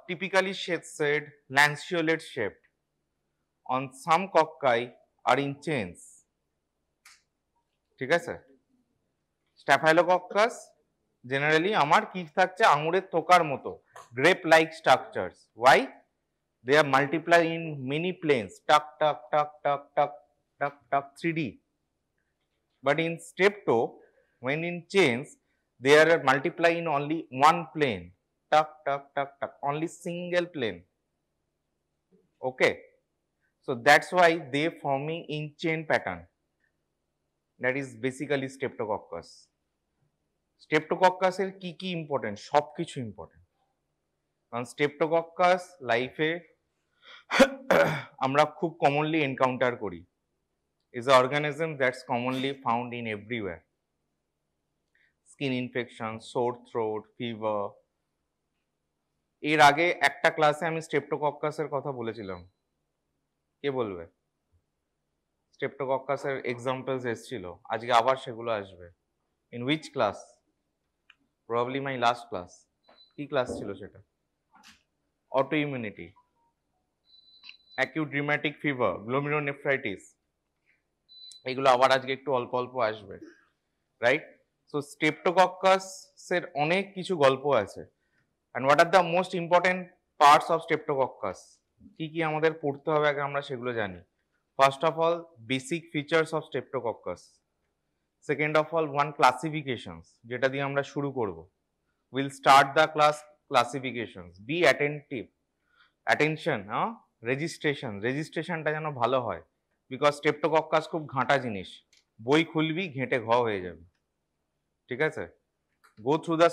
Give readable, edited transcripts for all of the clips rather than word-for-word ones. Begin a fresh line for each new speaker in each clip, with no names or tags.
typically shade lanceolate shaped. On some cocci are in chains. ঠিক আছে? Staphylococcus generally আমার কি থাকছে আঙুরের থোকার মতো grape like structures. Why? They are multiply in many planes, tuck, tuck, tuck, tuck, tuck, tuck, tuck, 3D. But in strepto, when in chains, they are multiply in only one plane, tuck, tuck, tuck, tuck, only single plane. Okay, so that's why they forming in chain pattern. That is basically streptococcus. Streptococcus এর কি important? সবকিছু important. কারণ streptococcus লাইফে আমরা খুব commonly encounter করি. Is an organism that's commonly found in everywhere. Skin infection, sore throat, fever. এর আগে একটা ক্লাসে আমি স্ট্রেপ্টোকক্কাসের কথা বলেছিলাম। কে বলবে? স্ট্রেপ্টোকক্কাসের এক্সাম্পলস এসেছিল, আজকে আবার সেগুলো আসবে। In which class? Probably my last class. কি ক্লাস ছিল সেটা? Auto immunity, acute rheumatic fever, glomerulonephritis, এগুলো আবার আজকে একটু অল্প অল্প আসবে, রাইট? সো স্ট্রেপ্টোকক্কাসের অনেক কিছু গল্প আছে। And what are the most important parts of streptococcus? কি আমাদের পড়তে হবে আগে আমরা সেগুলো জানি। First of all basic features of streptococcus. Second of all one classifications, যেটা দিয়ে আমরা শুরু করব। Will start the class classifications. Be attentive, attention, রেজিস্ট্রেশনটা যেন ভালো হয়, বিকজ স্ট্রেপ্টোকক্কাস খুব ঘাঁটা জিনিস, বই খুলবি ঘেঁটে হয়ে যাবে, ঠিক আছে? গো থ্রু দ্য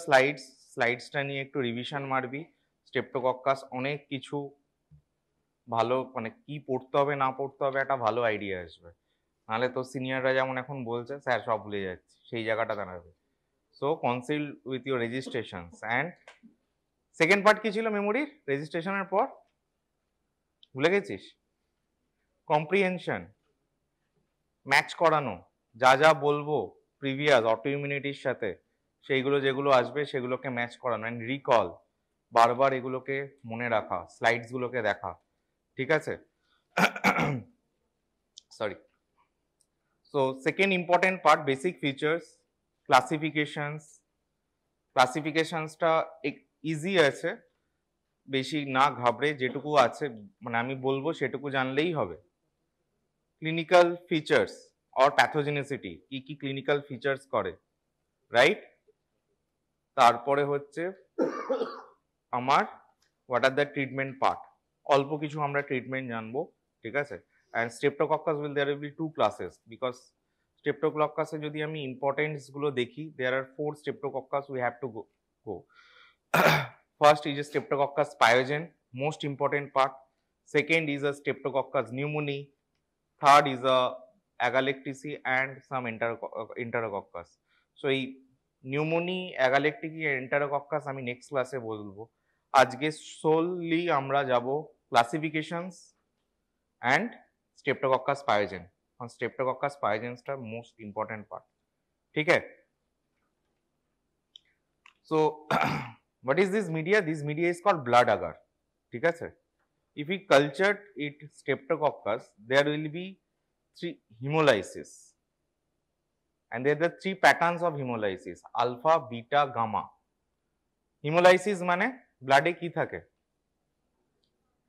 স্লাইডসটা নিয়ে একটু রিভিশন মারবি। স্ট্রেপ্টোকক্কাস অনেক কিছু ভালো, মানে কি পড়তে হবে না পড়তে হবে একটা ভালো আইডিয়া আসবে। নাহলে তো সিনিয়ররা যেমন এখন বলছে স্যার সব ভুলে যাচ্ছে, সেই জায়গাটা দাঁড়াবে। So conceal with your registrations. And second part কি ছিল মেমোরির? রেজিস্ট্রেশনের পর ভুলে গেছিস? কম্প্রিহেনশন, ম্যাচ করানো, যা যা বলবো প্রিভিয়াস অটো ইমিউনিটির সাথে সেইগুলো যেগুলো আসবে সেগুলোকে ম্যাচ করানো। অ্যান্ড রিকল, বারবার এগুলোকে মনে রাখা, স্লাইডসগুলোকে দেখা, ঠিক আছে? Sorry. So second important part basic features, classifications. ক্লাসিফিকেশনসটা ইজি আছে, বেশি না ঘাবড়ে যেটুকু আছে মানে আমি বলবো সেটুকু জানলেই হবে। ক্লিনিক্যাল ফিচার্স অর প্যাথোজেনিসিটি, কি ক্লিনিক্যাল ফিচার্স করে, রাইট? তারপরে হচ্ছে আমার what are the treatment part, অল্প কিছু আমরা ট্রিটমেন্ট জানবো, ঠিক আছে? And streptococcus there will be 2 classes, because স্ট্রেপ্টোকক্কাসে যদি আমি ইম্পর্টেন্সগুলো দেখি, there are 4 streptococcus we have to go. First is a Streptococcus pyogen, most important part. Second is a Streptococcus pneumoniae. Third is a Agalactiaceae and some Enterococcus. So এই pneumoniae, Agalactiaceae, Enterococcus আমি next ক্লাসে বলবো। আজকে solely আমরা যাব classifications and Streptococcus pyogen। Streptococcus pyogenসটা most important part, ঠিক আছে? So what is this media? This media is called blood agar, ঠিক আছে? If we cultured it Streptococcus, there will be 3 hemolysis, and there are the 3 patterns of hemolysis: alpha, beta, gamma. Hemolysis মানে ব্লাডে কি থাকে?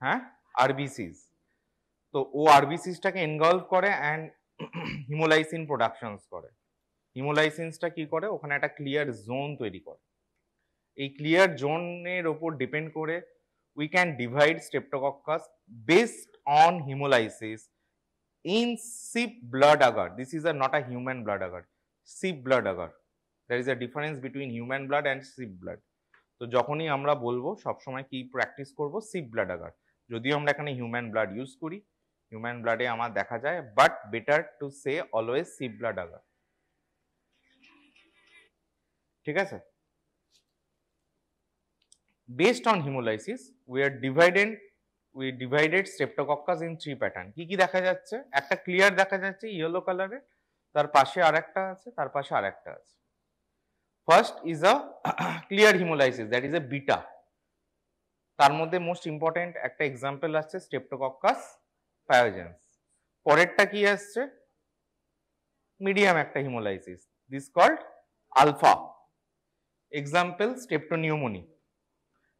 হ্যাঁ, RBCs. তো ও আরবিসিসটাকে এনগলভ করে and হিমোলাইসিন productions করে। হিমোলাইসিনসটা কি করে? ওখানে একটা ক্লিয়ার জোন তৈরি করে। এই ক্লিয়ার জোনের ওপর ডিপেন্ড করে we can divide Streptococcus based on hemolysis in sick blood agar. This is not a human blood agar, sick blood agar. There is a difference between human blood and sick blood. তো যখনই আমরা বলবো সবসময় কি practice করব? sick blood agar. যদিও আমরা এখানে হিউম্যান ব্লাড ইউজ করি, হিউম্যান ব্লাডে আমার দেখা যায়, but better to say always sick blood agar, ঠিক আছে? Based on hemolysis, we divided Streptococcus in 3 pattern. কি দেখা যাচ্ছে? একটা ক্লিয়ার দেখা যাচ্ছে ইয়েলো কালারে, তার পাশে আরেকটা আছে, তার পাশে আরেকটা আছে। First is a clear hemolysis, that is a beta, তার মধ্যে মোস্ট ইম্পর্টেন্ট একটা এক্সাম্পল আসছে স্ট্রেপ্টোকক্কাস পায়োজেন্স। পরেরটা কি আসছে? মিডিয়াম একটা haemolysis, this called alpha, example strepto pneumoniae.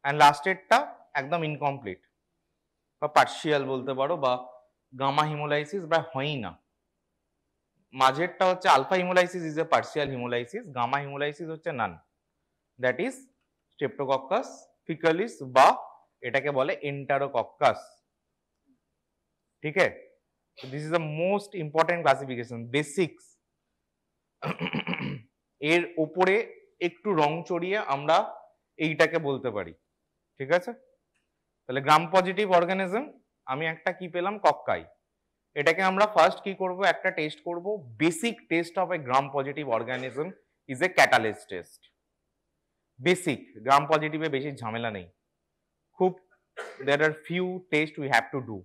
And লাস্টেরটা একদম ইনকমপ্লিট বা পার্শিয়াল বলতে পারো, বা গামা হিমোলাইসিস বা হয়ই না। মাঝেরটা হচ্ছে alpha hemolysis is a partial hemolysis, gamma hemolysis হচ্ছে none, that is streptococcus faecalis বা এটাকে বলে এন্টারোকক্কাস। ঠিক আছে, this is the most important classification, basics. এর উপরে একটু রং চড়িয়ে আমরা এইটাকে বলতে পারি। ঠিক আছে, তাহলে গ্রাম পজিটিভ অর্গানিজম আমি একটা কি পেলাম, কক্কাই। এটাকে আমরা ফার্স্ট কি করব, একটা টেস্ট করব। Basic test of a gram positive organism is a catalase test. Basic, gram পজিটিভে বেশি ঝামেলা নেই, খুব there are few tests we have to do,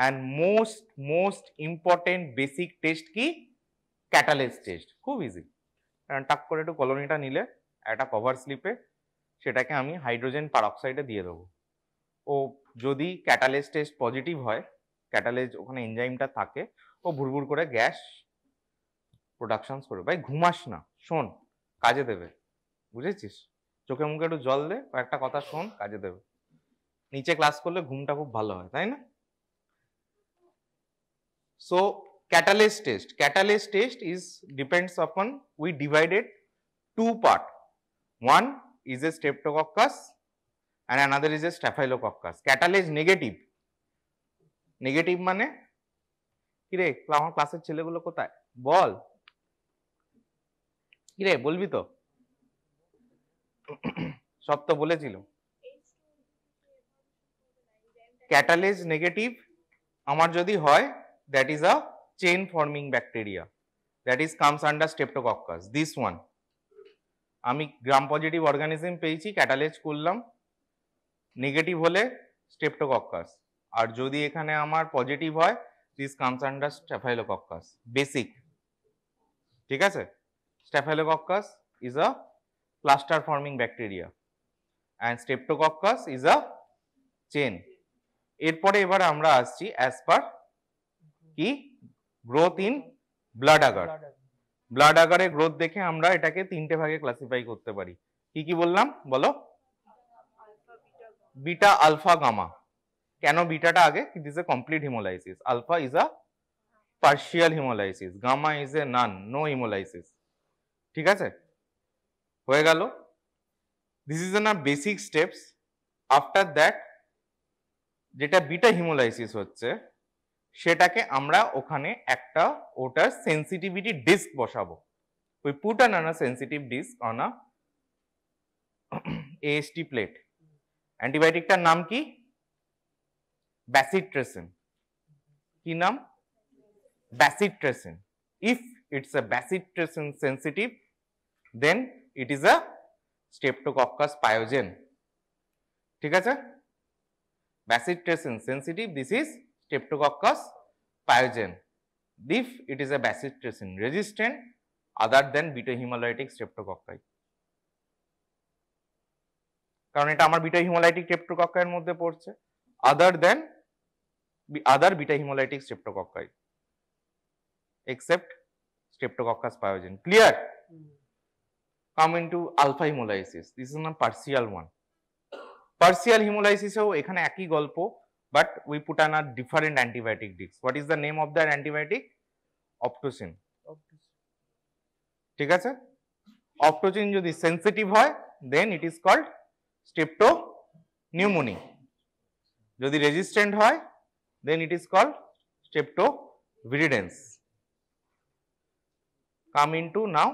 and most important basic test কি, ক্যাটালিস টেস্ট। খুব ইজি, টাক করে একটু কলোনিটা নিলে একটা কভার স্লিপে সেটাকে আমি হাইড্রোজেন পারঅক্সাইডে দিয়ে দেবো। ও যদি ক্যাটালিস টেস্ট পজিটিভ হয়, ক্যাটালিস ওখানে এনজাইমটা থাকে, ও ভুরভুর করে গ্যাস প্রোডাকশন করবে। ভাই ঘুমাস না, শোন, কাজে দেবে, বুঝেছিস? চোখে মুখে একটু জল দে, কয়েকটা কথা শোন, কাজে দেবে। নিচে ক্লাস করলে ঘুমটা খুব ভালো হয়, তাই না? So catalase test is depends upon, we divided two part. One is a streptococcus and another is a staphylococcus. Catalase negative মানে কিরে, আমার ক্লাসের ছেলেগুলো কোথায় বল, কিরে বলবি তো? সব তো বলেছিল। ক্যাটালেজ নেগেটিভ আমার যদি হয়, that is a chain forming bacteria, that is comes under streptococcus, this one. আমি গ্রাম পজিটিভ অর্গানিজম পেয়েছি, ক্যাটালেজ করলাম, নেগেটিভ হলে স্ট্রেপ্টোকক্কাস, আর যদি এখানে আমার পজিটিভ হয়, this comes under staphylococcus. Basic, ঠিক আছে? Staphylococcus is a cluster forming bacteria and streptococcus is a chain. এরপরে এবার আমরা আসছি অ্যাজ পার কি, growth in blood agar. Blood আগারের গ্রোথ দেখে আমরা এটাকে তিনটে ভাগে ক্লাসিফাই করতে পারি। কি কি বললাম বলো? Beta, alpha, gamma. কেন বিটাটা আগে? It is a complete hemolysis, alpha is a partial hemolysis, gamma is a none, no hemolysis. ঠিক আছে, হয়ে গেল। দিস ইজ না বেসিক স্টেপস। আফটার দ্যাট যেটা বিটা হিমোলাইসিস হচ্ছে, সেটাকে আমরা ওখানে একটা ওটার সেন্সিটিভিটি ডিস্ক বসাবো। we put an sensitive disc on a AST plate. অ্যান্টিবায়োটিকটার নাম কি? ব্যাসিট্রেসিন। কি নাম? ব্যাসিট্রেসিন। if it's a ব্যাসিট্রেসিন sensitive, then it is a streptococcus pyogen. ঠিক আছে, ব্যাসিট্রেসিন sensitive, this is streptococcus pyogen. if it is a ব্যাসিট্রেসিন resistant, other than beta hemolytic streptococci, কারণ এটা আমার beta haemolytic স্ট্রেপ্টোকক্কাই এর মধ্যে পড়ছে, other beta hemolytic streptococci except streptococcus pyogen. Clear? Come into alpha hemolysis. This is a partial one. Partial hemolysis এও এখানে একই গল্প, but we put on a different antibiotic disc. What is the name of that antibiotic? Optocin. ঠিক আছে, অপটোজিন যদি sensitive হয়, then it is called স্ট্রেপ্টোনিউমোনি। যদি resistant হয়, then it is called strepto viridans. Come into now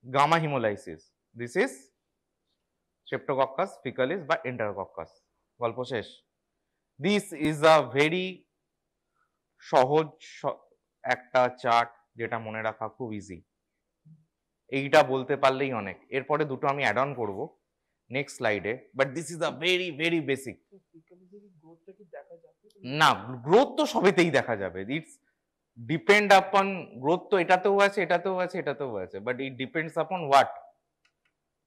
gamma haemolysis. This is streptococcus faecalis বা enterococcus. গল্প শেষ। This is a very সহজ একটা চার্ট, যেটা মনে রাখা খুব ইজি। এইটা বলতে পারলেই অনেক। এরপরে দুটো আমি অ্যাড অন করবো নেক্সট স্লাইডে, but this is a very very basic. না, গ্রোথ তো সবেতেই দেখা যাবে। ইটস ডিপেন্ড আপন, গ্রোথ তো এটাতেও আছে, এটাতেও আছে, এটাতেও আছে, but it depends upon what?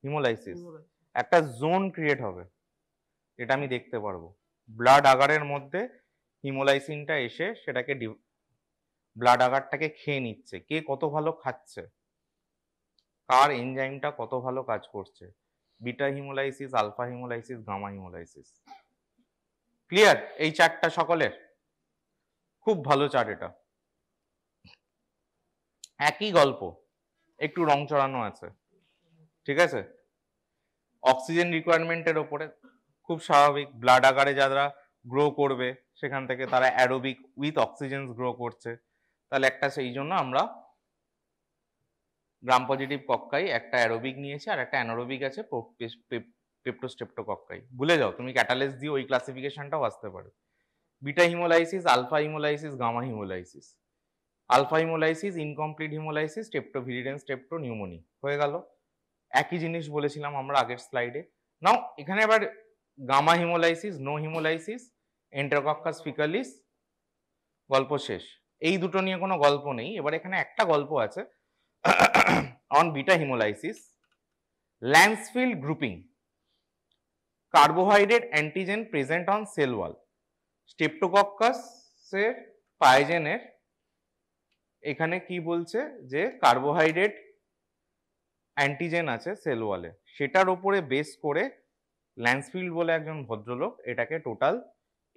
Haemolysis. একটা জোন ক্রিয়েট হবে, যেটা আমি দেখতে পারবো। ব্লাড আগারের মধ্যে হিমোলাইসিনটা এসে সেটাকে ব্লাড আগারটাকে খেয়ে নিচ্ছে। কে কত ভালো খাচ্ছে, কার এনজাইমটা কত ভালো কাজ করছে, beta haemolysis, alpha haemolysis, gamma hemolysis. Clear এই চার্টটা সকলের? খুব ভালো চার্ট এটা। একই গল্প, একটু রং চড়ানো আছে, ঠিক আছে? অক্সিজেন রিকোয়ারমেন্টের ওপরে খুব স্বাভাবিক, ব্লাড আকারে যারা গ্রো করবে সেখান থেকে তারা অ্যারোবিক উইথ অক্সিজেন গ্রো করছে। তাহলে একটা সেই জন্য আমরা গ্রাম পজিটিভ কক্কাই একটা অ্যারোবিক নিয়েছি আর একটা অ্যানারোবিক আছে পেপটোস্ট্রেপ্টোকক্কাই। ভুলে যাও, তুমি ক্যাটালেস দিয়ে ওই ক্লাসিফিকেশনটাও আসতে পারে। Beta haemolysis, alpha haemolysis, gamma haemolysis. Alpha haemolysis, incomplete haemolysis, strepto viridans, strepto pneumoniae হয়ে গেল। একই জিনিস বলেছিলাম আমরা আগের স্লাইডে। নাও এখানে এবার গামা হিমোলাইসিস, নো হিমোলাইসিস, এন্টেরোকক্কাস ফিকালিস, গল্প শেষ। এই দুটো নিয়ে কোনো গল্প নেই। এবার এখানে একটা গল্প আছে on beta haemolysis, Lancefield grouping, carbohydrate antigen present on cell wall. স্টেপ্টোকক্কাসের পাইজেনের এখানে কি বলছে যে কার্বোহাইড্রেট অ্যান্টিজেন আছে সেল ওয়ালে, সেটার উপরে বেস করে ল্যান্সফিল্ড বলে একজন ভদ্রলোক এটাকে টোটাল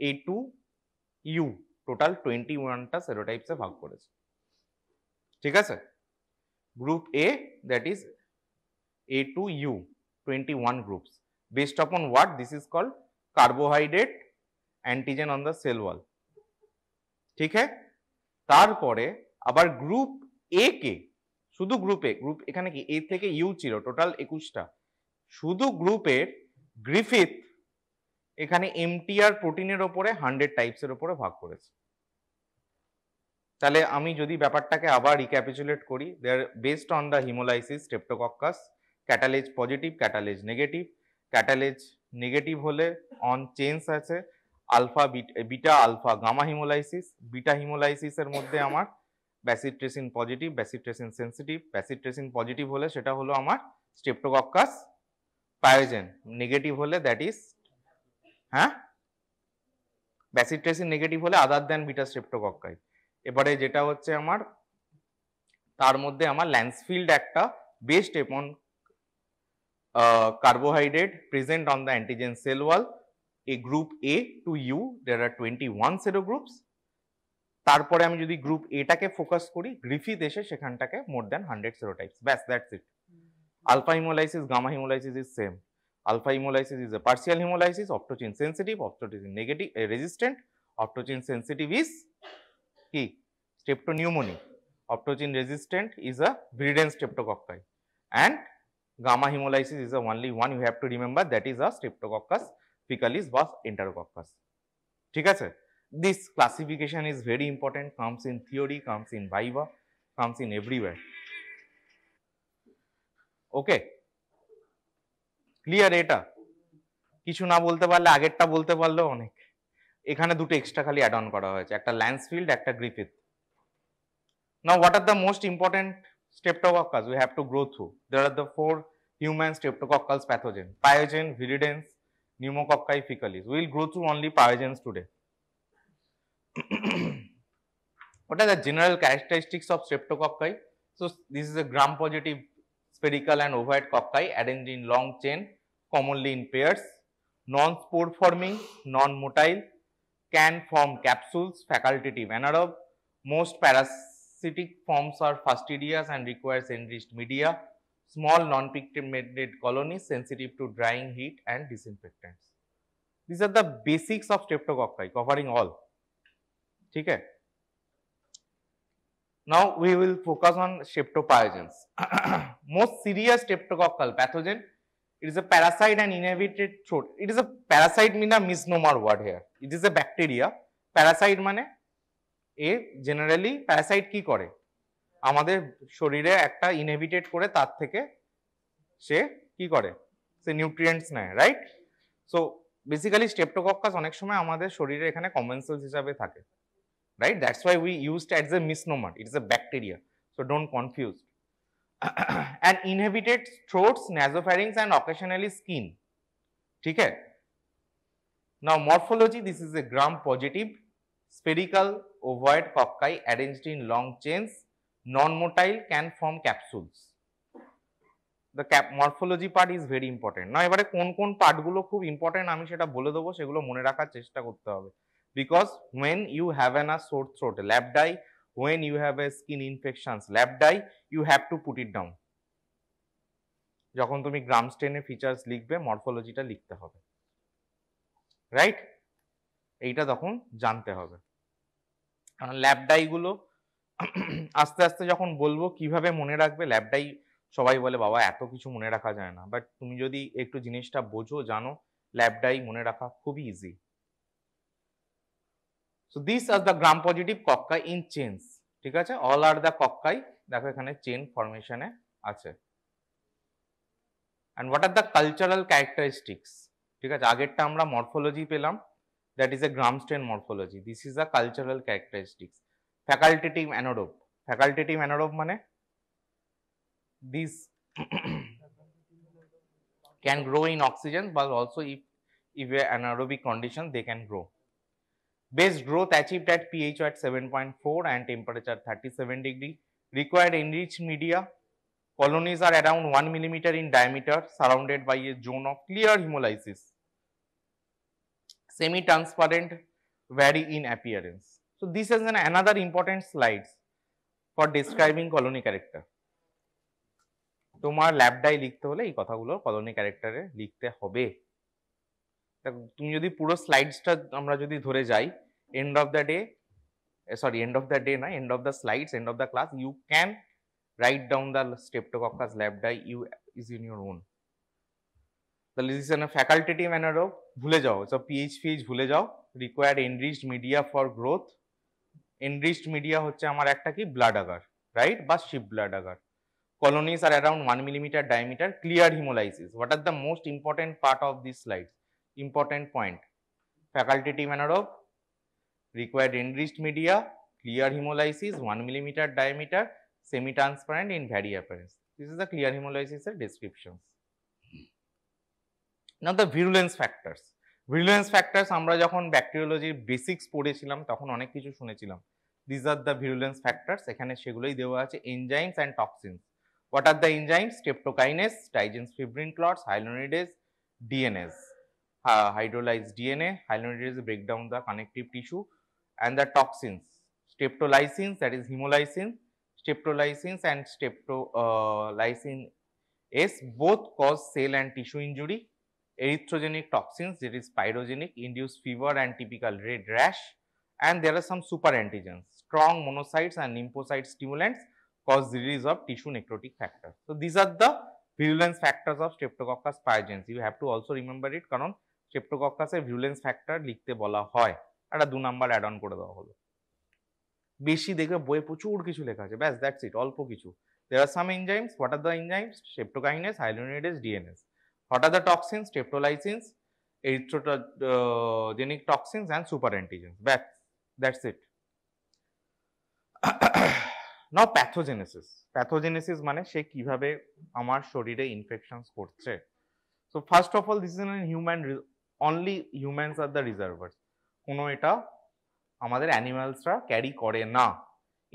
A2U, টোটাল 21টা সেরোটাইপসে ভাগ করেছে। ঠিক আছে? Group A, that is A2U, 21 groups. Based upon what? This is called carbohydrate antigen on the cell wall. ঠিক है? তারপরে আবার গ্রুপ A কে, শুধু গ্রুপে, গ্রুপ এখানে কি A থেকে U ছিল টোটাল 21টা, শুধু গ্রুপের গ্রিফিথ এখানে এমটিআর প্রোটিনের ওপরে 100 টাইপসের ওপরে ভাগ করেছে। তাহলে আমি যদি ব্যাপারটাকে আবার রিক্যাপিচুলেট করি, they are based on the haemolysis streptococcus, catalase positive, catalase negative. Catalase negative হলে অন চেঞ্জ আছে alpha, beta, alpha, gamma haemolysis. Beta হিমোলাইসিসের মধ্যে আমার bacitracin positive, bacitracin sensitive. Bacitracin positive হলে সেটা হলো আমার স্ট্রেপ্টোকক্কাস পায়োজেন, নেগেটিভ হলে দ্যাট ইজ, হ্যাঁ, ব্যাসিট্রেসিন নেগেটিভ হলে আদার দ্যান বিটা স্ট্রেপ্টোকক্কাই। এবারে যেটা হচ্ছে আমার তার মধ্যে আমার ল্যান্সফিল্ড একটা based on carbohydrate present on the antigen cell wall, a group A to U, there are 21 serogroups. তারপরে আমি যদি গ্রুপ এটাকে ফোকাস করি, গ্রিফিথ এসে সেখানটাকে মোর দ্যান 100 সেরোটাইপস, ব্যাস, that's it. Alpha haemolysis, gamma hemolysis is same. Alpha hemolysis is a partial hemolysis, optocin sensitive, optocin negative, resistant. Optocin sensitive is কি? Streptopneumoniae. Optocin resistant is a Viridans streptococci, and gamma hemolysis is the only one you have to remember, that is a Streptococcus faecalis was Enterococcus. ঠিক আছে? This classification is very important, comes in theory, comes in viva, comes in everywhere. Okay? Clear? এটা কিছু না বলতে পারলে আগেরটা বলতে পারলেও অনেক। এখানে দুটো এক্সট্রা খালি অ্যাড অন করা হয়েছে, একটা ল্যান্সফিল্ড, একটা Griffith. Now what are the most important streptococcus we have to go through? There are the 4 human streptococcal pathogen: pyogen, viridans, pneumococci, faecalis. We will go through only pyogens today. What are the general characteristics of streptococci? So this is a gram positive spherical and ovoid cocci arranged in long chain, commonly in pairs, non-spore forming, non-motile, can form capsules, facultative anaerobe. Most parasitic forms are fastidious and requires enriched media. Small non-pigmented colonies sensitive to drying, heat and disinfectants. These are the basics of streptococci, covering all. ठीक है? Now we will focus on streptopyogens. Most serious streptococcal pathogen, it is a parasite and inhabited throat. It is a parasite mean a misnomer word here. It is a bacteria. Parasite মানে এ generally Parasite কি করে, আমাদের শরীরে একটা ইনহেবিটেট করে তার থেকে সে কি করে, সে নিউট্রিয়েন্টস নেয়, রাইট? সো বেসিক্যালি স্ট্রেপ্টোকক্কাস অনেক সময় আমাদের শরীরে এখানে কমেন্সেলস হিসাবে থাকে, right? That's why we used as a misnomer. It is a bacteria, so don't confuse. And inhabited throats, nasopharynx and occasionally skin. ठीक है? Now morphology, this is a gram positive spherical ovoid cocci arranged in long chains, non-motile, can form capsules. The morphology part is very important. না এবারে কোন কোন part গুলো খুব important আমি সেটা বলে দেবো, সেগুলো মনে রাখার চেষ্টা করতে হবে। Because when you have a sore throat labdi, when you have a skin infections labdi, you have to put it down. যখন তুমি গ্রামস্টেনে ফিচার্স লিখবে মরফোলজিটা লিখতে হবে, রাইট? এইটা তখন জানতে হবে। কারণ ল্যাবডাই গুলো আস্তে আস্তে যখন বলবো কিভাবে মনে রাখবে ল্যাবডাই, সবাই বলে বাবা এত কিছু মনে রাখা যায় না, বাট তুমি যদি একটু জিনিসটা বোঝো জানো ল্যাবডাই মনে রাখা খুবই easy. So this are the gram positive cocci in chains, ঠিক আছে? অল আর দ্য কক্কাই, দেখো এখানে চেন ফরমেশনে আছে। And what are the cultural characteristics, ঠিক আছে? আগেরটা আমরা মরফোলজি পেলাম, that is a gram stain morphology. This is a cultural characteristics. Facultative anaerobe, facultative anaerobe মানে these can grow in oxygen, but also if a anaerobic condition they can grow. Best growth achieved at pH at 7.4 and temperature 37 degree. Required enriched media. Colonies are around 1 millimeter in diameter, surrounded by a zone of clear hemolysis. Semi-transparent, vary in appearance. So this is another important slide for describing colony character. তোমার ল্যাবডাই লিখতে হলে এই কথাগুলো colony ক্যারেক্টারে লিখতে হবে। তুমি যদি পুরো স্লাইডসটা আমরা যদি ধরে যাই, end of the day, sorry end of the day না, end of the slides, end of the class, you can write down the streptococcus lab die you is in your own. তাহলে দিস ইজ ফ্যাকাল্টেটিভ অ্যানারোব, ভুলে যাও, সব pH ভুলে যাও। Required enriched media for growth. Enriched media হচ্ছে আমার একটা কি ব্লাড আগার, রাইট, বা sheep blood agar. Colonies are around 1 millimeter diameter, clear hemolysis. What are the most important part of this slide? Important point. Facultative anaerobe, required enriched media, clear hemolysis, 1 millimeter diameter, semi-transparent in vary appearance. This is the clear hemolysis descriptions. Now the virulence factors. Virulence factors আমরা যখন ব্যাকটেরিওলজির basics পড়েছিলাম তখন অনেক কিছু শুনেছিলাম। These are the virulence factors. এখানে সেগুলোই দেওয়া আছে, enzymes and toxins. What are the enzymes? Streptokinase, Steigen's fibrin clots, hyaluronidase, DNase, hydrolyzed DNA. Hyaluronidase break down the connective tissue, and the toxins, streptolysins, that is hemolysin, streptolysins and streptolysin S both cause cell and tissue injury. Erythrogenic toxins, that is pyrogenic, induce fever and typical red rash. And there are some super antigens, strong monocytes and lymphocyte stimulants cause release of tissue necrotic factor. So these are the virulence factors of Streptococcus pyogenes. You have to also remember it, কারণ Streptococcus এর virulence factor লিখতে বলা হয়, একটা 2 number add on করে দেওয়া হলো। বেশি দেখবে বইয়ে প্রচুর কিছু লেখা আছে, ব্যাস দ্যাটস ইট, অল্প কিছু। There are some enzymes. What are the enzymes? Streptokinase, hyaluronidase, DNase. What are the toxins? Streptolysins, erythrogenic toxins and super antigens. That's it. Now pathogenesis. Pathogenesis মানে সে কিভাবে আমার শরীরে ইনফেকশনস করছে। So first of all, this is in human, only humans are the reservoirs. কোনো এটা আমাদের অ্যানিমালসরা carry করে না।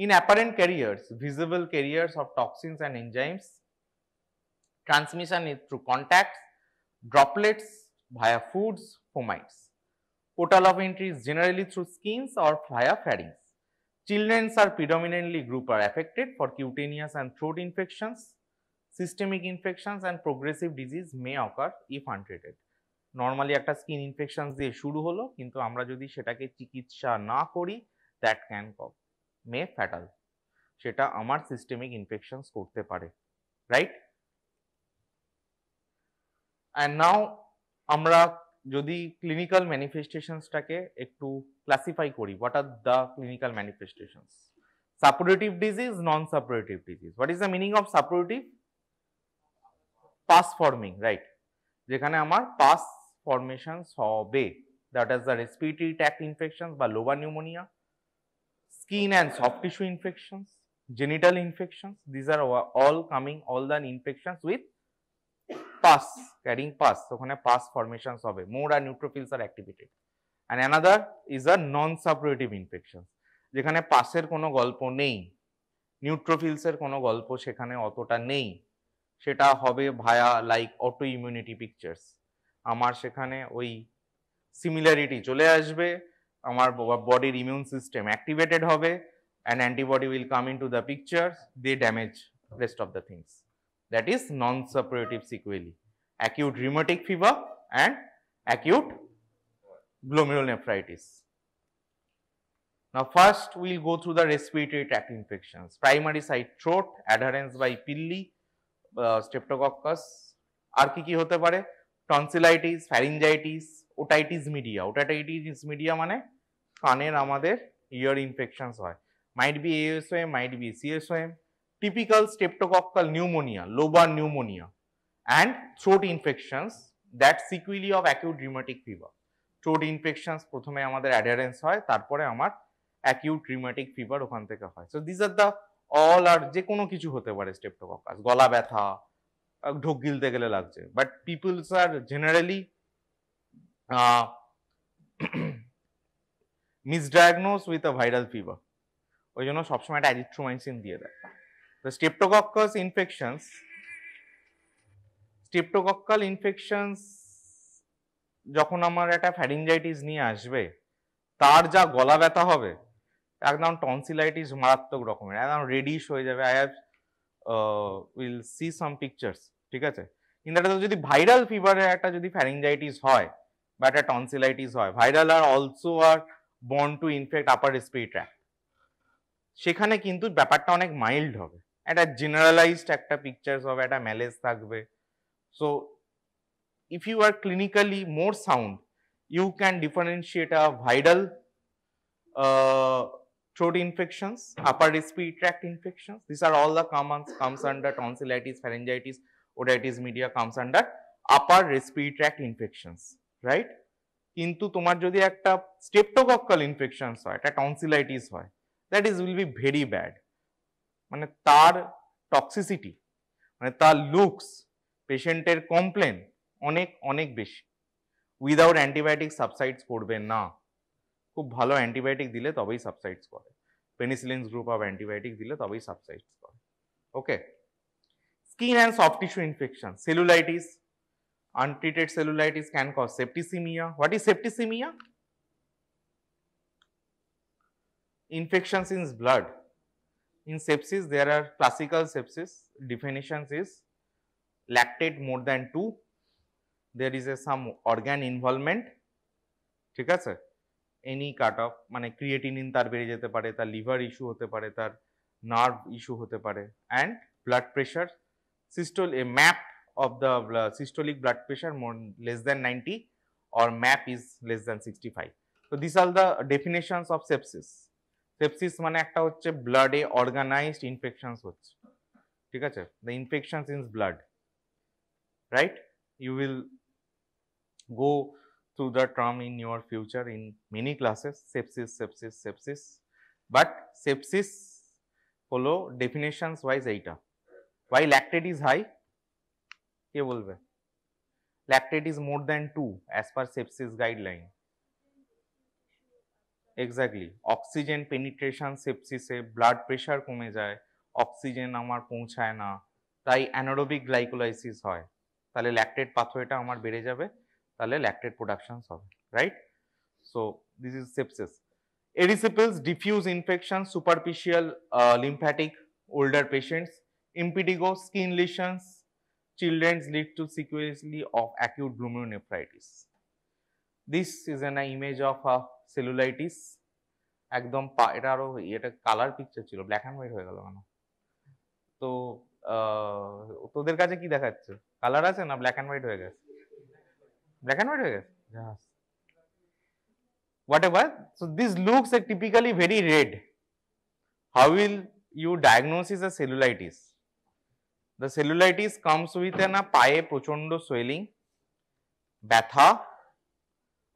In apparent carriers, visible carriers of toxins and enzymes, transmission is through contacts, droplets, via foods, fomites. Portal of entry is generally through skins or via pharynx. Children are predominantly group are affected for cutaneous and throat infections. Systemic infections and progressive disease may occur if untreated. Normally একটা skin infection দিয়ে শুরু হলো, কিন্তু আমরা যদি সেটাকে চিকিৎসা না করি, দ্যাট ক্যান মে ফ্যাটাল, সেটা আমার সিস্টেমিক ইনফেকশনস করতে পারে, রাইট? অ্যান্ড নাও আমরা যদি ক্লিনিক্যাল ম্যানিফেস্টেশনসটাকে একটু ক্লাসিফাই করি, what are the clinical manifestations? Suppurative disease, non suppurative disease. What is the meaning of suppurative? Pass forming, right, যেখানে আমার পাস ফর্মেশনস হবে, that is the respiratory tract infections বা lobar pneumonia, skin and soft tissue infections, genital infections. These are all coming, all the infections with pus, carrying pus, ওখানে pus formations হবে, more আর neutrophils are activated. And another is a non-suppurative infection, যেখানে পাসের কোনো গল্প নেই, নিউট্রোফিলসের কোনো গল্প সেখানে অতটা নেই, সেটা হবে ভায়া লাইক অটো ইমিউনিটি পিকচার্স। আমার সেখানে ওই সিমিলারিটি চলে আসবে, আমার বডির ইমিউন সিস্টেম অ্যাক্টিভেটেড হবে, and antibody will come into the picture, they damage rest of the things. That is non-suppurative sequelae, acute rheumatic fever and acute glomerulonephritis. Now first we will go through the respiratory tract infections. Primary site throat, adherence by Pilli, Streptococcus, আর কি হতে পারে, tonsillitis, pharyngitis, otitis media. Otitis media মানে কানের আমাদের ইয়ার infections হয়, might be ASOM, might be CSOM, typical streptococcal pneumonia, lobar pneumonia, and throat infections, that sequelae of acute rheumatic fever. Throat infections প্রথমে আমাদের adherence হয়, তারপরে আমার অ্যাকিউট রিউমেটিক ফিভার ওখান থেকে হয়। So this are the all, আর যে কোনো কিছু হতে পারে স্টেপ্টোকক্কাস, গলা ব্যথা, ঢোক গিলতে গেলে লাগছে, but peoples are generally misdiagnose with a viral fever, ওই জন্য সবসময় একটা অ্যাজিথ্রোমাইসিন দিয়ে দেয়। তো স্টেপ্টোকক্কাস ইনফেকশনস, স্টেপ্টোকক্কাল ইনফেকশনস যখন আমার একটা ফ্যারিঞ্জাইটিস নিয়ে আসবে, তার যা গলা ব্যথা হবে, একদম টনসিলাইটিস মারাত্মক রকমের, একদম রেডিশ হয়ে যাবে। I have will see some pictures, ঠিক আছে। কিন্তু এটা যদি ভাইরাল ফিভারের একটা যদি ফ্যারিঞ্জাইটিস হয় বা একটা টনসিলাইটিস হয়, ভাইরাল আর also are born to infect upper respiratory tract, সেখানে কিন্তু ব্যাপারটা অনেক মাইল্ড হবে, একটা জেনারেলাইজড একটা পিকচার্স হবে, একটা ম্যালেজ থাকবে। So if you are clinically more sound, you can differentiate a viral throat infections, upper respiratory tract infections. These are all the comes under tonsillitis, pharyngitis, otitis media comes under upper respiratory tract infections, right? কিন্তু তোমার যদি একটা streptococcal infections হয়, একটা tonsillitis হয়, that is will be very bad. মানে তার toxicity, মানে তার লুকস, পেশেন্টের কমপ্লেন অনেক অনেক বেশি। উইদাউট অ্যান্টিবায়োটিক সাবসাইডস করবে না, খুব ভালো অ্যান্টিবায়োটিক দিলে তবেই সাবসাইডস করে, পেনিসিলিন গ্রুপ অফ অ্যান্টিবায়োটিক দিলে তবেই সাবসাইডস করে। Okay, skin and soft tissue infection, cellulitis, untreated cellulitis can cause septicemia. What is septicemia? Infections in blood. In sepsis, there are classical sepsis definitions is lactate more than 2, there is a some organ involvement, ঠিক আছে, any cut off, মানে creatinine তার বেড়ে যেতে পারে, তার liver issue হতে পারে, তার নার্ভ ইস্যু হতে পারে, and blood pressure, systole A map of the systolic blood pressure more less than 90 or MAP is less than 65. So these are the definitions of sepsis. Sepsis মানে একটা হচ্ছে ব্লাডে organised infections হচ্ছে, ঠিক আছে, the infections in blood, right? You will go through the term in your future in many classes, sepsis, sepsis, sepsis. But sepsis হলো definitions wise এইটা। Why lactate is high? কে বলবে? Lactate is more than 2 as per sepsis guideline. Exactly. Oxygen penetration sepsis A blood pressure কমে যায়, oxygen আমার পৌঁছায় না, তাই anaerobic glycolysis হয়, তাহলে ল্যাকটেট পাথওয়েটা আমার বেড়ে যাবে, তাহলে ল্যাকটেট প্রোডাকশনস হবে, right? So this is sepsis. Erysipelas, diffuse infection, superficial lymphatic, older patients, impetigo, skin lesions, children lead to sequelae of acute glomerulonephritis. This is an image of a cellulitis. একদম এটা আরো এটা colour picture ছিল, black and white হয়ে গেল কেন? তো তোদের কাছে কি দেখাচ্ছে, কালার আছে না ব্ল্যাক অ্যান্ড হোয়াইট হয়ে গেছে? ব্ল্যাক অ্যান্ড হোয়াইট হয়ে গেছে, whatever. So this looks like typically very red. How will you diagnose a cellulitis? The cellulitis comes with না পায়ে প্রচন্ড সোয়েলিং, ব্যথা,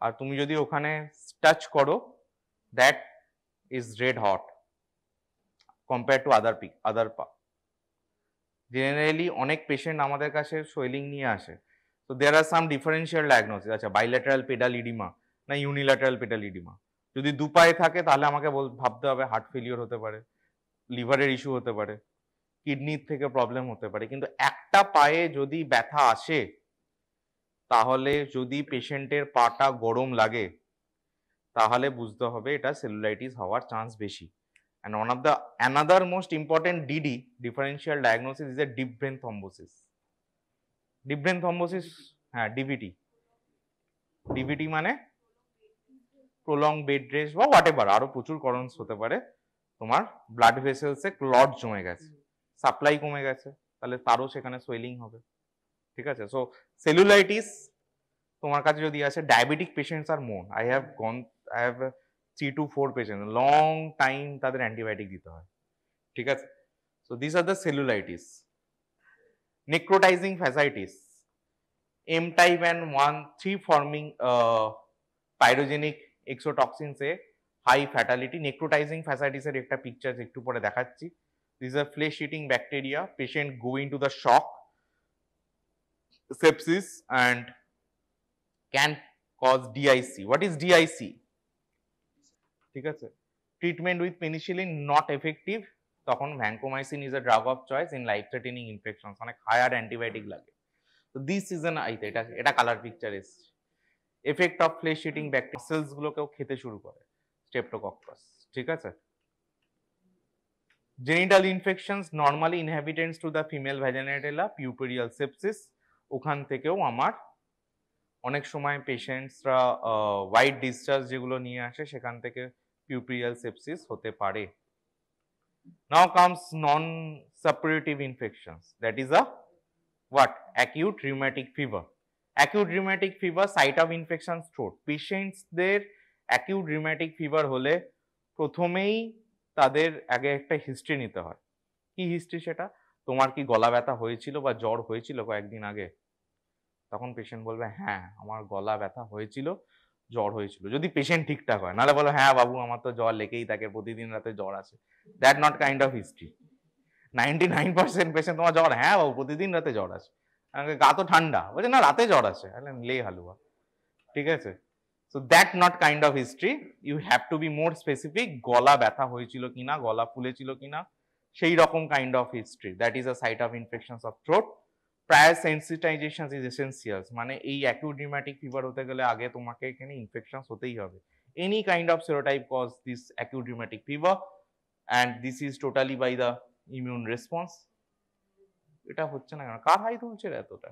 আর তুমি যদি ওখানে টাচ করো, that is red hot compared to other generally অনেক পেশেন্ট আমাদের কাছে সোয়েলিং নিয়ে আসে, তো দেয়ার আর সাম ডিফারেন্সিয়াল ডায়াগনোসিস, আচ্ছা বাইল্যাটারাল পেডাল ইডিমা না ইউনিল্যাটারাল পেডাল ইডিমা। যদি দু পায়ে থাকে তাহলে আমাকে ভাবতে হবে হার্ট ফেলিওর হতে পারে, লিভারের ইস্যু হতে পারে, কিডনির থেকে প্রবলেম হতে পারে। কিন্তু একটা পায়ে যদি ব্যথা আসে, তাহলে যদি পেশেন্টের পাটা গরম লাগে তাহলে বুঝতে হবে এটা সেলুলাইটিস হওয়ার চান্স বেশি। And one of the another most important DD, differential diagnosis, is a deep brain thrombosis. Deep brain thrombosis, হ্যাঁ DVT। DVT মানে প্রলং বেড রেস্ট বা হোয়াট এভার, আরো প্রচুর করণস হতে পারে। তোমার ব্লাড ভেসেলসে ক্লট জমে গেছে, সাপ্লাই কমে গেছে, তাহলে তারও সেখানে সোয়েলিং হবে। ঠিক আছে, সো সেলুলাইটিস তোমার কাছে যদি আসে, diabetic patients are more, I have 3 to 4 patient, long time তাদের অ্যান্টিবায়োটিক দিতে হয়। ঠিক আছে, so this are the cellulitis. Necrotizing fasciitis, M type and 1,3 forming pyrogenic exotoxin say high fatality. Necrotizing ফ্যাসাইটিসের একটা পিকচার একটু পরে দেখাচ্ছি। This are flesh eating bacteria, patient go into the shock, sepsis and can cause DIC. What is DIC? ঠিক আছে, treatment with penicillin not effective, তখন vancomycin is a drug of choice in life threatening infection, অনেক higher antibiotic লাগে। তো this is an আইতে এটা colour picture এসছে। Effect of flesh eating bacteria, cells গুলোকেও খেতে শুরু করে, স্ট্রেপ্টোকক্কাস। ঠিক আছে, genital infections normally inhabitants to the female vagina tela, puerperal sepsis, ওখান থেকেও আমার অনেক সময় পেশেন্টসরা হোয়াইট ডিসচার্জ যেগুলো নিয়ে আসে সেখান থেকে পিউপেরিয়াল সেপসিস হতে পারে। Now comes non suppurative infections, that is a what? Acute rheumatic fever. Acute rheumatic fever, site of infection throat. পেশেন্টসদের অ্যাকিউট রিউম্যাটিক ফিভার হলে প্রথমেই তাদের আগে একটা হিস্ট্রি নিতে হয়। কি হিস্ট্রি সেটা? তোমার কি গলা ব্যথা হয়েছিল বা জ্বর হয়েছিল কয়েকদিন আগে? তখন পেশেন্ট বলবে হ্যাঁ আমার গলা ব্যথা হয়েছিল, জ্বর হয়েছিল, যদি পেশেন্ট ঠিকঠাক হয়। নাহলে বলো হ্যাঁ বাবু আমার তো জ্বর লেগেই থাকে, প্রতিদিন রাতে জ্বর আসে। That not kind of history. 99% patient তোমার জ্বর, হ্যাঁ বাবু প্রতিদিন রাতে জ্বর আসে, গা তো ঠান্ডা, বলছে না রাতে জ্বর আসে, লে হালুয়া। ঠিক আছে, so that not kind of history, you have to be more specific, গলা ব্যথা হয়েছিল কিনা, গলা ফুলেছিল কিনা, সেই রকম kind of history, that is a site of infections of throat. Prior sensitization is essentials, মানে এই অ্যাকিউট রিউম্যাটিক ফিভার হতে গেলে আগে তোমাকে এখানে ইনফেকশনস হতেই হবে। Any kind of serotype cause this acute rheumatic fever, and this is totally by the immune response. এটা হচ্ছে না কেন? কার হাই তুলছে এতটা?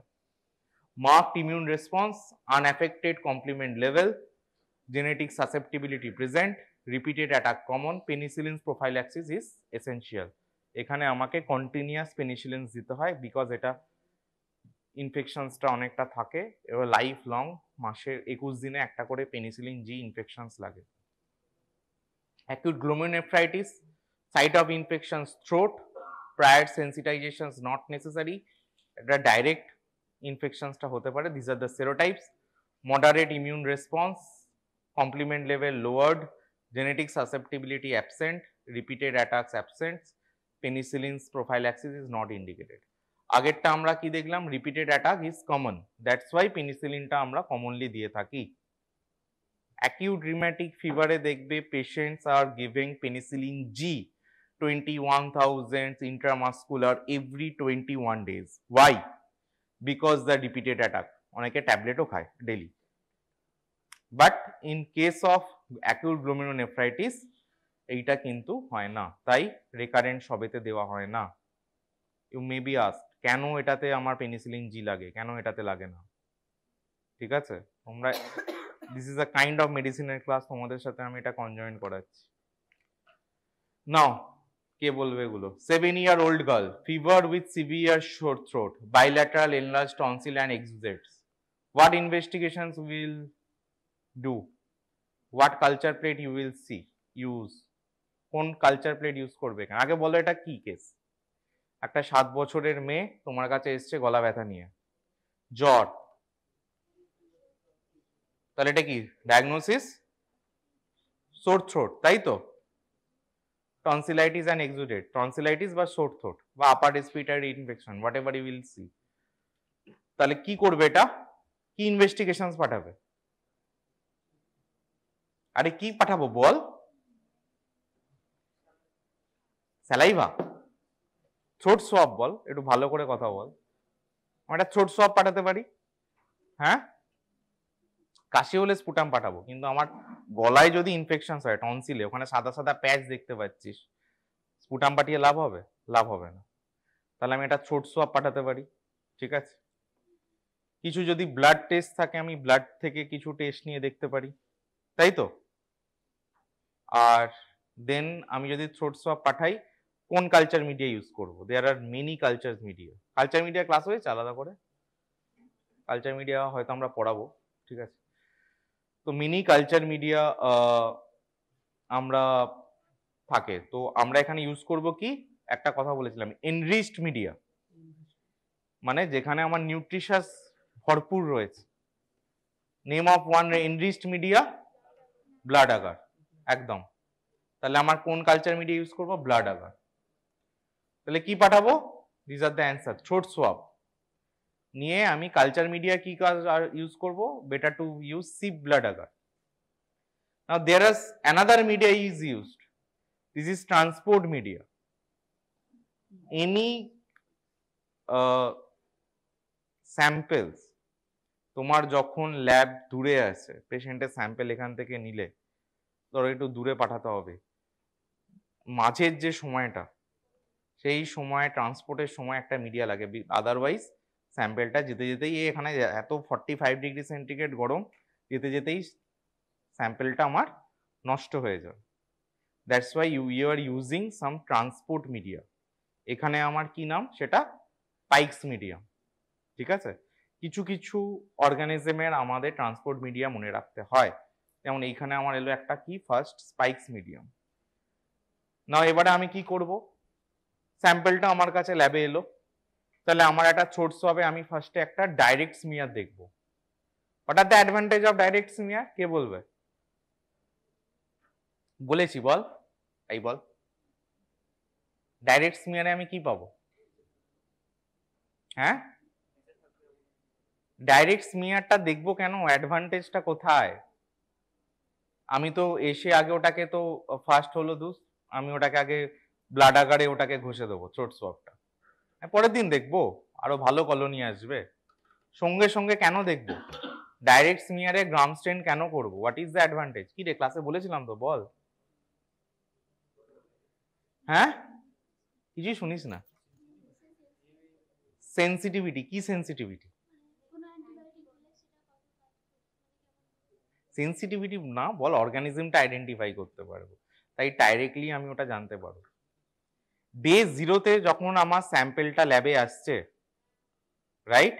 Marked immune response, unaffected complement level, genetic susceptibility present, repeated attack common, penicillin prophylaxis is essential. এখানে আমাকে কন্টিনিউয়াস পেনিসিলিন দিতে হয়, বিকজ এটা ইনফেকশনসটা অনেকটা থাকে, এবার লাইফ লং, মাসের 21 দিনে একটা করে পেনিসিলিন জি ইনফেকশনস লাগে। Acute glomerulonephritis, site of infections throat, prior sensitisations not necessary, এটা ডাইরেক্ট ইনফেকশনসটা হতে পারে। This are the serotypes. Moderate immune response, complement level lowered, genetic susceptibility absent, repeated attacks absent, penicillins prophylaxis is not indicated. আগেরটা আমরা কি দেখলাম? Repeated attack is common, that's why পেনিসিলিনটা আমরা কমনলি দিয়ে থাকি। অ্যাকিউট রিউম্যাটিক ফিভারে দেখবে patients are giving penicillin G 21,000 intramuscular every 21 days. Why? Because the repeated attack. অনেকে ট্যাবলেটও খায় daily. But in case of acute glomerulonephritis এইটা কিন্তু হয় না, তাই রেকারেন্ট সবেতে দেওয়া হয় না। ইউ মে বি আস্কড, কেন এটাতে আমার পেনিসিলিন জি লাগে, কেন এটাতে লাগে না? ঠিক আছে, তোমরা this is a kind of মেডিসিনের ক্লাস, তোমাদের সাথে আমি এটা কনজয়েন্ট করাচ্ছি। নাও কে বলবে এগুলো? 7-year-old girl, fever with severe sore throat, bilateral enlarged tonsil and exudates. What investigations will do? What culture plate you will see use? কোন কালচার প্লেট ইউজ করবে? আগে বলো এটা কি কেস? একটা 7 বছরের মেয়ে তোমার কাছে এসছে গলা ব্যথা নিয়ে, জ্বর, তাহলে এটা কি ডায়াগনোসিস? সোর থ্রোট, তাই তো? টনসিলাইটিস অ্যান্ড এক্সুডেট, টনসিলাইটিস বা সোর থ্রোট বা upper respiratory infection, whatever you will see. তাহলে কি করবে এটা? কি ইনভেস্টিগেশনস পাঠাবে? আরে কি পাঠাবো বল? স্যালাইভা? থ্রোট সোয়াব বল, একটু ভালো করে কথা বল। আমরা থ্রোট সোয়াব পাঠাতে পারি, হ্যাঁ। কাশি হলে স্পুটাম পাঠাবো, কিন্তু আমার গলায় যদি ইনফেকশন হয় টনসিলে, ওখানে সাদা সাদা প্যাচ দেখতে পাচ্ছিস, স্পুটাম পাঠিয়ে লাভ হবে? লাভ হবে না। তাহলে আমি একটা থ্রোট সোয়াব পাঠাতে পারি, ঠিক আছে। কিছু যদি ব্লাড টেস্ট থাকে, আমি ব্লাড থেকে কিছু টেস্ট নিয়ে দেখতে পারি, তাই তো। আর দেন আমি যদি থ্রোট সোয়াব পাঠাই, কোন কালচার মিডিয়া ইউজ করব? There are many culture media. Culture media class হয়েছে আলাদা করে? কালচার মিডিয়া হয়তো আমরা পড়াবো, ঠিক আছে। তো মিনি কালচার মিডিয়া আমরা থাকে, তো আমরা এখানে ইউজ করব কি, একটা কথা বলেছিলাম, এনরিচড মিডিয়া, মানে যেখানে আমার নিউট্রিশাস ভরপুর রয়েছে। Name of one enriched media, blood agar, একদম। তাহলে আমার কোন কালচার মিডিয়া ইউজ করব? Blood agar. তাহলে কি পাঠাবো? This are the answer, throat swab নিয়ে আমি কালচার মিডিয়া কি কাজ ইউজ করব? Better to use sheep blood agar. Now there is another media is used, this is transport media. Any samples তোমার যখন ল্যাব দূরে আছে, পেশেন্টের স্যাম্পেল এখান থেকে নিলে ধরো একটু দূরে পাঠাতে হবে, মাঝের যে সময়টা, সেই সময় ট্রান্সপোর্টের সময় একটা মিডিয়া লাগে, আদারওয়াইজ স্যাম্পেলটা যেতে যেতেই, এখানে এত 45 ডিগ্রি সেন্টিগ্রেড গরম, যেতে যেতেই স্যাম্পেলটা আমার নষ্ট হয়ে যাবে। That's why you are using some transport media. এখানে আমার কি নাম? সেটা পাইকস মিডিয়াম, ঠিক আছে। কিছু কিছু অর্গানিজমের আমাদের ট্রান্সপোর্ট মিডিয়া মনে রাখতে হয়, যেমন এইখানে আমার এলো একটা কি, ফার্স্ট স্পাইকস মিডিয়াম। না এবারে আমি কি করব? স্যাম্পেলটা আমার কাছে ল্যাবে এলো, তাহলে আমার একটা থ্রোট সোয়াবে আমি ফার্স্টে একটা ডাইরেক্ট স্মিয়ার দেখব। What are the advantage of direct smear? কে বলবে? বলেছি, বল, এই বল। ডাইরেক্ট স্মিয়ারে আমি কি পাবো? হ্যাঁ, ডাইরেক্ট স্মিয়ারটা দেখবো কেন? অ্যাডভান্টেজটা কোথায়? আমি তো এসে আগে ওটাকে তো ফার্স্ট হলো দুস, আমি ওটাকে আগে ব্লাড আগারে ওটাকে ঘষে দেবো থ্রোট সোয়াবটা, পরের দিন দেখবো আরো ভালো কলোনি আসবে। সঙ্গে সঙ্গে কেন দেখবো? ডাইরেক্ট স্মিয়ারে গ্রাম স্টেন কেন করবো? What is the advantage? কি রে, ক্লাসে বলেছিলাম তো, বল। হ্যাঁ, কিছুই শুনিস না। সেন্সিটিভিটি, কি সেন্সিটিভিটি? সেন্সিটিভিটি না, বল অর্গানিজমটা আইডেন্টিফাই করতে পারবো, তাই ডাইরেক্টলি আমি ওটা জানতে পারবো। ডে 0-তে যখন আমার স্যাম্পেলটা ল্যাবে আসছে, right,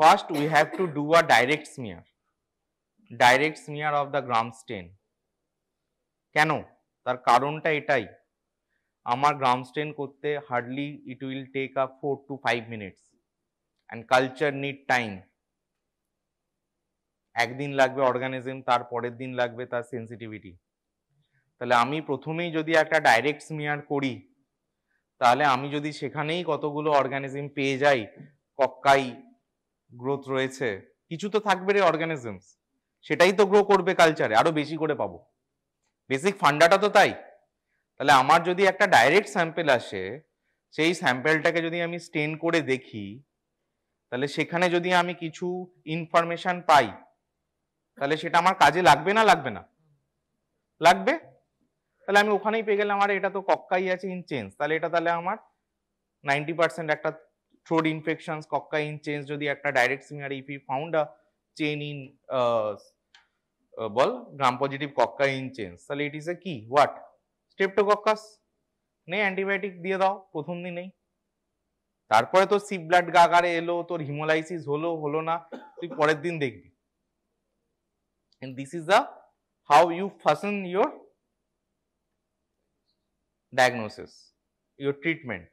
first we have to do a direct smear of the gram stain. কেন? তার কারণটা এটাই, আমার গ্রাম স্টেন করতে hardly it will take up 4 to 5 minutes and culture need time. একদিন লাগবে অর্গানিজম, তার পরের দিন লাগবে তার সেন্সিটিভিটি। তাহলে আমি প্রথমেই যদি একটা ডাইরেক্ট স্মিয়ার করি, তাহলে আমি যদি সেখানেই কতগুলো অর্গানিজম পেয়ে যাই, কক্কাই গ্রোথ রয়েছে, কিছু তো থাকবে রে অর্গানিজমস, সেটাই তো গ্রো করবে কালচারে, আরো বেশি করে পাবো। বেসিক ফান্ডাটা তো তাই। তাহলে আমার যদি একটা ডাইরেক্ট স্যাম্পেল আসে, সেই স্যাম্পেলটাকে যদি আমি স্টেন করে দেখি, তাহলে সেখানে যদি আমি কিছু ইনফরমেশন পাই, তাহলে সেটা আমার কাজে লাগবে না লাগবে না? লাগবে। তাহলে আমি ওখানেই পেয়ে গেলাম, আমার এটা তো কক্কাই আছে ইন চেঞ্জ, তাহলে এটা তাহলে আমার 90% একটা throat infections cocci in chain, যদি একটা direct smear if you found a chain in বল gram positive cocci in chain, তাহলে ইট ইজ এ কি, হোয়াট, স্ট্রেপ্টোকক্কাস। নেই, অ্যান্টিবায়োটিক দিয়ে দাও প্রথম দিনেই, তারপরে তোর সিপ ব্লাড আকারে এলো, তোর হিমোলাইসিস হলো হলো না, তুই পরের দিন দেখবি। and this is the how you fasten your diagnosis, your treatment.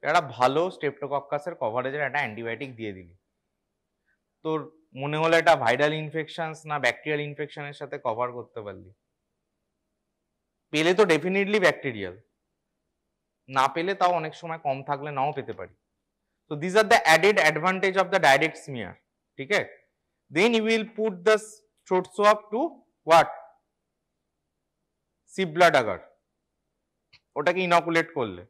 একটা ভালো স্ট্রেপ্টোকক্কাসের কভারেজের একটা অ্যান্টিবায়োটিক দিয়ে দিলি, তোর মনে হলো এটা ভাইরাল ইনফেকশনস না ব্যাকটেরিয়াল ইনফেকশনের সাথে কভার করতে পারলি। পেলে তো ডেফিনেটলি ব্যাকটেরিয়াল, না পেলে তাও অনেক সময় কম থাকলে নাও পেতে পারি। So these are the added advantage of the direct smear. ठीक है? Then you will put the throat swab to what? sieve blood agar. ওটাকে ইনকুলেট করলে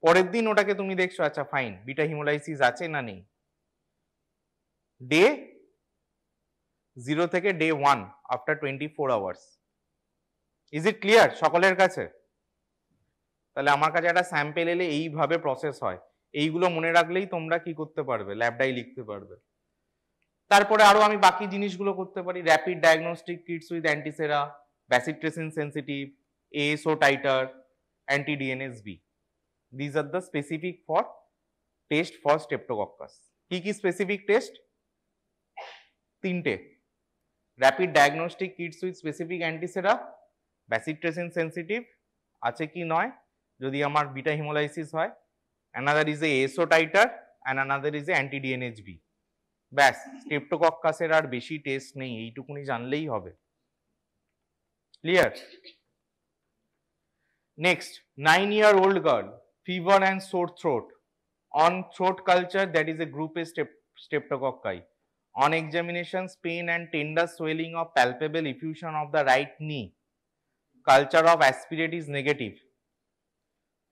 পরের দিন ওটাকে তুমি দেখছো আচ্ছা ফাইন বিটা হিমোলাইসিস আছে না নেই, ডে 0 থেকে day 1 after 24 hours. Is it clear সকলের কাছে? তাহলে আমার কাছে একটা স্যাম্পেল এলে এইভাবে প্রসেস হয়, এইগুলো মনে রাখলেই তোমরা কি করতে পারবে, ল্যাবডাই লিখতে পারবে। তারপরে আরো আমি বাকি জিনিসগুলো করতে পারি, rapid diagnostic kits with antisera, bacitracin sensitive, ASO titre, anti DNase B. These are the specific for test for streptococcus. কি কি স্পেসিফিক টেস্ট? তিনটে, rapid diagnostic kits with specific antisera, bacitracin sensitive আছে কি নয় যদি আমার বিটা হিমোলাইসিস হয়, another is a ASO titer and another is a anti DNHB। ব্যাস, স্ট্রেপ্টোকক্কাসের আর বেশি টেস্ট নেই, এইটুকুনি জানলেই হবে। Clear? Next, 9-year-old girl, fever and sore throat. On throat culture, that is a group A streptococci. On examinations, pain and tender swelling of palpable effusion of the right knee. Culture of aspirate is negative.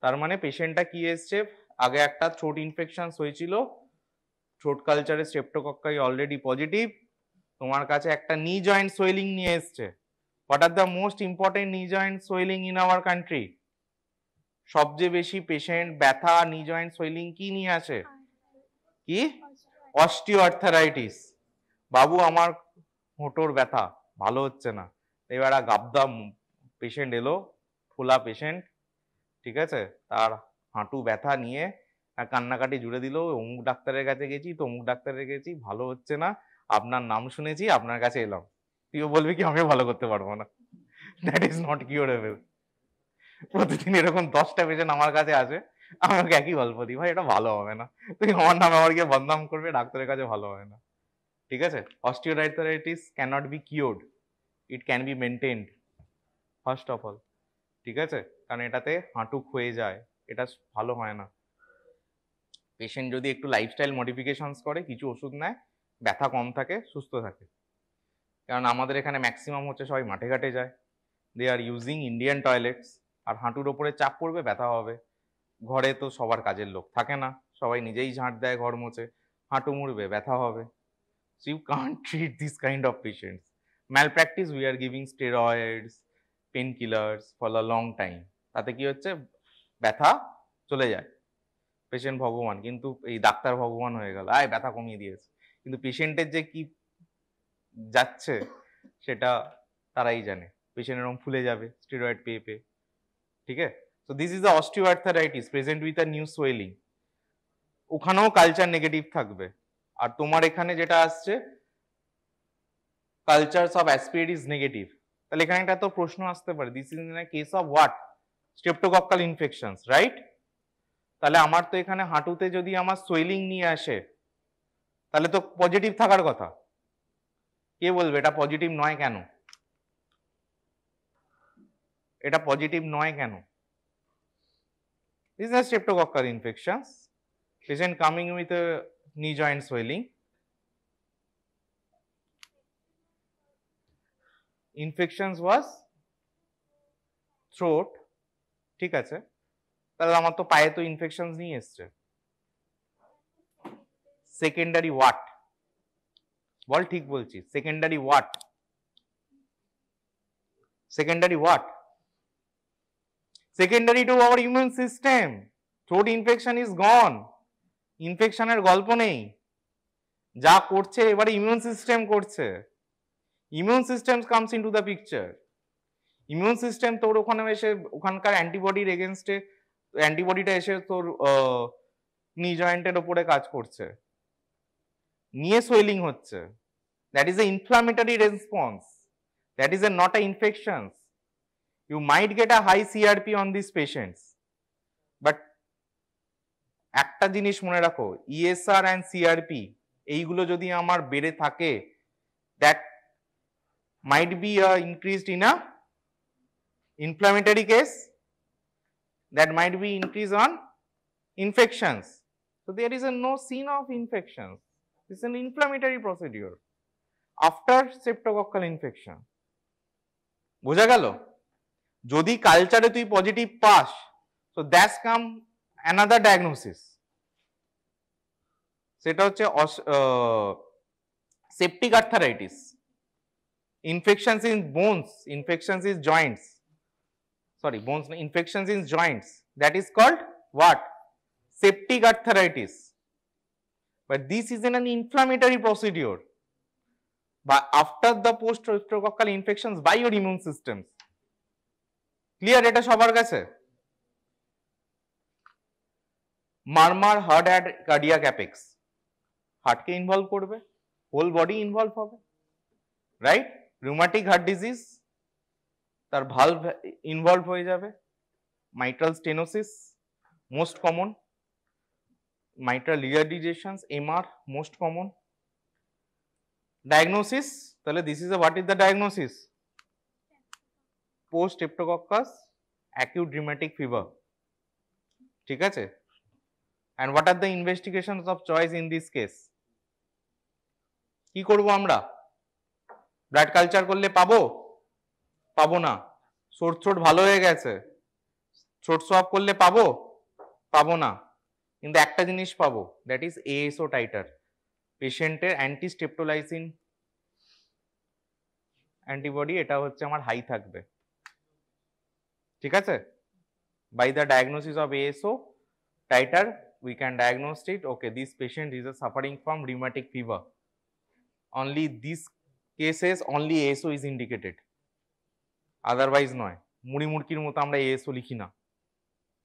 তার মানে পেশেন্টটা কি এসছে, আগে একটা throat infection হয়েছিল, throat কালচারে স্ট্রেপ্টোকক্কাই already positive, তোমার কাছে একটা নি জয়েন্ট সোয়েলিং নিয়ে এসছে। What are the most important নি joint swelling in our country? সবচেয়ে বেশি পেশেন্ট ব্যথা নি জয়েন্ট সোয়েলিং কি নিয়ে আসে? কি? অস্টিওআর্থারাইটিস। বাবু আমার হোঁটোর ব্যথা ভালো হচ্ছে না, এবার গাবদা পেশেন্ট এলো, ফোলা পেশেন্ট, ঠিক আছে, তার হাঁটু ব্যথা নিয়ে কান্নাকাটি জুড়ে দিল, অমুক ডাক্তারের কাছে গেছি, তমুক ডাক্তারের গেছি, ভালো হচ্ছে না, আপনার নাম শুনেছি, আপনার কাছে এলাম। তুইও বলবি কি আমিও ভালো করতে পারবো না? That is not curable. প্রতিদিন এরকম 10টা পেশেন্ট আমার কাছে আসে, আমি ওকে একই গল্প দিই, ভাই এটা ভালো হবে না, তুই আমার নামে আমার গিয়ে বদনাম করবে, ডাক্তারের কাছে ভালো হবে না। ঠিক আছে? Osteoarthritis cannot be cured, it can be maintained first of all. ঠিক আছে? কারণ এটাতে হাঁটু ক্ষয়ে যায়, এটা ভালো হয় না। পেশেন্ট যদি একটু লাইফস্টাইল মডিফিকেশনস করে, কিছু ওষুধ নেয়, ব্যথা কম থাকে, সুস্থ থাকে। কারণ আমাদের এখানে ম্যাক্সিমাম হচ্ছে সবাই মাঠে ঘাটে যায়, দে আর ইউজিং ইন্ডিয়ান টয়লেটস, আর হাঁটুর ওপরে চাপ পড়বে, ব্যথা হবে। ঘরে তো সবার কাজের লোক থাকে না, সবাই নিজেই ঝাঁট দেয়, ঘর মোছে, হাঁটু মুড়বে, ব্যথা হবে। So you can't treat this kind of patients. Malpractice, we are giving steroids, pain killers for a long time. তাতে কি হচ্ছে, ব্যথা চলে যায়। পেশেন্ট ভগবান, কিন্তু এই ডাক্তার ভগবান হয়ে গেল, আয় ব্যথা কমিয়ে দিয়েছে, কিন্তু পেশেন্টের যে কি যাচ্ছে সেটা তারাই জানে। পেশেন্ট এরকম ফুলে যাবে স্টেরয়েড পেয়ে পেয়ে। ঠিক আছে? So this is the osteoarthritis present with a new swelling. ওখানেও কালচার নেগেটিভ থাকবে। আর তোমার এখানে যেটা আসছে cultures of aspirate is negative, তাহলে এখানে একটা তো প্রশ্ন আসতে পারে, this is in a case of what? Streptococcal infections, right? তাহলে আমার তো এখানে হাঁটুতে যদি আমার সোয়েলিং নিয়ে আসে, তাহলে তো পজিটিভ থাকার কথা। কে বলবে এটা পজিটিভ নয় কেন? এটা পজিটিভ নয় কেন? These are streptococcal infections. Patient coming with a knee joint swelling. Infections was throat. ঠিক আছে, তাহলে আমার তো পায়ে তো ইনফেকশনস নিয়ে এসছে। Secondary what? বল, ঠিক বলছি, secondary what? Secondary what? Secondary to our immune system. Throat infection is gone. ইনফেকশনের গল্প নেই, যা করছে এবারে ইমিউন সিস্টেম করছে। Immune system comes into the picture. Immune system তোর ওখানে এসে ওখানকার অ্যান্টিবডির এগেনস্টে অ্যান্টিবডিটা এসে তোর নি জয়েন্টের ওপরে কাজ করছে, নিয়ে সোয়েলিং হচ্ছে। That is A inflammatory response, that is A not a infection. You might get a high CRP on these patients, but একটা জিনিস মনে রাখো, ESR and CRP এইগুলো যদি আমার বেড়ে থাকে, that might be increased in a Inflammatory case, that might be increase on infections. So there is no scene of infections. This is an inflammatory procedure after streptococcal infection. বোঝা গেল? যদি কালচারে তুই positive pass, so that's come another diagnosis. সেটা হচ্ছে septic arthritis, infections in bones, infections in joints, sorry bones, infections in joints, that is called what? Septic arthritis. But this is an inflammatory procedure but after the post streptococcal infections by your immune systems. Clear এটা সবার কাছে? Murmur heart at cardiac apex, হার্টকে involve করবে, whole body involve হবে, right? Rheumatic heart disease, তার valve involve হয়ে যাবে। Mitral stenosis most common, mitral rearrhythmias, MR most common. Diagnosis, তাহলে this is a what is the diagnosis? Post streptococcus acute rheumatic fever, ঠিক আছে? And what are the investigations of choice in this case? কি করব আমরা? Blood culture করলে পাবো? পাবো না। সোর্স থ্রোট ভালো হয়ে গেছে, থ্রোট সোয়াব করলে পাবো? পাবো না। কিন্তু একটা জিনিস পাবো, দ্যাট ইজ ASO টাইটার। পেশেন্টের অ্যান্টি স্টেপটোলাইসিন অ্যান্টিবডি এটা হচ্ছে আমার হাই থাকবে, ঠিক আছে? By the diagnosis of ASO titer we can diagnose it, okay, this patient is suffering from rheumatic fever. Only these cases only ASO is indicated, otherwise নয়। মুড়ি মুড়কির মতো আমরা ASO লিখি না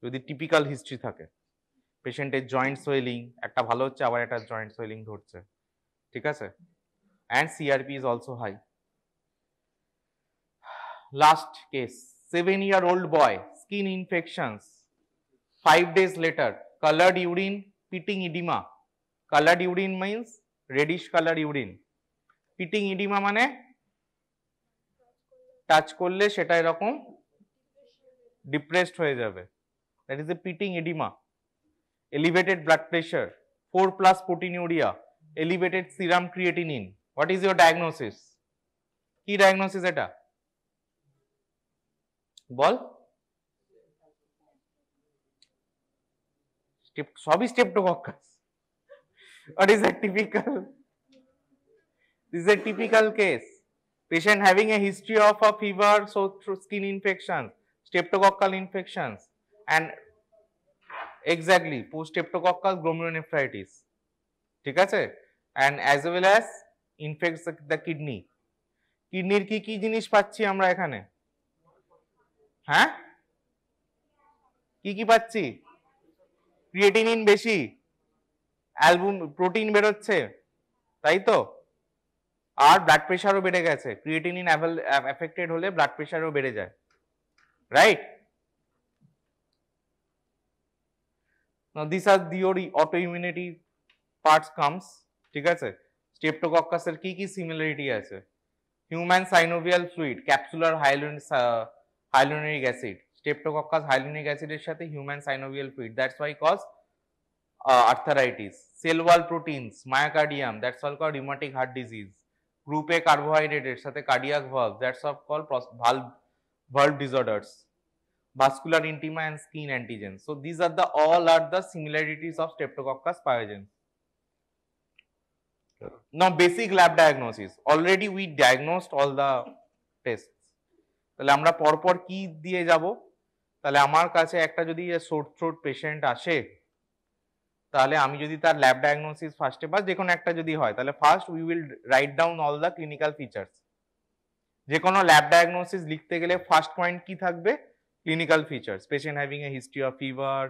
যদি টিপিক্যাল হিস্ট্রি থাকে। পেশেন্টের জয়েন্ট সোয়েলিং একটা ভালো হচ্ছে, আবার একটা জয়েন্ট সোয়েলিং ধরছে, ঠিক আছে? And CRP is also high. Last case, 7-year-old boy, skin infections, 5 days later, colored urine, pitting edema. Colored urine means reddish colored urine. Pitting edema মানে টাচ করলে সেটা এরকম ডিপ্রেসড হয়ে যাবে, that is a pitting edema. Elevated blood pressure, 4+ proteinuria, elevated serum creatinine. What is your diagnosis? কি diagnosis এটা বল? সবই streptococcus. What is a typical? This is a typical case. Patient having a history of a fever, so through skin infections, streptococcal infections, and exactly post streptococcal glomerulonephritis, ঠিক আছে? And as well as infects the kidney. কিডনির কি কি জিনিস পাচ্ছি আমরা এখানে? হ্যাঁ, কি কি পাচ্ছি? ক্রিয়েটিনিন বেশি, অ্যালবুম প্রোটিন বেরোচ্ছে, তাই তো? আর ব্লাড প্রেশারও বেড়ে গেছে। ক্রিয়েটিনিন অ্যাফেক্টেড হলে ব্লাড প্রেশারও বেড়ে যায়, right? Now these are your autoimmunity parts comes, ঠিক আছে? স্ট্রেপ্টোকক্কাসের কি কি সিমিলারিটি আছে? Human synovial fluid, capsular hyaluronic acid, streptococcus hyaluronic অ্যাসিডের সাথে human synovial fluid, that's why cause arthritis. Cell wall proteins, myocardium, that's all called rheumatic heart disease. Group A carbohydrate এর সাথে cardiac valve, that's all called valve disorders. Vascular intima and skin antigens. So these are all are the similarities of Streptococcus pyogenes. Now basic lab diagnosis. Already we diagnosed all the tests. তাহলে আমরা পরপর কি দিয়ে যাব? তাহলে আমার কাছে একটা যদি সোর থ্রোট পেশেন্ট আসে, তাহলে আমি যদি তার ল্যাব ডায়াগনোসিস ফার্স্টে বা যে কোনো একটা যদি হয়, তাহলে first we will write down all the clinical features. যে কোনো ল্যাব ডায়াগনোসিস লিখতে গেলে ফার্স্ট পয়েন্ট কি থাকবে? Clinical features. Patient having a history of fever,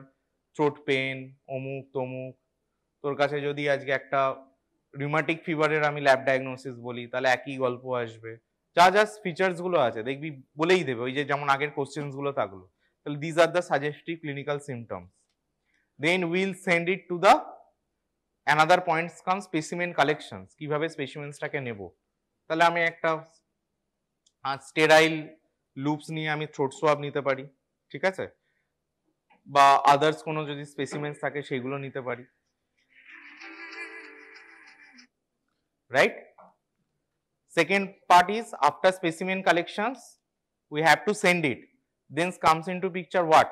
throat pain, অমুক তমুক। তোর কাছে যদি আজকে একটা রিউমাটিক ফিভারের আমি ল্যাব ডায়াগনোসিস বলি, তাহলে একই গল্প আসবে। যা যা ফিচার্স গুলো আছে দেখবি বলেই দেবে, ওই যে যেমন আগের কোশ্চেন্স গুলো থাকলো। তাহলে these are the suggestive clinical symptoms. Then we'll send it to the another points comes specimen collections, কিভাবে স্পেসিমেন্সটাকে নেব। তাহলে আমি একটা স্টেরাইল লুপস নিয়ে আমি থ্রোট সোয়াব নিতে পারি, ঠিক আছে, বা আদার্স কোনো যদি স্পেসিমেন্স থাকে সেগুলো নিতে পারি, right? Second part is after specimen collections, we have to send it. Then comes into picture what?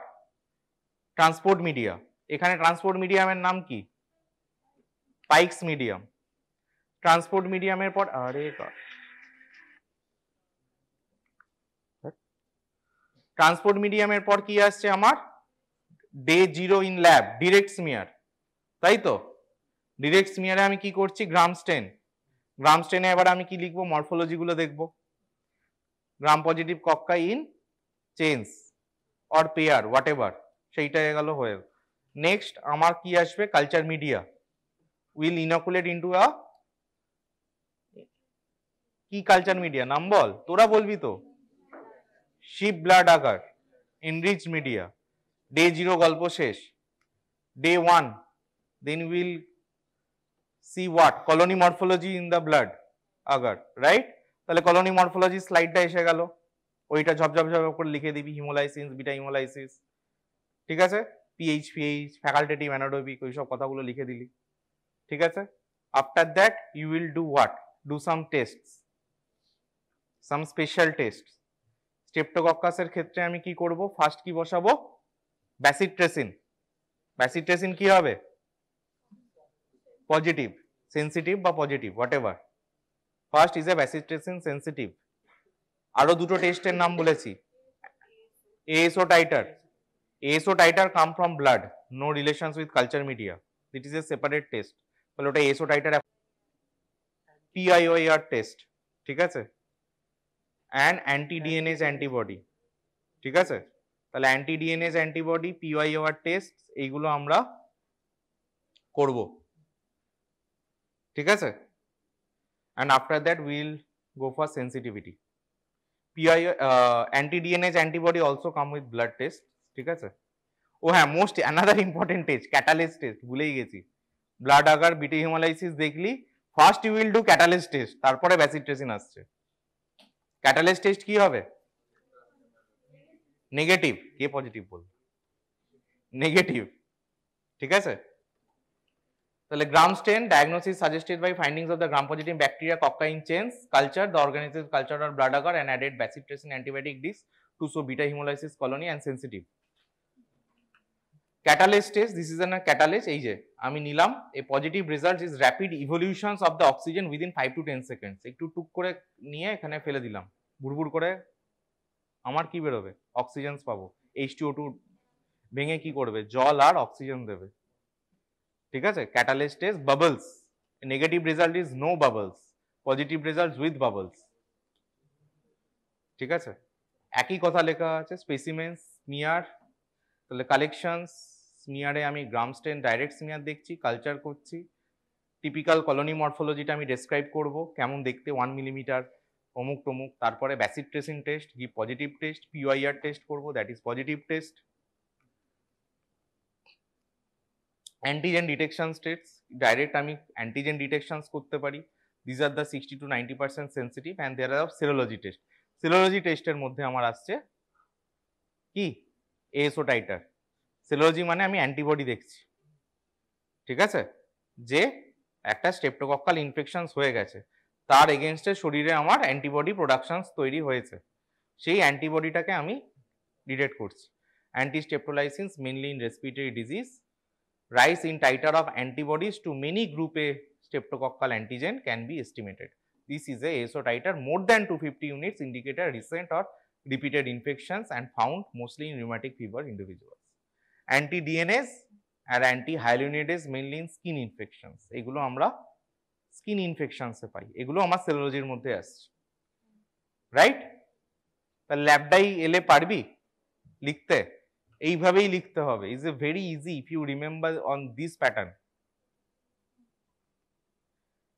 Transport media. এখানে ট্রান্সপোর্ট মিডিয়ামের নাম কি? পাইকস মিডিয়াম। ট্রান্সপোর্ট মিডিয়ামের পর ট্রান্সপোর্ট মিডিয়ামের পর কি আসছে আমার? Day 0 in lab, direct smear, তাই তো? ডিরেক্ট স্মিয়ারে আমি কি করছি? গ্রাম স্টেন। গ্রাম স্টেনে এবার আমি কি লিখবো? মরফোলজি গুলো দেখবো। Gram positive cocci in chain or pair whatever, সেইটা গেল হয়ে। নেক্সট আমার কি আসবে? Culture media will inoculate into a কি কালচার মিডিয়া? নাম বল, তোরা বলবি তো। Sheep blood agar, enrich media. Day 0 গল্প শেষ। Day 1 then will see what? Colony morphology in the blood agar, right? তাহলে কলোনি মরফোলজি স্লাইডটা এসে গেল, ওইটা ঝপঝপ ঝপ করে লিখে দিবি, হিমোলাইসিস, বিটা হিমোলাইসিস, ঠিক আছে, পিএইচ ফ্যাকাল্টেটিভ অ্যানারোবিক, ওই সব কথাগুলো লিখে দিলি, ঠিক আছে। After that you will do what? Do some tests, some special test. স্ট্রেপ্টোকক্কাসের ক্ষেত্রে আমি কি করব? ফার্স্ট কি বসাবো? ব্যাসিট্রেসিন। ব্যাসিট্রেসিন কি হবে? পজিটিভ, সেন্সিটিভ বা positive whatever. First is a bacitracin sensitive. আরো দুটো টেস্টের নাম বলেছি, ASO titre. ASO titer come from blood, no relations with culture media. It is a separate test. তাহলে ওটা ASO titer, PIOAR টেস্ট, ঠিক আছে, and anti DNase antibody, ঠিক আছে। তাহলে anti DNase antibody, PIOAR test, এইগুলো আমরা করব, ঠিক আছে। and after that we will go for sensitivity. anti DNase antibody also come with blood test, ঠিক আছে। ও হ্যাঁ, most another important test, catalase test, ভুলেই গেছি। ব্লাড আগার, বিটা হিমোলাইসিস দেখলি, first you will do catalase test, তারপরে bacitracin আসছে। Catalase test কি হবে? নেগেটিভ। কে পজিটিভ বল? নেগেটিভ, ঠিক আছে। তাহলে gram stain diagnosis suggested by findings of the gram positive bacteria cocci in chain culture, the organism culture or blood agar and added bacitracin antibiotic disc to show beta haemolysis colony and sensitive. Catalase test, this is a catalase, এই যে আমি নিলাম, a positive result is rapid evolutions of the oxygen within 5 to 10 seconds. একটু টুক করে নিয়ে এখানে ফেলে দিলাম, বুড়বুড় করে আমার কি বেরোবে? অক্সিজেন পাবো। H2O2 ভেঙে কি করবে? জল আর অক্সিজেন দেবে, ঠিক আছে। Catalase test, bubbles, negative result is no bubbles, positive result with bubbles, ঠিক আছে। একই কথা লেখা আছে। স্পেসিমেন্স, স্মিয়ার, তাহলে কালেকশনস, স্মিয়ারে আমি গ্রাম স্টেন ডাইরেক্ট স্মিয়ার দেখছি, কালচার করছি, টিপিক্যাল কলোনি মরফোলজিটা আমি ডেসক্রাইব করব, কেমন দেখতে, 1 মিলিমিটার অমুক টমুক। তারপরে bacitracin test, give positive test, PIR test করব, that is positive test. Antigen detection test, direct আমি অ্যান্টিজেন ডিটেকশনস করতে পারি, this are the 60 to 90% sensitive, and there are serology test. Serology টেস্টের মধ্যে আমার আসছে কি? ASO titre. সেরোলজি মানে আমি অ্যান্টিবডি দেখছি, ঠিক আছে, যে একটা স্ট্রেপ্টোকক্কাল ইনফেকশনস হয়ে গেছে, তার এগেনস্টে শরীরে আমার অ্যান্টিবডি প্রোডাকশনস তৈরি হয়েছে, সেই অ্যান্টিবডিটাকে আমি ডিটেক্ট করছি। Antistreptolysins mainly in respiratory disease, rise in titer of antibodies to many group A streptococcal antigen can be estimated. This is a ASO titer more than 250 units indicate a recent or repeated infections and found mostly in rheumatic fever individuals. Anti-DNase আর anti-hyaluronidase mainly in skin infections, এগুলো আমরা skin ইনফেকশনসে পাই, এগুলো আমার সেরোলজির মধ্যে আসছে, right. তাহলে ল্যাবডাই এলে পারবি লিখতে? এইভাবেই লিখতে হবে, is a very easy if you remember on this pattern.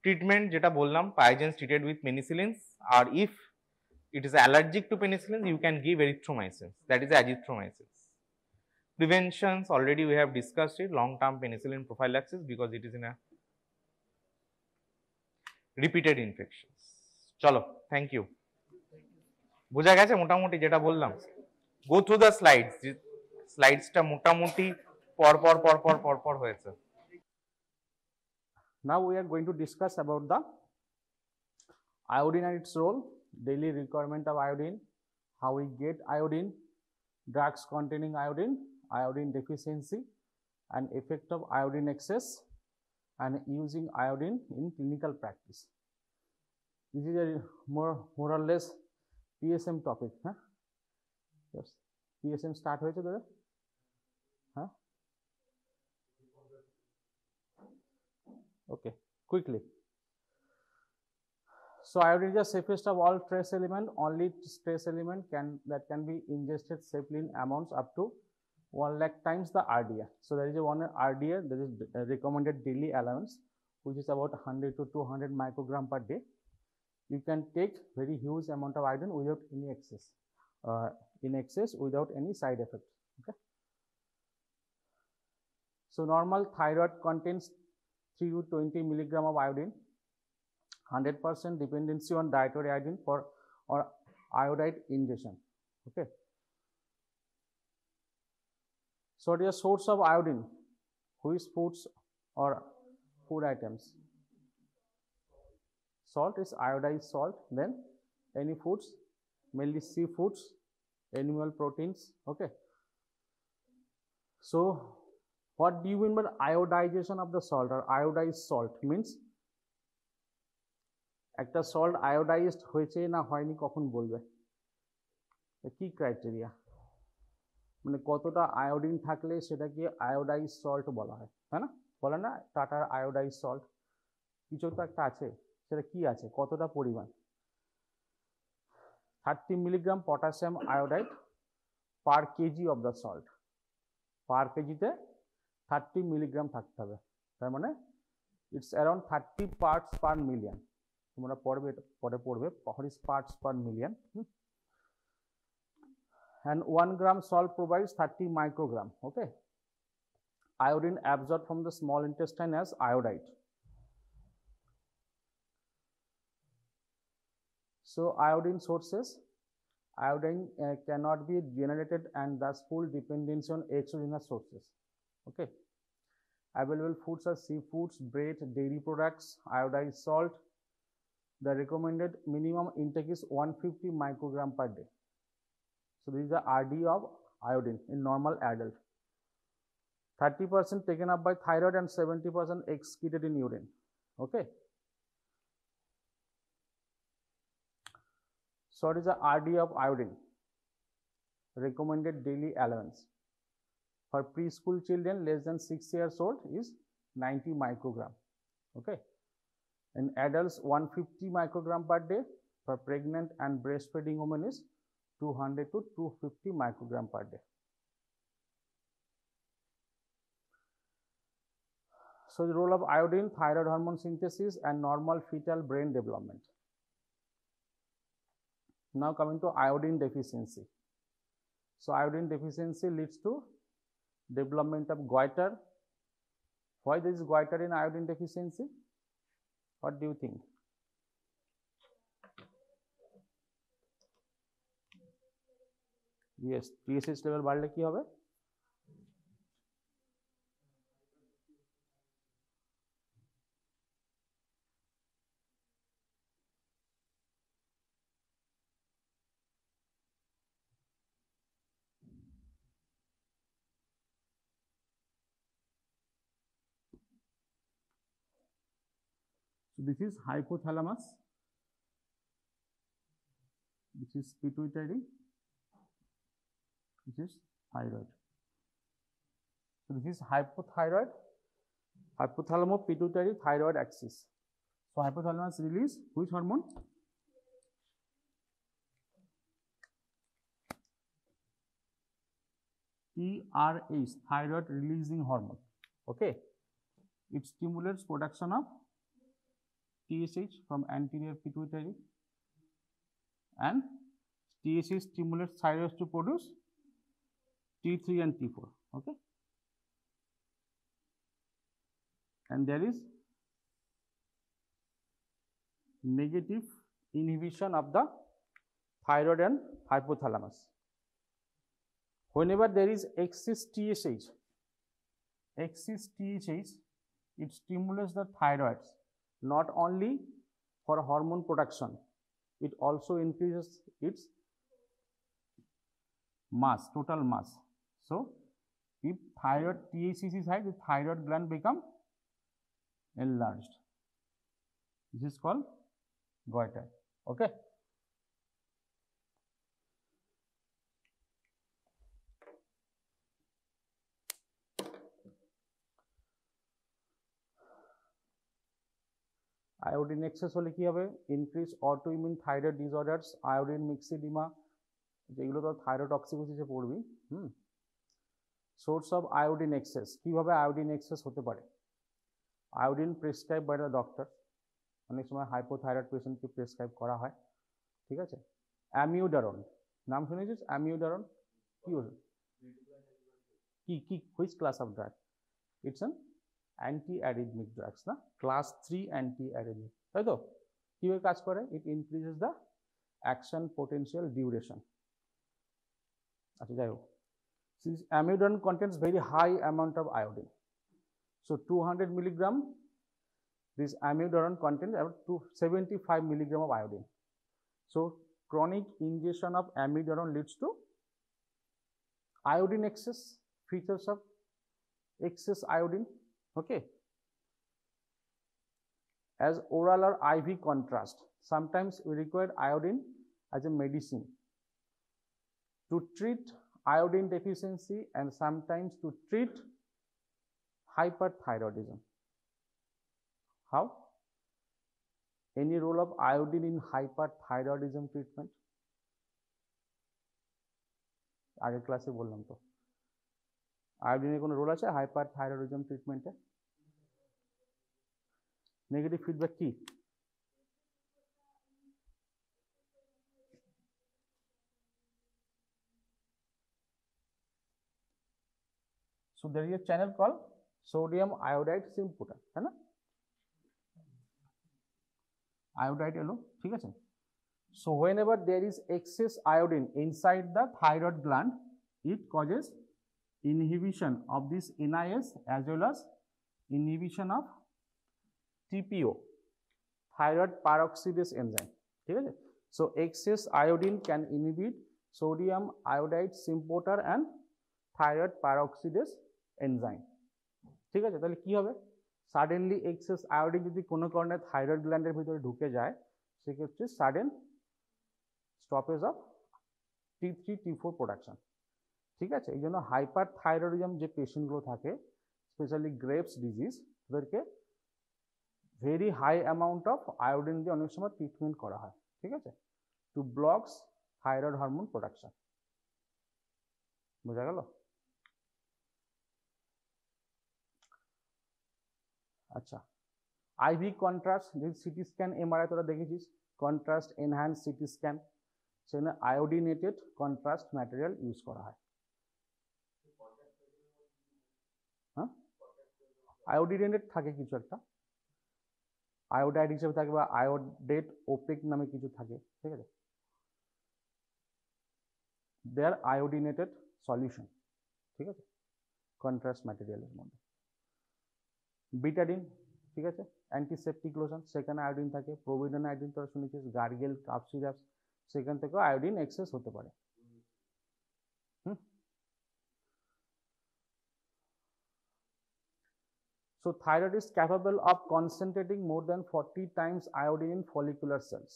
Treatment যেটা বললাম, পায়োজেন্স ট্রিটেড উইথ পেনিসিলিনস, আর if it is allergic to penicillin, you can give erythromycin, that is azithromycin. Preventions, already we have discussed it, long term penicillin prophylaxis because it is in a repeated infections. Chalo, thank you. বোঝা গেছে মোটামুটি যেটা বললাম? Go through the slides, স্লাইডসটা মোটামুটি পরপর পরপর পরপর হয়েছে।
Now we are going to discuss about the iodine and its role, daily requirement of iodine, how we get iodine, drugs containing iodine, iodine deficiency, and effect of iodine excess, and using iodine in clinical practice. This is a more or less PSM topic. Huh? Yes. PSM start হয়েছে দাদা? Huh? Okay, quickly. So iodine is the safest of all trace element. Only trace element that can be ingested safely in amounts up to 1 lakh times the RDA. So there is a one RDA, that is recommended daily allowance, which is about 100 to 200 microgram per day. You can take very huge amount of iodine without any excess, without any side effect. Okay. So normal thyroid contains 3 to 20 milligram of iodine. 100% dependency on dietary iodine or iodide ingestion. Okay. So the source of iodine, which foods or food items? Salt is iodized salt. Then any foods, mainly seafoods, animal proteins. Okay. So what do you mean by iodization of the salt or iodized salt? Means একটা salt iodised হয়েছে না হয়নি কখন বলবে? কি criteria, মানে কতটা iodine থাকলে সেটাকে আয়োডাইজ সল্ট বলা হয়, তাই না? বলে না টাটার আয়োডাইজ সল্ট, কিছু তো একটা আছে, সেটা কি আছে, কতটা পরিমাণ? 30 milligram potassium iodide per KG of the salt. Per কেজিতে 30 মিলিগ্রাম থাকতে হবে, তার মানে it's around 30 parts per million. তোমরা পরে পড়বে what is parts per million. And 1 gram salt provides 30 microgram. Okay. Iodine absorbed from the small intestine as iodide. So iodine sources, iodine cannot be generated and thus full dependency on exogenous sources. Okay. Available foods are seafoods, bread, dairy products, iodized salt. The recommended minimum intake is 150 microgram per day. So this is the RD of iodine in normal adult. 30% taken up by thyroid and 70% excreted in urine. Okay. So what is the RD of iodine? Recommended daily allowance. For preschool children less than 6 years old is 90 microgram. Okay. In adults 150 microgram per day. For pregnant and breastfeeding women is 200 to 250 microgram per day. So the role of iodine, thyroid hormone synthesis and normal fetal brain development. Now coming to iodine deficiency. So iodine deficiency leads to development of goiter. Why there is goiter in iodine deficiency? What do you think? Yes, TSH level বাড়লে কি হবে? So this is hypothalamus, this is pituitary, this is thyroid. So this is hypothyroid, hypothalamo-pituitary thyroid axis. So hypothalamus release which hormone? TRH, thyroid releasing hormone. Okay. It stimulates production of TSH from anterior pituitary, and TSH stimulates thyroid to produce T3 and T4. Okay. And there is negative inhibition of the thyroid and hypothalamus. Whenever there is excess TSH, it stimulates the thyroid not only for hormone production, it also increases its mass, total mass. So if thyroid TSH is high, the thyroid gland become enlarged. This is called goiter. Okay. Iodine excess হলে কি হবে? Increase autoimmune thyroid disorders, iodine myxoedema, যেগুলো তো থাইরোটক্সিকোসিসে পড়বি। Source of iodine excess, কিভাবে iodine excess হতে পারে? Iodine prescribe by the doctor, অনেক সময় হাইপোথাইরয়েড পেশেন্টকে প্রেসক্রাইব করা হয়, ঠিক আছে। অ্যামিউডারন, নাম শুনেছিস? অ্যামিউডারন কি ওষুধ? কি which class of drug? It's an anti-arrhythmic drugs, না? ক্লাস 3 অ্যান্টি-অ্যারিথমিক, তাই তো? কিভাবে কাজ করে? It increases the action potential duration. আচ্ছা, যাই হোক, since amiodarone contains very high amount of iodine, so 200 milligram, this amiodarone contains about 275 milligram of iodine. So chronic ingestion of amiodarone leads to iodine excess, features of excess iodine. Okay, as oral or IV contrast, sometimes we require iodine as a medicine to treat iodine deficiency and sometimes to treat hyperthyroidism. How? Any role of iodine in hyperthyroidism treatment? আগের ক্লাসে বললাম তো, আয়োডিনের কোনো role আছে hyperthyroidism ট্রিটমেন্টে? Negative feedback কি? So there is a channel called sodium iodide symphoter, है ना? Iodide এলো, ঠিক আছে? So whenever there is excess iodine inside the thyroid gland, it causes inhibition of this NIS as well as inhibition of TPO, thyroid peroxidase enzyme, ঠিক আছে? So excess iodine can inhibit sodium iodide symphoter and thyroid peroxidase enzyme, ঠিক আছে? তাহলে কি হবে? Suddenly access iodine যদি কোনো কারণে থাইরয়েড গ্ল্যান্ডের ভিতরে ঢুকে যায়, সেক্ষেত্রে sudden stoppage of T3 T4 production, ঠিক আছে? এই জন্য হাইপার থাইরয়েডিজম যে পেশেন্টগুলো থাকে, স্পেশালি গ্রেভস ডিজিজ, ওদেরকে very high amount of iodine দিয়ে অনেক সময় ট্রিটমেন্ট করা হয়, ঠিক আছে? To blocks thyroid hormone production. বোঝা গেল? আচ্ছা, আইভি কন্ট্রাস্ট, যে সিটি স্ক্যান এমআরআই তোরা দেখেছিস, কন্ট্রাস্ট এনহ্যান্স সিটি স্ক্যান, সেখানে আয়োডিনেটেড কন্ট্রাস্ট ম্যাটেরিয়াল ইউজ করা হয়। হ্যাঁ, আয়োডিনেটেড থাকে কিছু একটা, আয়োডাইড হিসেবে থাকে বা আয়োডেট ওপেক নামে কিছু থাকে, ঠিক আছে? দে আর আয়োডিনেটেড সলিউশন, ঠিক আছে, কন্ট্রাস্ট ম্যাটেরিয়ালের মধ্যে। বিটাডিন, ঠিক আছে, অ্যান্টিসেপটিক লোশন, সেখানে আয়োডিন থাকে। প্রোভিডন আয়োডিন তোরা শুনেছিস, গার্গেল, কাপ সিরাপ, সেখান থেকেও আয়োডিন এক্সেস হতে পারে। So thyroid is capable of concentrating more than 40 times iodine in follicular cells.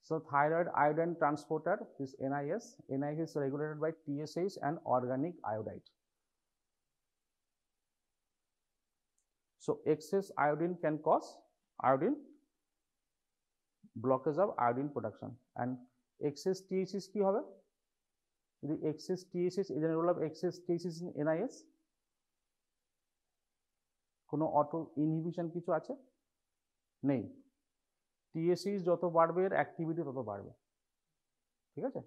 So thyroid iodine transporter is NIS. NIS is regulated by TSH and organic iodide. So excess iodine can cause iodine blockage of iodine production, and excess TSH কি হবে? The excess TSH is a role of excess TSH in NIS. কোনো auto inhibition কিছু আছে? নেই। TSH যত বাড়বে এর activity তত বাড়বে, ঠিক আছে?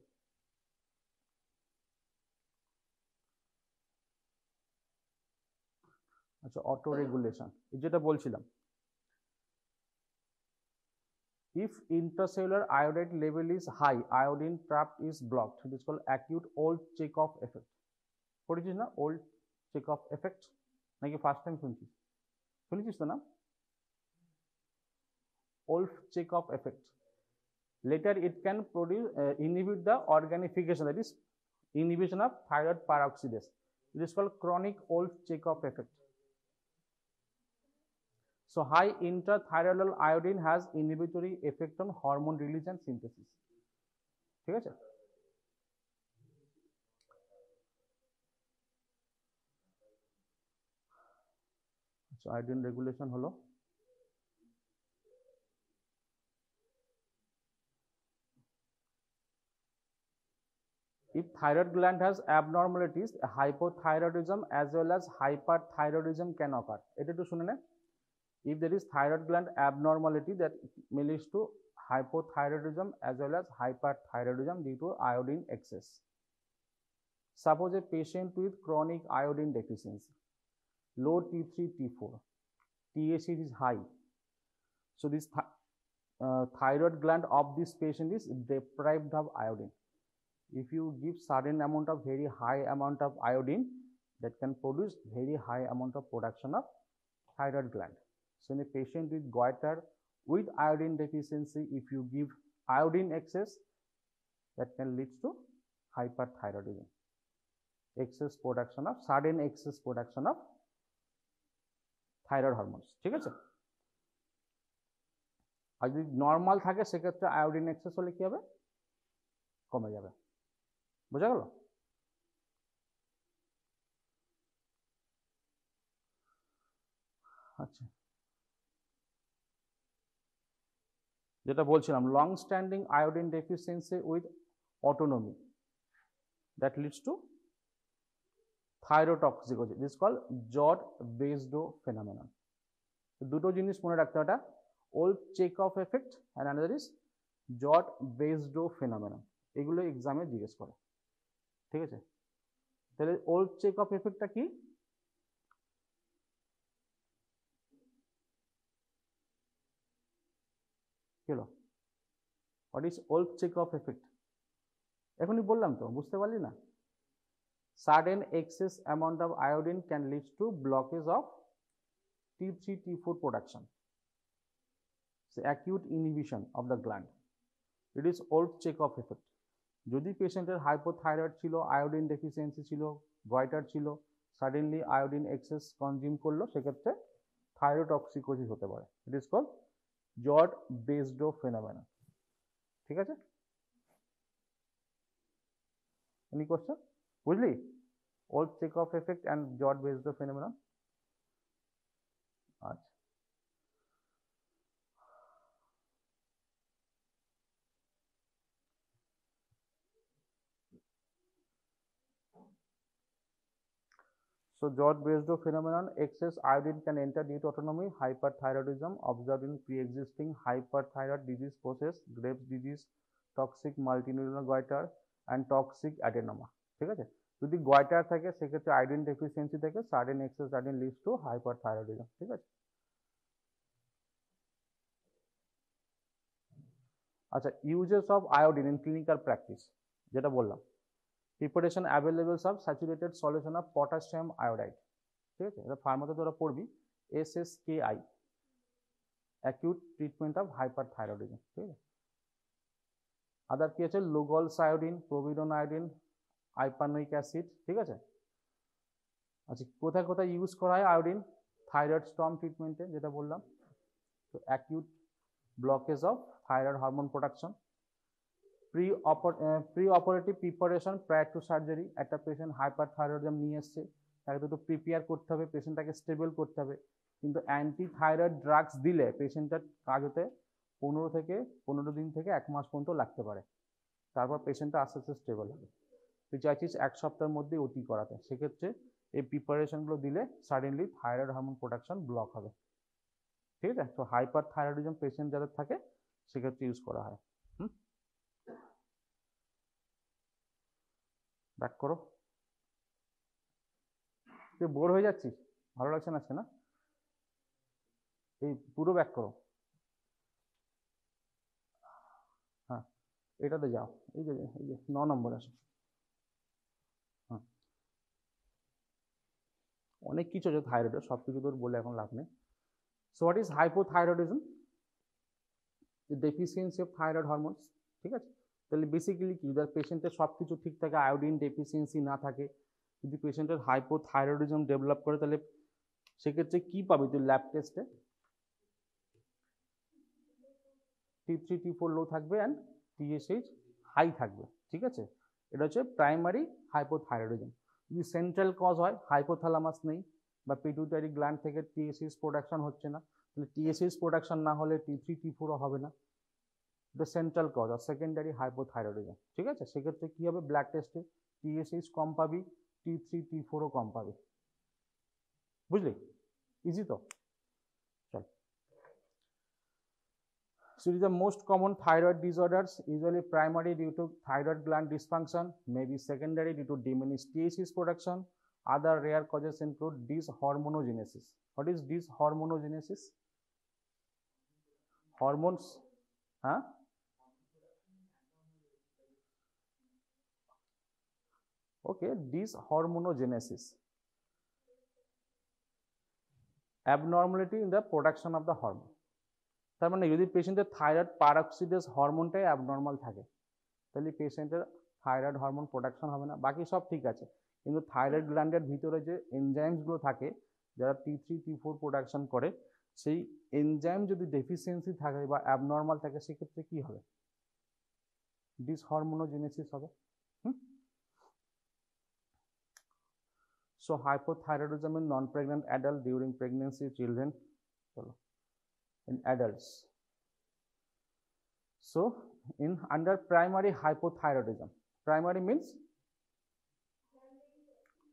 আচ্ছা, অটো রেগুলেশন যেটা বলছিলাম, If intracellular iodide level is high, iodine trap is blocked. It is called acute old Chekhov effect. পড়েছিস না old Chekhov effect? নাকি ফার্স্ট টাইম শুনেছিস তো না? Old Chekhov effect. Later it can produce inhibit the organification, that is inhibition of thyroid peroxidase. It is called chronic old Chekhov effect. So high intrathyroidal iodine has inhibitory effect on hormone release and synthesis. ঠিক আছে? So iodine regulation হলো if thyroid gland has abnormalities, hypothyroidism as well as hyperthyroidism can occur. এটা একটু শুনে নে। If there is thyroid gland abnormality, that may lead to hypothyroidism as well as hyperthyroidism due to iodine excess. Suppose a patient with chronic iodine deficiency, low T3, T4, TSH is high. So this thyroid gland of this patient is deprived of iodine. If you give certain amount of very high amount of iodine, that can produce very high amount of production of thyroid gland. So in a patient with goiter with iodine deficiency, if you give iodine excess, that can lead to hyperthyroidism, excess production of sudden excess production of thyroid hormones. ঠিক আছে? আর যদি normal থাকে সেক্ষেত্রে iodine excess হলে কি হবে? কমে যাবে। বোঝা গেল? আচ্ছা, যেটা বলছিলাম, long standing iodine deficiency with autonomy, that leads to thyrotoxicosis. This is called Jod-Basedow phenomenon. দুটো জিনিস মনে রাখতে হবে, old Chekhov effect and another is Jod-Basedow phenomenon. এগুলো এক্সামে জিজ্ঞেস করে। ঠিক আছে? তাহলে old Chekhov effectটা কি? হলো, what is old Chekhov effect? এখনই বললাম তো, বুঝতে পারলি না? Sudden excess amount of iodine can lead to blockage of T3, T4 production. So acute inhibition of the gland. It is old Chekhov effect. যদি পেশেন্টের হাইপোথাইরয়েড ছিল, আয়োডিন ডেফিসিয়েন্সি ছিল, গয়টার ছিল, সাডেনলি আয়োডিন এক্সেস কনজিউম করলো, সেক্ষেত্রে thyrotoxicosis হতে পারে। It is called Jod Basedow phenomenon. ঠিক আছে? Any question? বুঝলি? old Chekhov effect and Jod-Basedow phenomenon. আচ্ছা, so Jod-Basedow phenomenon, excess iodine can enter due to autonomy, hyperthyroidism observed in pre-existing hyperthyroid disease process, Graves' disease, toxic multinuclear goiter and toxic adenoma. ঠিক আছে? যদি goitre থাকে সেক্ষেত্রে iodine deficiency থেকে sudden excess iodine leads to hyperthyroidism. ঠিক আছে? আচ্ছা, uses of iodine in clinical practice, যেটা বললাম, preparation availables of saturated solution of potassium iodide. ঠিক আছে? এটা ফার্মাতে তোরা পড়বি, SSKI, acute treatment of hyperthyroidism. ঠিক আছে? আদার কি আছে? Lugol's iodine, povidone iodine, iopanoic acid. ঠিক আছে? আচ্ছা, কোথায় কোথায় ইউজ করা হয় আয়োডিন? থাইরয়েড স্টর্ম ট্রিটমেন্টে, যেটা বললাম, তো acute blockage of thyroid hormone production, pre operative preparation prior two surgery. একটা পেশেন্ট হাইপারথাইরয়েডিজম নিয়ে এসছে, তাকে দুটো প্রিপেয়ার করতে হবে, পেশেন্টটাকে স্টেবল করতে হবে, কিন্তু অ্যান্টি থাইরয়েড ড্রাগস দিলে পেশেন্টটার কাজ হতে 15 দিন থেকে 1 মাস পর্যন্ত লাগতে পারে, তারপর পেশেন্টটা আস্তে আস্তে স্টেবল হবে। তুই চাইছিস 1 সপ্তাহের মধ্যে ওটি করাতে, সেক্ষেত্রে এই প্রিপারেশনগুলো দিলে suddenly thyroid hormone production block হবে। ঠিক আছে? তো হাইপারথাইরয়েডিজম পেশেন্ট যাদের থাকে সেক্ষেত্রে ইউজ করা হয়। ব্যাক করো। তুই বোর হয়ে যাচ্ছিস? ভালো লাগছে না আজকে? না, এই পুরো ব্যাক করো। এটাতে যাও, এই যে 9 নম্বর আসে। অনেক কিছু আছে থাইরয়েডের, সব কিছু তোর বলে এখন লাভ নেই। So what is hypothyroidism? The deficiency of thyroid hormones. ঠিক আছে, তাহলে বেসিক্যালি কি, যার পেশেন্টের সব কিছু ঠিক থাকে, আয়োডিন ডেফিসিয়েন্সি না থাকে, যদি পেশেন্টের হাইপোথাইরয়েডিজম ডেভেলপ করে, তাহলে সেক্ষেত্রে কি পাবি তুই ল্যাব টেস্টে? T3 T4 লো থাকবে অ্যান্ড TSH হাই থাকবে। ঠিক আছে, এটা হচ্ছে প্রাইমারি হাইপোথাইরয়েডিজম। যদি সেন্ট্রাল কজ হয়, হাইপোথ্যালামাস নেই বা পিটুইটারি গ্ল্যান্ড থেকে TSH প্রোডাকশন হচ্ছে না, তাহলে TSH প্রোডাকশন না হলে T3 T4 হবে না, এটা সেন্ট্রাল কজ। আর সেকেন্ডারি হাইপোথাইরয়েডিজম, ঠিক আছে, সেক্ষেত্রে কি হবে, ব্লাড টেস্টে TSH কম পাবি, T3 T4 ও কম পাবি। বুঝলি, ইজি তো? চল। So it is the most common thyroid disorders, usually primary due to thyroid gland dysfunction, maybe secondary due to diminished TSH production. Other rare causes include dyshormonogenesis. What is dyshormonogenesis? Hormones, huh? Okay, dyshormonogenesis. Abnormality in the production of the hormone. তার মানে যদি পেশেন্টের thyroid পারঅক্সিডেজ হরমোনটাই abnormal থাকে, তাহলে পেশেন্টের thyroid hormone production হবে না, বাকি সব ঠিক আছে। কিন্তু থাইরয়েড গ্ল্যান্ডের ভিতরে যে এনজাইমসগুলো থাকে, যারা T3 T4 প্রোডাকশন করে, সেই এনজাইম যদি ডেফিসিয়েন্সি থাকে বা অ্যাবনর্মাল থাকে, সেক্ষেত্রে কি হবে, ডিসহরমোনোজেনেসিস হবে। So hypothyroidism in non-pregnant adult during pregnancy, children, in adults. So in under primary hypothyroidism, primary means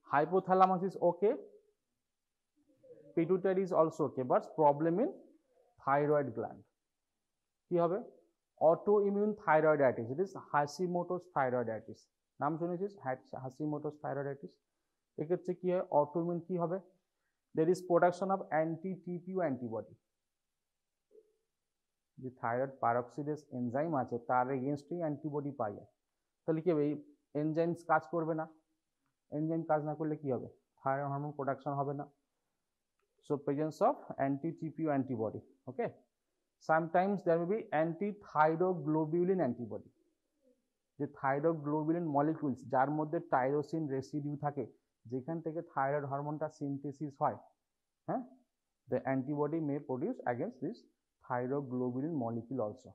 hypothalamus is okay, pituitary is also okay, but problem in thyroid gland. কি হবে, autoimmune thyroiditis, it is Hashimoto's thyroiditis, নাম শুনেছিস Hashimoto's thyroiditis? এক্ষেত্রে কি হয়, autoimmune কি হবে, there is production of anti-TPO antibody, যে থাইরয়েড পারঅক্সিডেজ এনজাইম আছে তার এগেনস্টেই অ্যান্টিবডি পাই যায়, তাহলে কি হবে, এই এনজাইমস কাজ করবে না, এনজাইম কাজ না করলে কি হবে, থাইরয়েড হরমোন প্রোডাকশন হবে না। So presence of anti TPO antibody, okay. Sometimes there may be antithyroglobulin antibody, যে থাইরোগ্লোবিউলিন মলিকিউলস যার মধ্যে টাইরোসিন রেসিডিউ থাকে, যেখান থেকে থাইরয়েড হরমোনটা সিনথেসিস হয়, হ্যাঁ, the antibody May produce against this thyroglobulin molecule also.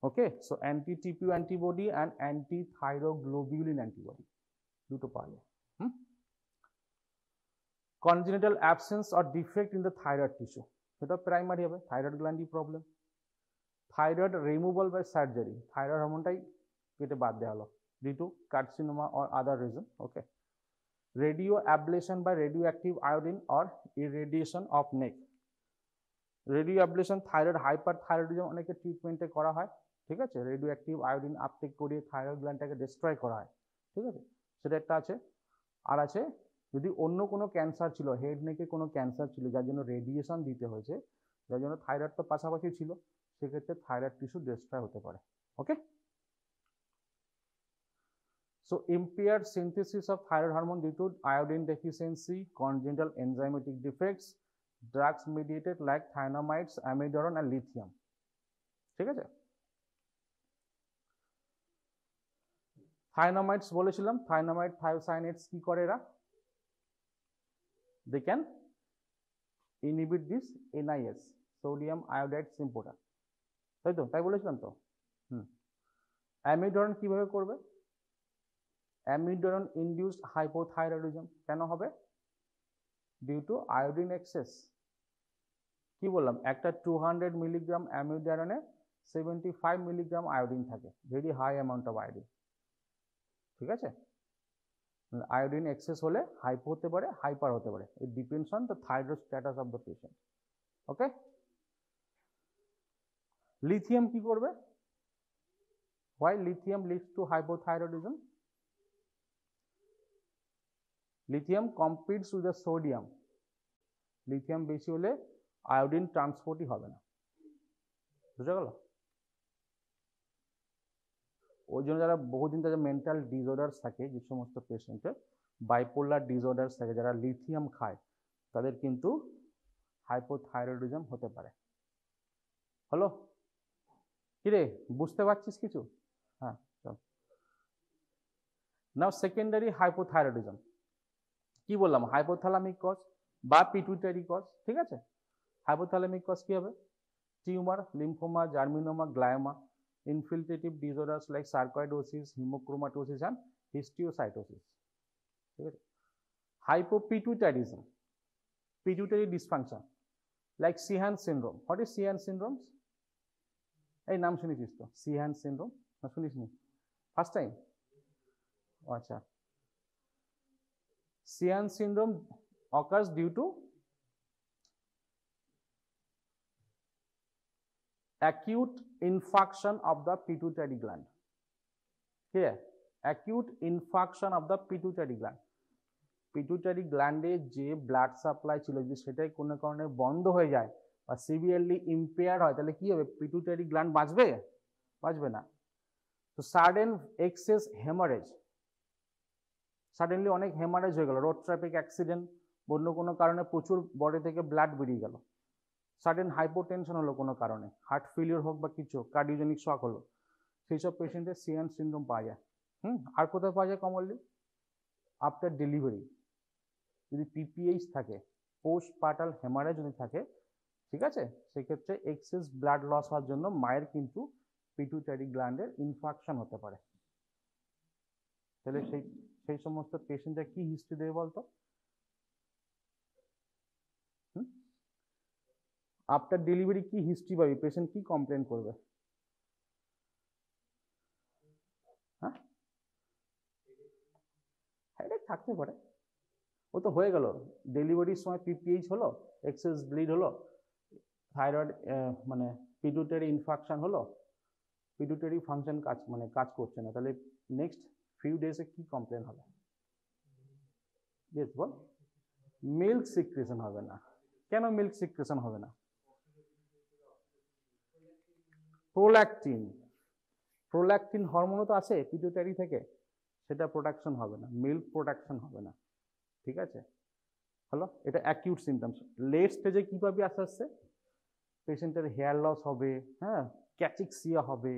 Okay, so anti-TPO antibody and anti-thyroglobulin antibody দুটো পাওয়া যায়। Congenital absence or defect in the thyroid tissue, সেটা প্রাইমারি হবে, thyroid gland problem. Thyroid removal by surgery, thyroid হরমোনটাই কেটে বাদ দেওয়া হলো due to carcinoma or other reason, okay. Radio ablation by radio active iodine or irradiation of neck, radio ablation thyroid hyperthyroidism অনেকে ট্রিটমেন্টে করা হয়, ঠিক আছে, রেডিও অ্যাক্টিভ আয়োডিন আপটেক করিয়ে থাইরয়েড গ্ল্যান্ডটাকে ডিস্ট্রয় করা হয়, ঠিক আছে, সেটা একটা আছে। আর আছে যদি অন্য কোনো ক্যান্সার ছিল, হেড নেকে কোনো ক্যান্সার ছিল যার জন্য রেডিয়েশন দিতে হয়েছে, যার জন্য থাইরয়েড তো পাশাপাশি ছিল, সেক্ষেত্রে থাইরয়েড টিস্যু ডিস্ট্রয় হতে পারে, ওকে। So impaired synthesis of thyroid hormone due to iodine deficiency, congenital enzymatic defects, drugs mediated like thienamides, amiodarone and lithium, ঠিক আছে। থাইনামাইডস বলেছিলাম, থাইনামাইড থায়োসায়ানেটস কি করে এরা, they can inhibit this NIS, sodium iodide symporter, তাই তো, তাই বলেছিলাম তো। অ্যামিডারন কিভাবে করবে, অ্যামিডারন ইনডিউসড হাইপোথাইরয়েডিজম কেন হবে, ডিউ টু আয়োডিন এক্সেস। কি বললাম, একটা 200 মিলিগ্রাম অ্যামিডারনে 75 মিলিগ্রাম আয়োডিন থাকে, very high amount of iodine, ঠিক আছে। আয়োডিন এক্সেস হলে হাইপো হতে পারে, হাইপার হতে পারে, it depends on the thyroid status of the patient, okay. Lithium কি করবে, why lithium leads to hypothyroidism? Lithium competes with the sodium, lithium বেশি হলে আয়োডিন ট্রান্সপোর্টই হবে না, বুঝা গেল। ওই জন্য যারা বহুদিন যারা মেন্টাল ডিসঅর্ডার্স থাকে, যে সমস্ত পেশেন্টের বাইপোলার ডিসঅর্ডার্স থাকে, যারা লিথিয়াম খায়, তাদের কিন্তু হাইপোথাইরয়েডিজম হতে পারে। হলো কিরে, বুঝতে পারছিস কিছু? হ্যাঁ, চল। নাও সেকেন্ডারি হাইপোথাইরয়েডিজম কি বললাম, হাইপোথ্যালামিক কজ বা পিটুইটারি কজ, ঠিক আছে। হাইপোথ্যালামিক কজ কি হবে? Tumour, lymphoma, germinoma, glioma, infiltrative disorders like sarcoidosis, haemochromatosis and histiocytosis, ঠিক আছে। Hypopituitarism, pituitary dysfunction like Sheehan syndrome. What is Sheehan syndrome? এই নাম শুনেছিস তো, Sheehan syndrome না শুনিসনি? First time? আচ্ছা, Sheehan syndrome occurs due to acute infarction of the pituitary gland. Here, acute infarction of the pituitary gland. Pituitary গ্ল্যান্ডে যে blood supply ছিল যদি সেটাই কোনো কারণে বন্ধ হয়ে যায় বা সিভিয়ারলি ইম্পেয়ার হয়, তাহলে কি হবে? পিটুইটারি গ্ল্যান্ড বাঁচবে? বাঁচবে না। তো সাডেন এক্সেস হেমারেজ, সাডেনলি অনেক হেমারেজ হয়ে গেল, রোড ট্রাফিক অ্যাক্সিডেন্ট, অন্য কোনো কারণে প্রচুর বডি থেকে ব্লাড বেরিয়ে গেল, সাডেন হাইপোটেনশন হলো কোনো কারণে, হার্ট ফেলিওর হোক বা কিছু, কার্ডিওজেনিক শক হলো, সেই সব পেশেন্টের Sheehan syndrome পাওয়া যায়। আর কোথায় পাওয়া যায় কমনলি? আফটার ডেলিভারি যদি পিপিএইচ থাকে, পোস্ট পার্টাল হেমারেজ যদি থাকে, ঠিক আছে, সেক্ষেত্রে এক্সেস ব্লাড লস হওয়ার জন্য মায়ের কিন্তু পিটুইটারি গ্ল্যান্ডের ইনফাকশন হতে পারে। তাহলে সেই সমস্ত পেশেন্টরা কি হিস্ট্রি দেবে বলতো? আফটার ডেলিভারি কি হিস্ট্রি পাবি? পেশেন্ট কি কমপ্লেন করবে? হ্যাঁ, হেডেক থাকতে পারে, ও তো হয়ে গেল, ডেলিভারির সময় পিপিএইচ হলো, এক্সেস ব্লিড হলো, থাইরয়েড মানে পিটুইটারি ইনফাকশন হলো, পিটুইটারি ফাংশন কাজ করছে না, তাহলে নেক্সট ফিউ ডেজে কি কমপ্লেন হবে? ইয়েস বল। মিল্ক সিক্রেশন হবে না। কেন মিল্ক সিক্রেশন হবে না? প্রোল্যাকটিন হরমোনও তো আছে পিটুইটারি থেকে, সেটা প্রোডাকশন হবে না, মিল্ক প্রোডাকশন হবে না, ঠিক আছে। হলো, এটা অ্যাকিউট সিমটমস। লেট স্টেজে কি পাবি আস্তে আস্তে? পেশেন্টের হেয়ার লস হবে, হ্যাঁ, ক্যাচিক্সিয়া হবে,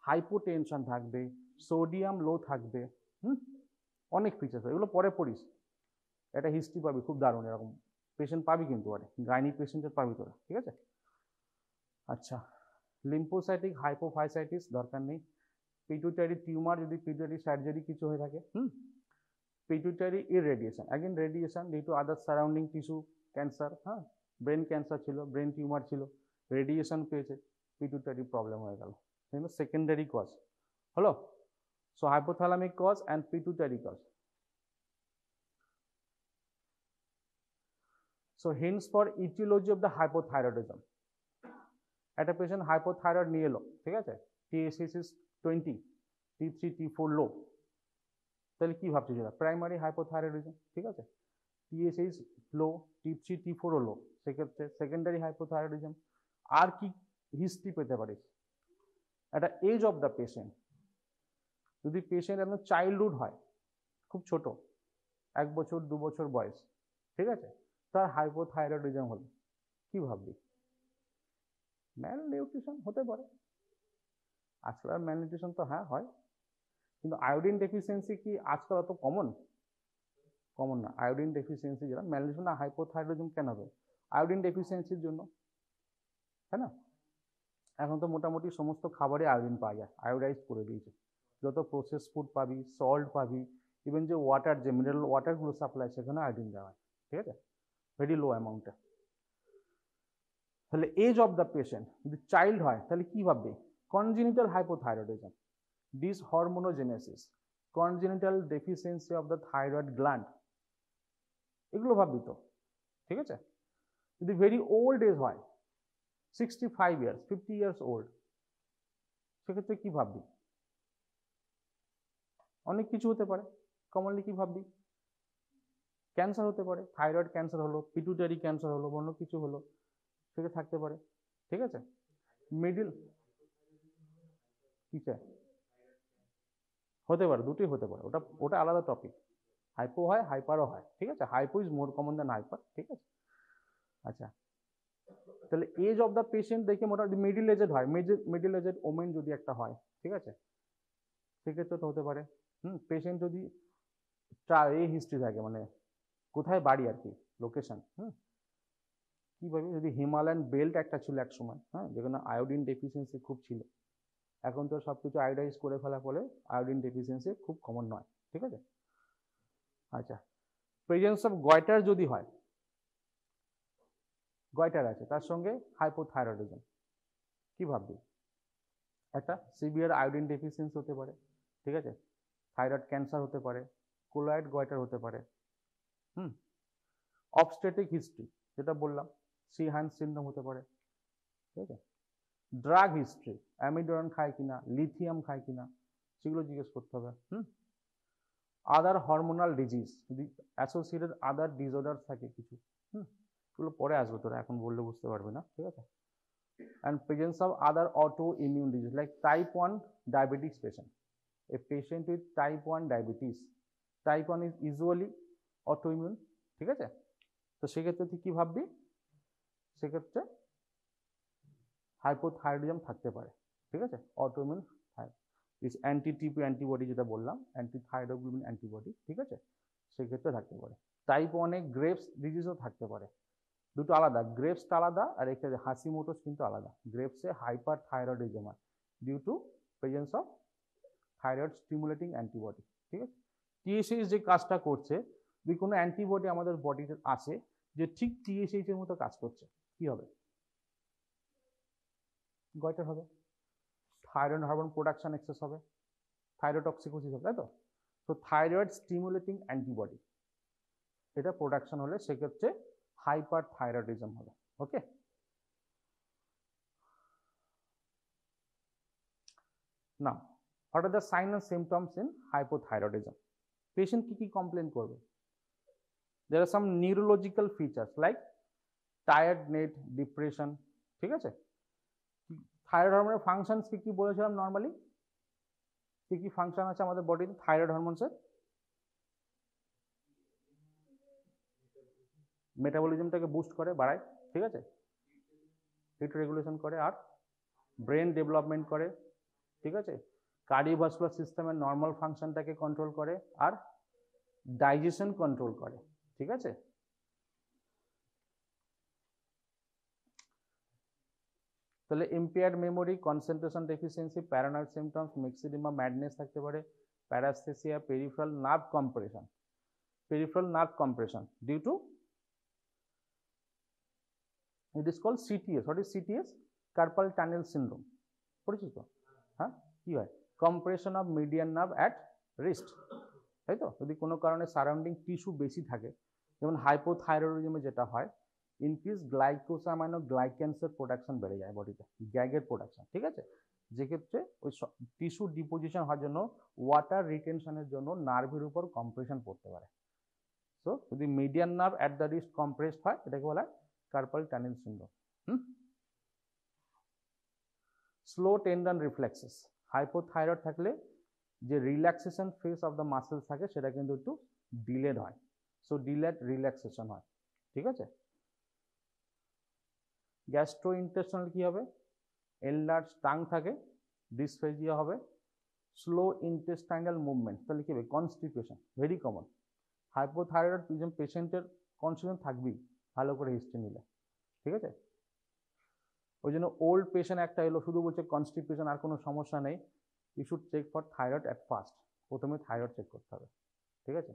হাইপোটেনশন থাকবে, সোডিয়াম লো থাকবে, অনেক ফিচার্স, এগুলো পরে পড়িস, একটা হিস্ট্রি পাবি খুব দারুণ, এরকম পেশেন্ট পাবি কিন্তু, আরে গাইনি পেশেন্টের পাবি তোরা, ঠিক আছে। আচ্ছা, লিম্ফোসাইটিক হাইপোফাইসাইটিস দরকার নেই। পিটুইটারি টিউমার, যদি পিটুইটারি সার্জারি কিছু হয়ে থাকে, pituitary irradiation, again radiation due to other surrounding tissue cancer, হ্যাঁ, ব্রেন ক্যান্সার ছিল, ব্রেন টিউমার ছিল, রেডিয়েশন পেয়েছে, পিটুইটারি প্রবলেম হয়ে গেল, সেকেন্ডারি কজ হলো। So hypothalamic cause and pituitary cause. So hints for etiology of the hypothyroidism. একটা patient hypothyroid নিয়ে এলো, ঠিক আছে, TSH is 20, T3 T4 লো, তাহলে কি ভাবছি যেটা প্রাইমারি হাইপোথাইরয়েডিজম, ঠিক আছে। TSH লো, T3 T4 লো, সেক্ষেত্রে সেকেন্ডারি হাইপোথাইরয়েডিজম। আর কি হিস্ট্রি পেতে পারিস? একটা এজ অফ দ্য পেশেন্ট, যদি পেশেন্ট একদম চাইল্ডহুড হয়, খুব ছোট, 1 বছর 2 বছর বয়স, ঠিক আছে, তার হাইপোথাইরয়েডিজম হলো, কি ভাববি? ম্যালনিউট্রিশন হতে পারে। আজকাল আর ম্যালনিউট্রিশন তো হ্যাঁ হয়, কিন্তু আয়োডিন ডেফিসিয়েন্সি কি আজকাল অত কমন না। আয়োডিন ডেফিসিয়েন্সি যেটা ম্যালনিউট্রিশন না, হাইপোথাইরয়েডিজম কেন হবে? আয়োডিন ডেফিসিয়েন্সির জন্য, তাই না? এখন তো মোটামুটি সমস্ত খাবারে আয়োডিন পাওয়া যায়, আয়োডাইজ করে দিয়েছে, যত প্রসেস ফুড পাবি, সল্ট পাবি, ইভেন যে ওয়াটার, যে মিনারেল ওয়াটারগুলো সাপ্লাই, সেখানে আয়োডিন দেওয়া হয়, ঠিক আছে, ভেরি লো অ্যামাউন্টে। তাহলে এজ অফ দ্য পেশেন্ট যদি চাইল্ড হয়, তাহলে কি ভাববে? Congenital hypothyroidism, dyshormonogenesis, congenital deficiency of the thyroid gland, এগুলো ভাববি তো, ঠিক আছে। যদি ভেরি ওল্ড এজ হয়, 65 ইয়ার্স, 50 ইয়ার্স ওল্ড, সেক্ষেত্রে কি ভাববি? অনেক কিছু হতে পারে। কমনলি কি ভাববি? ক্যান্সার হতে পারে, থাইরয়েড ক্যান্সার হলো, পিটুইটারি ক্যান্সার হলো, অন্য কিছু হলো, সেটা থাকতে পারে, ঠিক আছে। মিডিল কি চাই? হতে পারে, দুটোই হতে পারে, ওটা ওটা আলাদা টপিক। হাইপো হয়, হাইপারও হয়, ঠিক আছে। Hypo is more common then hyper, ঠিক আছে। আচ্ছা, তাহলে এজ অফ দ্য পেশেন্ট দেখে মোটামুটি মিডিল এজেড হয়, মিডিল এজেড ওমেন যদি একটা হয়, ঠিক আছে, সেক্ষেত্রে তো হতে পারে। পেশেন্ট যদি এই হিস্ট্রি থাকে, মানে কোথায় বাড়ি আর কি, লোকেশন, কিভাবে, যদি হিমালয়ান বেল্ট একটা ছিল এক সময়, যেখানে আয়োডিন ডেফিসিয়েন্সি খুব ছিল, এখন তো সবকিছু আয়োডাইজ করে ফেলা ফলে আয়োডিন ডেফিসিয়েন্সি খুব কমন নয়, ঠিক আছে। আচ্ছা, প্রেজেন্স অফ গয়টার যদি হয়, গয়টার আছে তার সঙ্গে হাইপোথাইরয়েডিজম, কি ভাববি? একটা সিভিয়ার আয়োডিন ডেফিসিয়েন্সি হতে পারে, ঠিক আছে, থাইরয়েড ক্যান্সার হতে পারে, কোলয়েড গয়টার হতে পারে। অবস্টেটিক হিস্ট্রি যেটা বললাম, সি হ্যান্ড সিনড্রোম হতে পারে, ঠিক আছে। ড্রাগ হিস্ট্রি, অ্যামিডোরান খায় কিনা, লিথিয়াম খায় কিনা, সেগুলো জিজ্ঞেস করতে হবে। আদার হরমোনাল ডিজিজ, যদি অ্যাসোসিয়েটেড আদার ডিসঅর্ডার থাকে কিছু, এগুলো পরে আসবে, তোরা এখন বললে বুঝতে পারবে না, ঠিক আছে। and presence of other autoimmune disease like type 1 diabetes patient, a patient with type 1 diabetes, type 1 is usually autoimmune, ঠিক আছে। তো সেক্ষেত্রে তুই কি ভাববি? সেক্ষেত্রে হাইপোথাইরয়েডিজম থাকতে পারে, ঠিক আছে। অটোইমিউন ইজ অ্যান্টি টিপি অ্যান্টিবডি যেটা বললাম, অ্যান্টি থাইরোগ্লোবিন অ্যান্টিবডি, ঠিক আছে, সেক্ষেত্রে থাকতে পারে। টাইপ 1 এ গ্রেভস ডিজিজও থাকতে পারে, দুটো আলাদা, গ্রেভসটা আলাদা আর এখানে হাসিমোটোস কিন্তু আলাদা। গ্রেভসে হাইপার থাইরয়েডিজম হয় due to presence of thyroid stimulating antibody, ঠিক আছে। টিএসএইচ যে কাজটা করছে, যদি কোনো অ্যান্টিবডি আমাদের বডিতে আসে যে ঠিক টিএসএইচ এর মতো কাজ করছে, কি হবে? গয়টার হবে, থাইরয়েড হরমোন প্রোডাকশন এক্সেস হবে, থাইরোটক্সিকোসিস হবে, তাই তো। তো থাইরয়েড স্টিমুলেটিং অ্যান্টিবডি এটা প্রোডাকশন হলে সেক্ষেত্রে হাইপার থাইরয়েডিজম হবে, ওকে। Now, what are the signs and symptoms in hypothyroidism? Patient কি complain করবে? There are some neurological features like tiredness, depression, ঠিক আছে। থাইরয়েড হরমোনের ফাংশনস কি বলেছিলাম নরমালি, কি ফাংশন আছে আমাদের বডিতে থাইরয়েড হরমোনসের? মেটাবলিজমটাকে বুস্ট করে, বাড়ায়, ঠিক আছে, হিট রেগুলেশন করে, আর ব্রেন ডেভেলপমেন্ট করে, ঠিক আছে, কার্ডিওভাস্কুলার সিস্টেমের নর্মাল ফাংশনটাকে কন্ট্রোল করে, আর ডাইজেশন কন্ট্রোল করে, ঠিক আছে। তাহলে impaired memory, concentration deficiency, paranoid symptoms, myxoedema, madness থাকতে পারে, paraesthesia, peripheral nerve compression, due to it is called CTS. What is CTS? Carpal tunnel syndrome. পড়েছিস তো? হ্যাঁ, কি হয়? Compression of median nerve at wrist, তাই তো। যদি কোনো কারণে সারাউন্ডিং টিস্যু বেশি থাকে, যেমন হাইপোথাইরয়েডিজমে যেটা হয়, ইনক্রিজ গ্লাইকোসামাইনোগ্লাইক্যানসের প্রোডাকশন বেড়ে যায় বডিতে, গ্যাগের প্রোডাকশন, ঠিক আছে, যেক্ষেত্রে ওই টিস্যু ডিপোজিশন হওয়ার জন্য, ওয়াটার রিটেনশনের জন্য নার্ভের উপর কম্প্রেশন পড়তে পারে। সো যদি median nerve at the wrist compressed হয়, এটাকে বলা হয় carpal tunnel syndrome. Slow tendon reflexes, hypothyroid থাকলে যে relaxation phase of the muscles থাকে সেটা কিন্তু একটু ডিলেড হয়, সো ডিলেড রিল্যাক্সেশন হয়, ঠিক আছে। গ্যাস্ট্রোইন্টেস্টাইনাল কি হবে? এনলার্জ টাং থাকে, ডিসফেজিয়া হবে, স্লো ইন্টেস্টাইনাল মুভমেন্ট, তাহলে কি হবে? Constipation, very common. হাইপোথাইরয়েডিজম পেশেন্টের কনস্টিপেশন থাকবেই, ভালো করে হিস্ট্রি নিলে, ঠিক আছে। ওই জন্য ওল্ড পেশেন্ট একটা এলো, শুধু বলছে কনস্টিপেশন, আর কোনো সমস্যা নেই, you should check for thyroid at first, প্রথমে থাইরয়েড চেক করতে হবে, ঠিক আছে।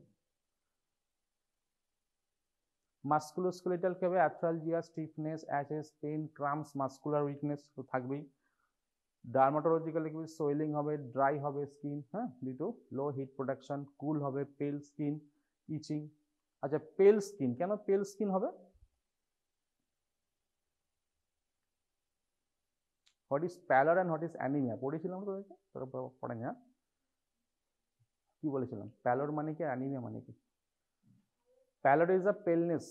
মাস্কুলোস্কেলেটাল কি হবে? Arthralgia, stiffness, aches, pain, cramps, muscular weakness তো থাকবেই। ডার্মাটোলজিক্যালি কি সোয়েলিং হবে, ড্রাই হবে skin, due to low heat production, cool হবে, পেল স্কিন, ইচিং। আচ্ছা, পেল স্কিন, কেন পেল স্কিন হবে? What is pallor and what is anaemia পড়েছিলাম তোদেরকে, তোরা পড়েনি? হ্যাঁ, কি বলেছিলাম? প্যালোর মানে কি, অ্যানিমিয়া মানে কি? Pallor is a paleness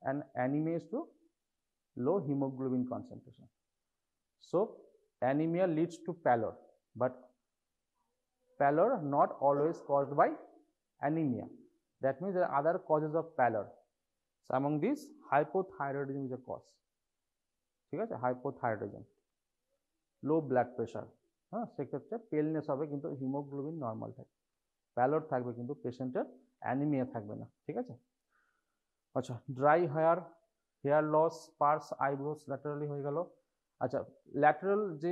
and anemia is to low hemoglobin concentration. So anemia leads to pallor, but pallor not always caused by anemia. That means there are other causes of pallor. So among these, hypothyroidism is a cause. ঠিক আছে, hypothyroidism, low blood pressure, হ্যাঁ, সেক্ষেত্রে পেলনেস হবে কিন্তু haemoglobin normal থাকবে, প্যালর থাকবে কিন্তু পেশেন্টের অ্যানিমিয়া থাকবে না। ঠিক আছে, আচ্ছা, dry hair, hair loss, sparse, eyebrows laterally হয়ে গেল। আচ্ছা, ল্যাটারাল যে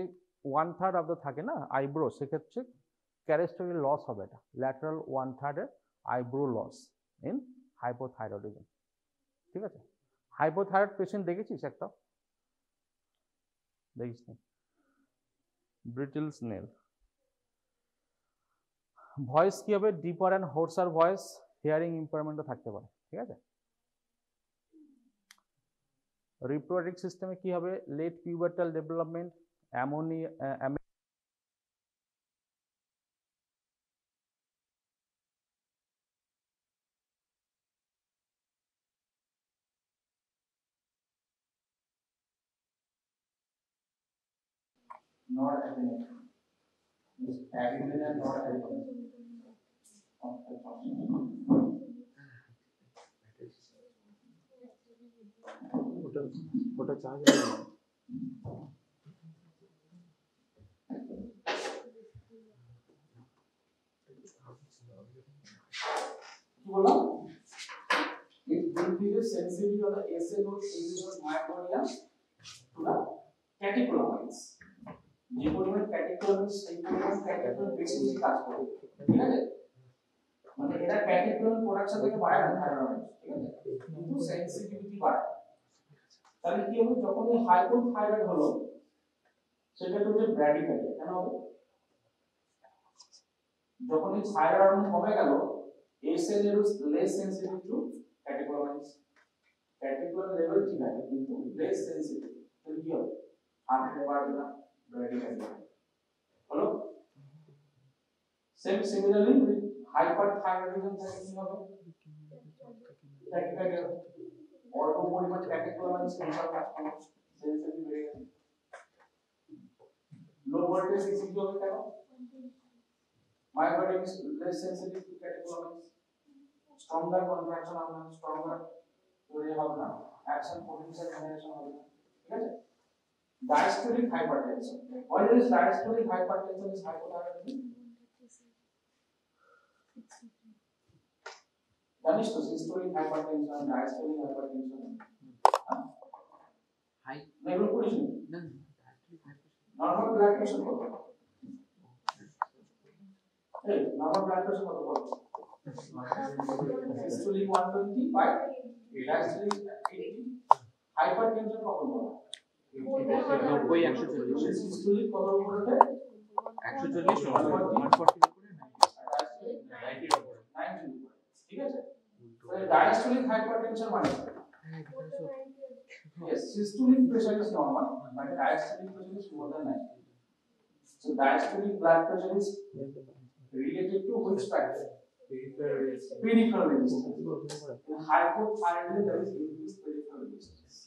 1/3 অফ দ্য থাকে না আইব্রো, সেক্ষেত্রে ক্যারেস্টোরিয়াল লস হবে, এটা ল্যাটারাল 1/3 এর আইব্রো লস ইন হাইপোথাইরয়েডিজম। ঠিক আছে, হাইপোথাইরয়েড পেশেন্ট দেখেছিস একটা? দেখিস নি? Brittle snail. ভয়েস কি হবে? Deeper and hoarser voice, hearing ইম্পেয়ারমেন্টও থাকতে পারে। ঠিক আছে, রিপ্রোডাক্টিভ সিস্টেমে কি হবে? Late pubertal development, ammonia, not epinephrine. Is epinephrine and not epinephrine. ওটা চার্জ হবে না। কি বললাম? It increases sensitivity of the SA node areas of myocardia to the catecholamines. যে পরিমাণ ক্যাটেকোলামিনস, সেই পরিমাণ ক্যাটেকোলামিন বেশি বেশি কাজ করে। ঠিক আছে, মানে এটা ক্যাটেকোলামিন প্রোডাকশন থেকে বাড়ায় না থাইরয়েড। ঠিক আছে, কিন্তু সেনসিটিভিটি বাড়ায়। তাহলে কি হবে? যখন এই হাইপোথাইরয়েড হলো, সেটা হচ্ছে ব্র্যাডিকার্ডিয়া। কেন হবে? যখন এই থাইরয়েড হরমোন কমে গেল, ASN is less sensitive to catecholamines. Catecholamine level ঠিক আছে, কিন্তু less sensitive। তাহলে কি হবে? হার্ট বাড়বে না, ব্র্যাডিকার্ডিয়া হলো। Similarly with hyperthyroidism থেকে কি হবে? ট্যাকিকার্ডিয়া। অল্প পরিমাণ ক্যাটেকোলামিন সেন্সর কাজ করে, সেন্সিটিভ বেড়ে গেছে। লো ভোল্টেজ ইসিজি হবে কেন? myocardium is less sensitive to catecholamines. Stronger contraction হবে না, stronger তৈরি হবে না, অ্যাকশন পোটেনশিয়াল জেনারেশন হবে না। ঠিক আছে, diastolic hypertension. Why is diastolic hypertension is hypothyroidism? জানিস তো systolic hypertension, diastolic hypertension, high level পড়িস না? নরমাল ব্লাড প্রেশার কত? এই নরমাল ব্লাড প্রেশার কত বল? systolic 125, diastolic 80, hypertension কত বল? 90 140। systolic কত উপরে ওঠে? 140 140 উপরে, 90 উপরে। ঠিক আছে, তাহলে diastolic hypertension মানে yes, systolic pressure is normal but diastolic pressure is more than 90. So diastolic blood pressure is related to which factor? Peripheral resistance. In hypothyroidism there is increased peripheral resistance.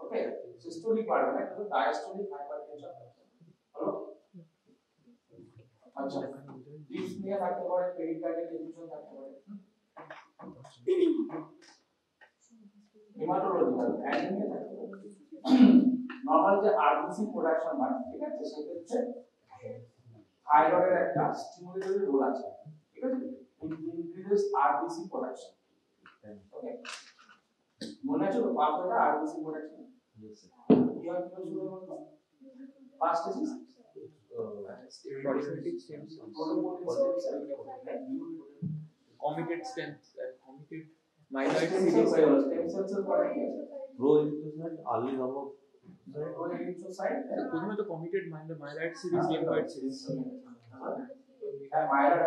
Okay, systolic part है तो diastolic hypertension hello अच्छा dyspnea থাকতে পারে, pericardial effusion থাকতে পারে, hematological anemia থাকতে পারে। Normal যে আরবিসি প্রোডাকশন হয়, ঠিক আছে, সেক্ষেত্রে থাইরয়েডের একটা স্টিমুলেটরি রোল আছে। ঠিক আছে, ইট ইনক্রিজেস আরবিসি প্রোডাকশন। ওকে, মনে আছে তো পাঁচটা আরবিসি প্রোডাকশন? Yes sir. কি হয় কি শুরু হলো? First is proliferative stem cells, committed stem, committed myeloid cells পরে গ্রো ইনক্লুজমেন্ট আর্লি নরমাল গ্রো ইনক্লুসাইড, প্রথমে তো committed myeloid series, lymphoid series, হ্যাঁ মাইলয়েড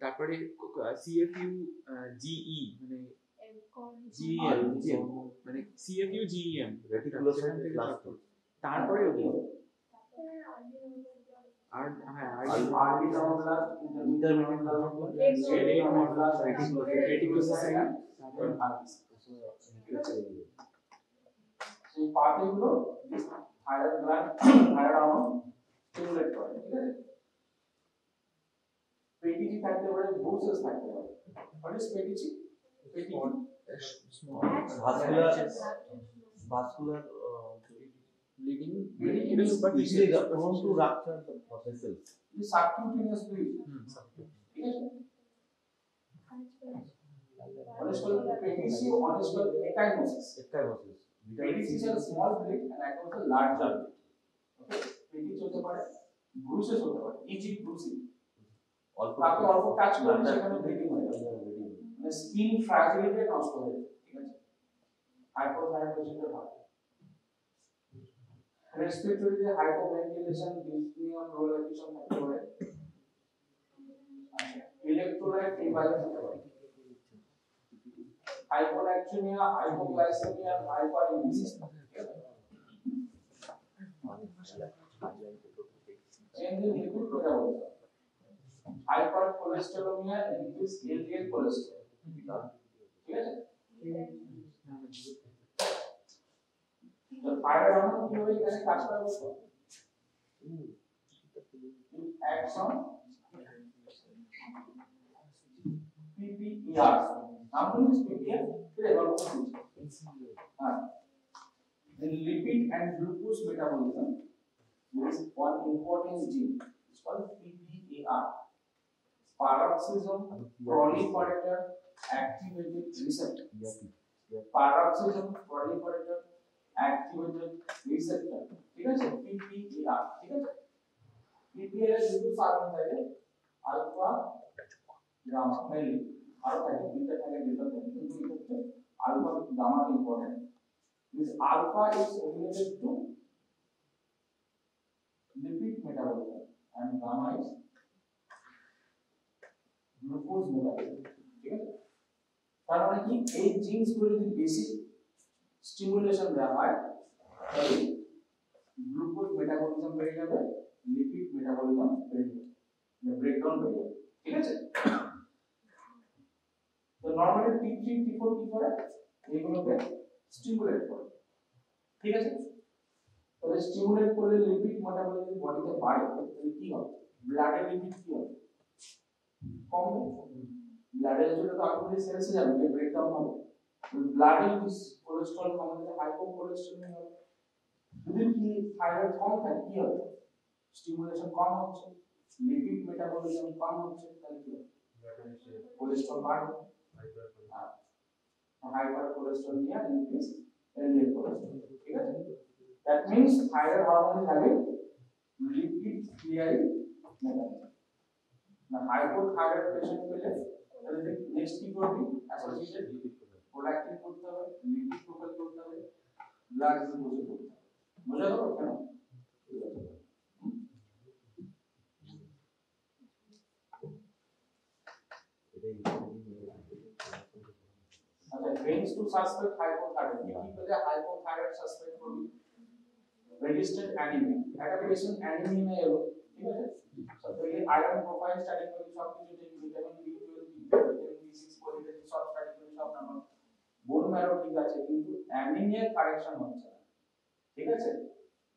তারপরে CFU GE মানে GEM মানে CFU GEM রেটিকুলোসাইট প্লাস্টিক, তারপরে আর হ্যাঁ আরবি নরমাল ইন্টারমিডিয়েট নরমাল রেটিকুলোসাইট তারপর সেই পার্টগুলো thyroid gland, thyroid hormone, stimulate করে, ঠিক আছে? পেটিজি থাকতে পারে, ব্রুসেস থাকতে পারে। What is petechiae? Petechiae
vascular
bleeding,
it is but easily prone to rupture the vessels.
it is subcutaneous bleed, ঠিক আছে? What is called petechiae, what is called ecchymosis. Petechiae is a small bleed and ecchymosis is a larger bleed. Okay, petechiae হতে পারে, bruises হতে পারে, e.g. bruising, তাকে অল্প touch করলে সেখানে ব্লিডিং হয়ে যাবে, মানে স্কিন ফ্র্যাজিলিটি নষ্ট হয়ে যাবে, ঠিক আছে? হাইপোথাইরয়েড পেশেন্টের হয়। রেসপিরেটরি হাইপোভেন্টিলেশন, ডিসনিয়া, প্রোলাইটেশন থাকতে পারে। ইলেক্ট্রোলাইট ইমব্যালেন্স হতে পারে। Hyponatraemia, hypoglycaemia, hyperuresis, change in lipid metabolism, hypercholesterolaemia, increase LDL cholesterol, ঠিক আছে? তো থাইরয়েড হরমোন কিভাবে এখানে কাজ করে বলতো? acts on PPER. নাম শুনিস PPER? এটা গল্প শুনছি। হ্যাঁ, the lipid and glucose metabolism, there is one important gene, it's called PPAR, paroxysm proliferator activated receptor. Paroxysm proliferator activated receptor, ঠিক আছে? PPAR, ঠিক আছে? PPAR এর দুটো সাবইউনিট থাকে, আলফা, গামা, মেনলি আরো থাকে, বিটা থাকে, ডেল্টা থাকে, কিন্তু এই ক্ষেত্রে alpha gamma important. This alpha is related to lipid metabolism and gamma is glucose metabolism, ঠিক আছে? তার মানে কি এই জিনস গুলো যদি বেশি স্টিমুলেশন দেওয়া হয় তাহলে গ্লুকোজ মেটাবলিজম বেড়ে যাবে, লিপিড মেটাবলিজম বেড়ে যাবে, ব্রেকডাউন বেড়ে যাবে, ঠিক আছে? তো নরমালি T3 T4 কি করে? এগুলোকে স্টিমুলেট করে, ঠিক আছে? তবে স্টিমুলেট করলে লিপিড মেটাবলিজম বডিতে বাড়ে, তাহলে কি হবে? ব্লাডের লিপিড কি হবে? কমবে। ব্লাডের জন্য তো আলটিমেটলি সেলসে যাবে, যে ব্রেকডাউন হবে। ব্লাডে যদি কোলেস্টেরল কমে যায়, হাইপোকোলেস্টেরল হবে। যদি কি থাইরয়েড কম থাকে কি হবে? স্টিমুলেশন কম হচ্ছে, লিপিড মেটাবলিজম কম হচ্ছে, তাহলে কি হবে? কোলেস্টেরল বাড়বে, হাইপার কোলেস্টেরোলিয়া ইনক্রিজ এলডিএল কোলেস্টেরল, ঠিক আছে? That means thyroid hormone is having lipid clearing mechanism. Now hypothyroid patient পেলে তাহলে নেক্সট কি করবি? অ্যাসোসিয়েটেড প্রোডাক্টিভ করতে হবে, লিপিড প্রোফাইল করতে হবে, ব্লাড গ্লুকোজ করতে হবে। বুঝা গেল কেন? আচ্ছা, veins to suspect hypothyroid, কি বলে hypothyroid suspect করবি? রেজিস্ট্যান্ট অ্যানিমিয়া, একটা পেশেন্ট অ্যানিমিয়া এলো, ঠিক আছে? তো এই আয়রন প্রোফাইল স্টাডি করে সব কিছু দেখি, vitamin B12, vitamin B6, folic সব স্টাডি করে সব নাম্বার, বোন ম্যারো ঠিক আছে, কিন্তু অ্যানিমিয়া কারেকশন হচ্ছে না, ঠিক আছে?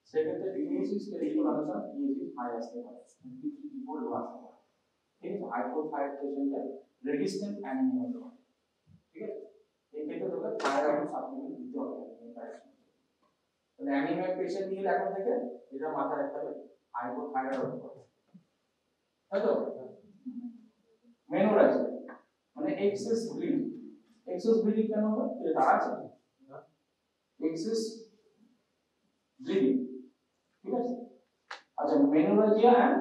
সেক্ষেত্রে ডিএসিস টেলিফোনামেশন ডিএসিস হাই আসতে পারে, T3 লো আসতে পারে, ঠিক আছে? হাইপোথাইরয়েড পেশেন্টের রেজিস্ট্যান্ট অ্যানিমিয়া হতে পারে, ঠিক আছে? এই ক্ষেত্রে তোকে থাইরয়েড সাপ্লিমেন্ট দিতে হবে কারেকশন। তাহলে অ্যানিমিয়া পেশেন্ট নিয়ে এখন থেকে এটা মাথায় রাখতে হবে, হাইপোথাইরয়েড হতে পারে, তাই তো? মেনোরাইজ মানে এক্সেস ব্লিডিং, এক্সেস ব্লিডিং কেন হবে? এটা আছে এক্সেস ব্লিডিং, ঠিক আছে? আচ্ছা, মেনোরেজিয়া এন্ড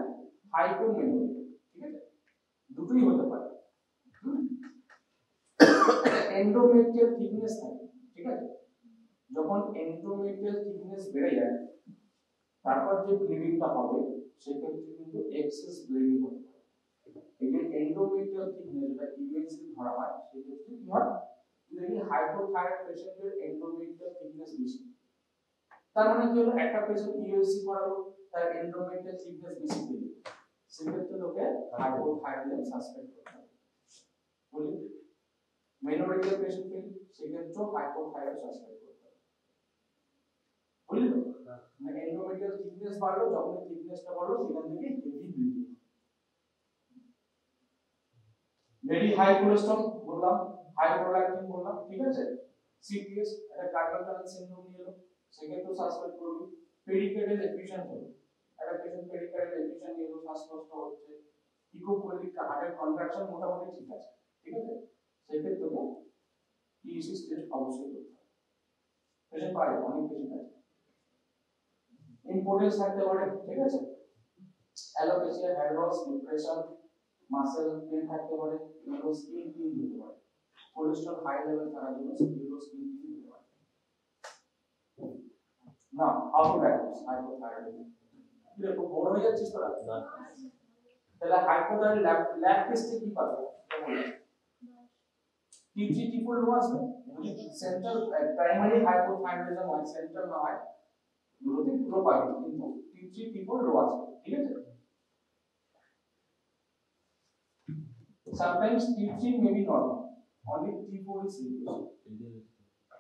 হাইপোমেনোরেজিয়া, ঠিক আছে? দুটোই হতে পারে। এন্ডোমেট্রিয়াল থিকনেস থাকে, ঠিক আছে? যখন এন্ডোমেট্রিয়াল থিকনেস বেড়ে যায় তারপর যে ব্লিডিংটা হবে সেক্ষেত্রে কিন্তু এক্সেস ব্লিডিং হতে পারে। এই যে এন্ডোমেট্রিয়াল থিকনেস যেটা ইউএসসি ধরা হয় সেক্ষেত্রে কি হয়? যদি হাইপোথাইরয়েড পেশেন্টের এন্ডোমেট্রিয়াল থিকনেস বেশি, তার মানে কি হলো? একটা পেশেন্ট ইউএসসি করালো, তার এন্ডোমেট্রিয়াল থিকনেস বেশি পেয়ে গেল, সেক্ষেত্রে লোকে হাইপোথাইরয়েডিজম সাসপেক্ট করতে হবে। বলি মেনোরেজিয়া পেশেন্ট পেলে সেক্ষেত্রে হাইপোথাইরয়েড সাসপেক্ট করতে হবে। বুঝলি তো? মানে এন্ডোমেট্রিয়াল থিকনেস বাড়লো, যখন থিকনেসটা বাড়লো সেখান থেকে heavy bleeding. Very high cholesterol বললাম, হাই প্রোল্যাকটিন বললাম, ঠিক আছে? সিপিএস একটা কার্ডিয়াক টানেল সিনড্রোম নিয়ে এলো, সেক্ষেত্রে সাসপেক্ট করবি। পেরিকার্ডিয়াল এফিউশন হলো, একটা পেশেন্ট পেরিকার্ডিয়াল এফিউশন নিয়ে এলো, শ্বাসকষ্ট হচ্ছে, ইকোকোলিক হার্টের কন্ট্রাকশন মোটামুটি ঠিক আছে, ঠিক আছে? সেক্ষেত্রে টিইসি টেস্ট অবশ্যই করতে হবে। পেশেন্ট পাই, অনেক পেশেন্ট আছে। ইম্পোর্টেন্স থাকতে পারে, ঠিক আছে? Alopecia, hair loss, depression, muscle pain থাকতে পারে, ইউরো স্কিন পেন হতে পারে, কোলেস্টেরল হাই লেভেল থাকার জন্য ইউরো স্কিন পেন হতে পারে। না, হাউ টু ডায়াগনোস হাইপোথাইরয়েডিজম? কি রে, খুব বড় হয়ে যাচ্ছিস তোরা? তাহলে হাইপোথাইরয়েড ল্যাব টেস্টে কি পাবে? T3 T4 লো আসবে, সেন্ট্রাল প্রাইমারি হাইপোথাইরয়েডিজম হয়, সেন্ট্রাল না হয়, দুটোতে পুরো পাবে, কিন্তু T3 T4 লো আসবে, ঠিক আছে? Sometimes T3 may be normal, only T4 is serious.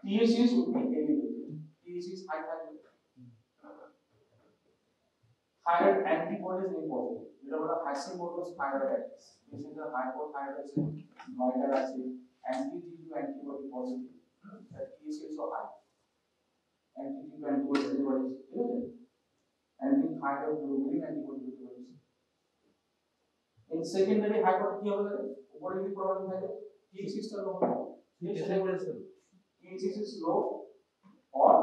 TSH would be elevated, TSH is high থাকবে। Thyroid antibodies important, যেটা বলা Hashimoto's thyroiditis, পেশেন্টের হাইপোথাইরয়েডিজম নয়টার আছে, anti-T2 antibody positive, TSH is high, anti-T2 antibody antibodies, ঠিক আছে? Anti-thyroid globulin antibody antibodies. In secondary hyper কি হবে? উপরে যদি প্রবলেম থাকে, TSH টা লো হবে, TSH is low or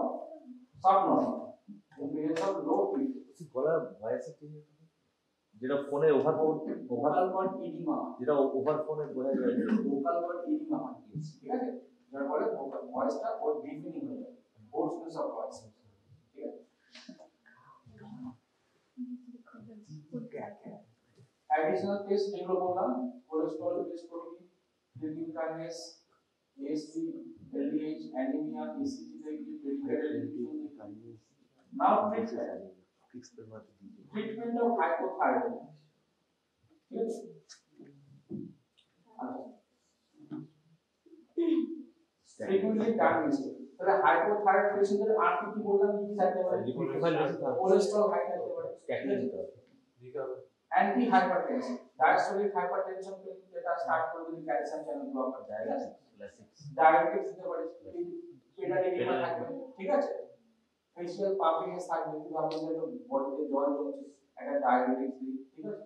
subnormal. In case of low TSH,
গলার ভয়েসে কি যেটা ফোনে ওভার
vocal cord edema,
যেটা ওভার ফোনে বোঝা যায়,
vocal cord edema, ঠিক আছে? যার ফলে ভয়েসটা ওর ডিফিনিং হয়ে যায়, hoarseness of voice, ঠিক আছে? Additional test যেগুলো বললাম, কোলেস্টেরল টেস্ট করবি, creatinine kinase, AST, LDH, anaemia, ECG দেখবি, পেরিকার্ডিয়াল এফিউশন দেখবি। Now treatment of hypothyroidism, ঠিক আছে? frequently done mistake, তাহলে হাইপোথাইরয়েড পেশেন্টদের আর কি বললাম, কি থাকতে পারে? কোলেস্টেরল হাই থাকতে পারে, অ্যান্টি হাইপারটেনশন, ডায়াস্টোলিক হাইপারটেনশন যেটা স্টার্ট করে যদি ক্যালসিয়াম চ্যানেল ব্লকার, ডায়াবেটিস দিতে পারে, পেডাডিলিমা থাকবে, ঠিক আছে? ফেশিয়াল পাফিনেস থাকবে, কিন্তু আপনি যেটা বডিতে জল জমছে, একটা ডায়াবেটিস দিই, ঠিক আছে?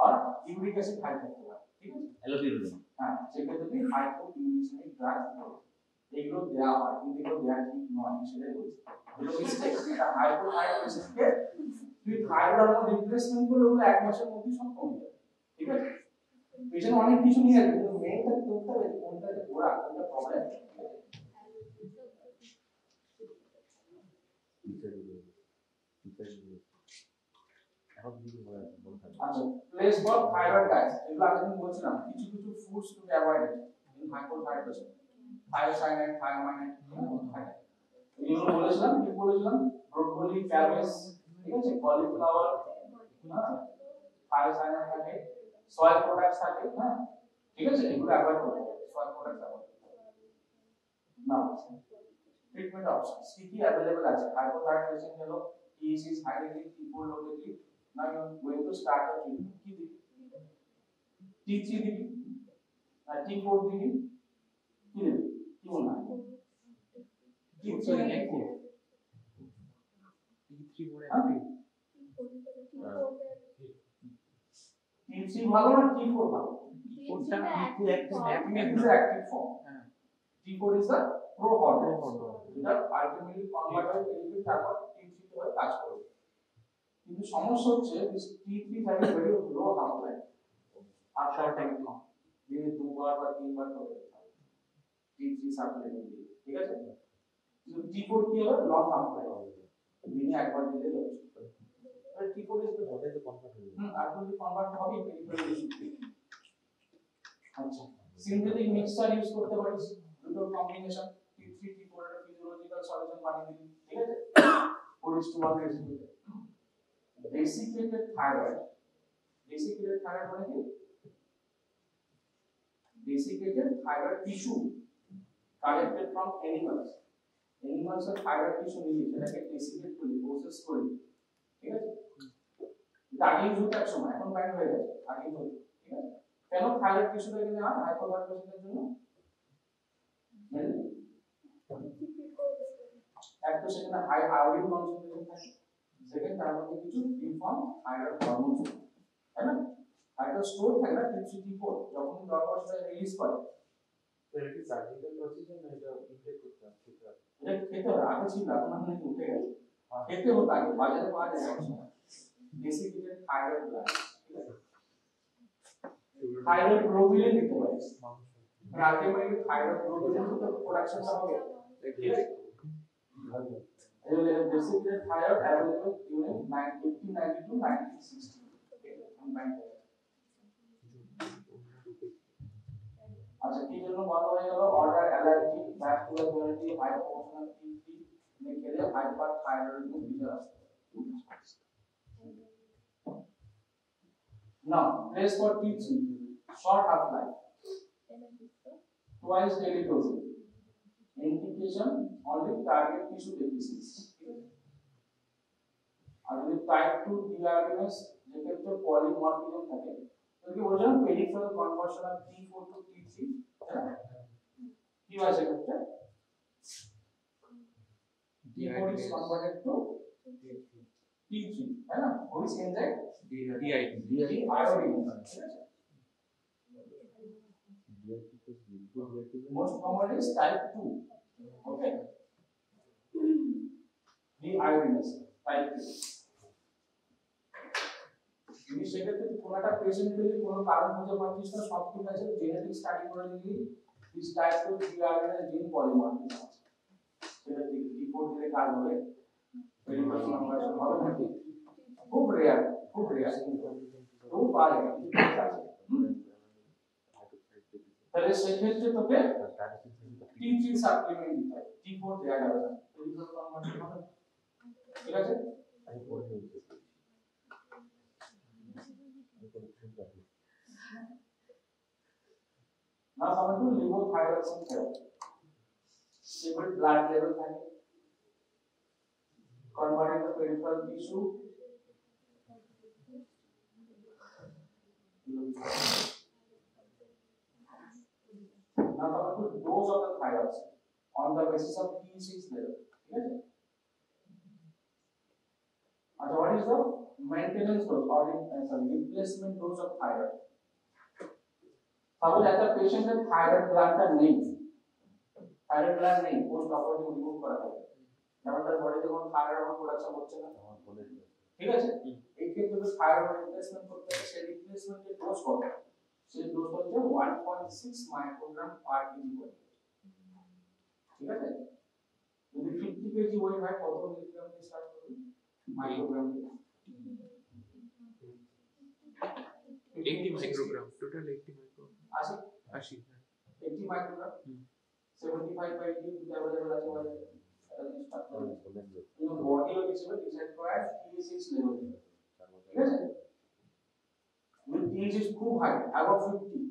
আর ইউরিক অ্যাসিড হাই থাকতে পারে, ঠিক আছে?
অ্যালোপিরুলিন,
হ্যাঁ, সেক্ষেত্রে হাইপোইউরিসেমিক ড্রাগ এগুলো দেওয়া হয়, কিন্তু এগুলো দেওয়া ঠিক নয়, সেটাই বলছি। এগুলো মিস্টেক, এটা হাইপোথাইরয়েড পেশেন্টকে তুই থাইরয়েড হরমোন রিপ্লেসমেন্ট করলে ওগুলো 1 মাসের মধ্যেই সব কমে যাবে, ঠিক আছে? পেশেন্ট অনেক কিছু নিয়ে আসবে, কিন্তু মেইনটা করতে হবে, কোনটা যে গোড়া, কোনটা প্রবলেম। আচ্ছা, প্লেস ফর থাইরয়েড গাইস, এগুলো আমি বলছিলাম, কিছু কিছু foods to be avoided in hypothyroid patient, thiocyanide, thioamide, এগুলো বলেছিলাম, কি বলেছিলাম? ব্রোকলি, ক্যাবেজ, ঠিক আছে? কলিফ্লাওয়ার, হ্যাঁ, থায়োসাইনাইড থাকে, সয়েল প্রোডাক্টস থাকে, হ্যাঁ, ঠিক আছে? এগুলো অ্যাভয়েড করতে হবে, সয়েল প্রোডাক্টস অ্যাভয়েড করতে হবে। নাও ট্রিটমেন্ট অপশনস কি কি अवेलेबल আছে? হাইপোথাইরয়েড পেশেন্ট হলো TSH is high degree, T4 low degree. Now you are going to start the treatment. কি দিবি? T3 দিবি, আর T4 দিবি, কি দিবি? কি বললাম? T3 না T4? T3 বলে আমি T3 ভালো না T4 ভালো? T4 টা active form. T4 is the pro hormone. এটা ultimately convert হয়ে বেরিয়ে তারপর T3 তে হয়ে কাজ করবে। কিন্তু সমস্যা হচ্ছে T3 থাকে ভেরি লো হাফ লাইফ, আর শর্ট টাইম কম, দিনে 2 বার বা 3 বার করে T3 সাপ্লিমেন্ট দিয়ে, ঠিক আছে? কিন্তু T4 কি হবে? লং হাফ লাইফ, দিনে একবার দিলে যথেষ্ট। আর T4 ইজ দ্য ওটাই তো কনভার্ট হবে, ultimately কনভার্ট হবে পেরিফেরাল। আচ্ছা, সিনথেটিক মিক্সচার ইউজ করতে পারিস, দুটো কম্বিনেশন T3 T4 এর ফিজিওলজিক্যাল সলিউশন বানিয়ে দিবি, ঠিক আছে? 4:1 রেশিওতে। Desiccated thyroid মানে কি? Desiccated thyroid tissue collected from animals অ্যানিমালসের থাইরয়েড টিস্যু নিয়ে সেটাকে ডেসিকেট করে প্রসেস করে, ঠিক আছে, আগে ইউজ হতো এক সময়, এখন ব্যান হয়ে গেছে, আগে ইউজ হতো, ঠিক আছে। কেন থাইরয়েড টিস্যুটাকে নেওয়া হয় হাইপোথাইরয়েডিজমের জন্য? এক তো সেখানে হাই আয়োডিন কনসেন্ট্রেশন থাকে, সেকেন্ড তার মধ্যে কিছু ফ্রি ফর্ম থাইরয়েড হরমোন, তাই না? থাইরয়েড স্টোর থাকে না টি3টি4, যখন দরকার সেটা রিলিজ করে।
এটা কি সার্জিক্যাল প্রসিজার না এটা ইনটেক করতে হবে?
এটা খেতে হয়, আগে ছিল, এখন আপনি উঠে গেছে, খেতে হতো আগে, বাজারে পাওয়া যায় সবসময় ডেসিকেটেড থাইরয়েড গ্ল্যান্ড, ঠিক আছে। থাইরয়েড গ্লোবুলিন দিতে পারে, আলটিমেটলি থাইরয়েড গ্লোবুলিন তো প্রোডাকশনটা হবে, ঠিক আছে। Basically, thyroid available during 1890 to 1960. अच्छा की जন্য বন্ধ হয়ে গেল order allergy vascular quality hypotension T three ने के लिए hyperthyroidism feature now place for T3 short half life twice daily dosing indication only target tissue deficiency আর যদি টাইপ 2 ডিআরএনএস যেক্ষেত্রে পলিমরফিজম থাকে যদি বলছেন peripheral conversion of T4 to T3 কি হয় সেক্ষেত্রে T4 is converted to T3 है ना which enzyme iodine most common is type 2 okay deiodinase type 2 যদি সেক্ষেত্রে কোন একটা পেশেন্ট যদি কোনো কারণ খুঁজে পাচ্ছিস না সব ঠিক আছে জেনেটিক স্টাডি করে নিলি দিস টাইপ 2 ডিআরএনএ জিন পলিমরফিজম আছে সেটা রিপোর্ট দিলে কাজ হবে পেরিফেরাল কনভার্সন হবে না খুব রেয়ার তো পারে তাহলে সেক্ষেত্রে তোকে T3 সাপ্লিমেন্ট দিতে হবে T4 দেয়া যাবে না পেরিফেরাল কনভার্সন হবে ঠিক আছে Now coming to levothyroxine therapy. Stable blood level থাকে, converting the peripheral tissue. Now coming to dose of the thyroxine on the basis of T6 level. ठीक है? And what is the maintenance dose or replacement dose of thyroid? Suppose একটা পেশেন্টের thyroid গ্ল্যান্ডটা নেই thyroid gland নেই post operative remove করা হবে কারণ তার বডিতে কোনো থাইরয়েড হরমোন প্রোডাকশন হচ্ছে না ঠিক আছে এই ক্ষেত্রে যদি থাইরয়েড রিপ্লেসমেন্ট করতে হয় সেই রিপ্লেসমেন্টের ডোজ কত সেই ডোজ হচ্ছে 1.6 মাইক্রোগ্রাম পার কেজি ওয়েট ঠিক আছে যদি 50 কেজি ওয়েট হয় কত মিলিগ্রাম দিয়ে স্টার্ট করবে microgram
80 microgram total 80 microgram 80
80 microgram 75 by 80 is available as well you know body of is required T6 level ঠিক আছে when T6 is খুব হাই above 50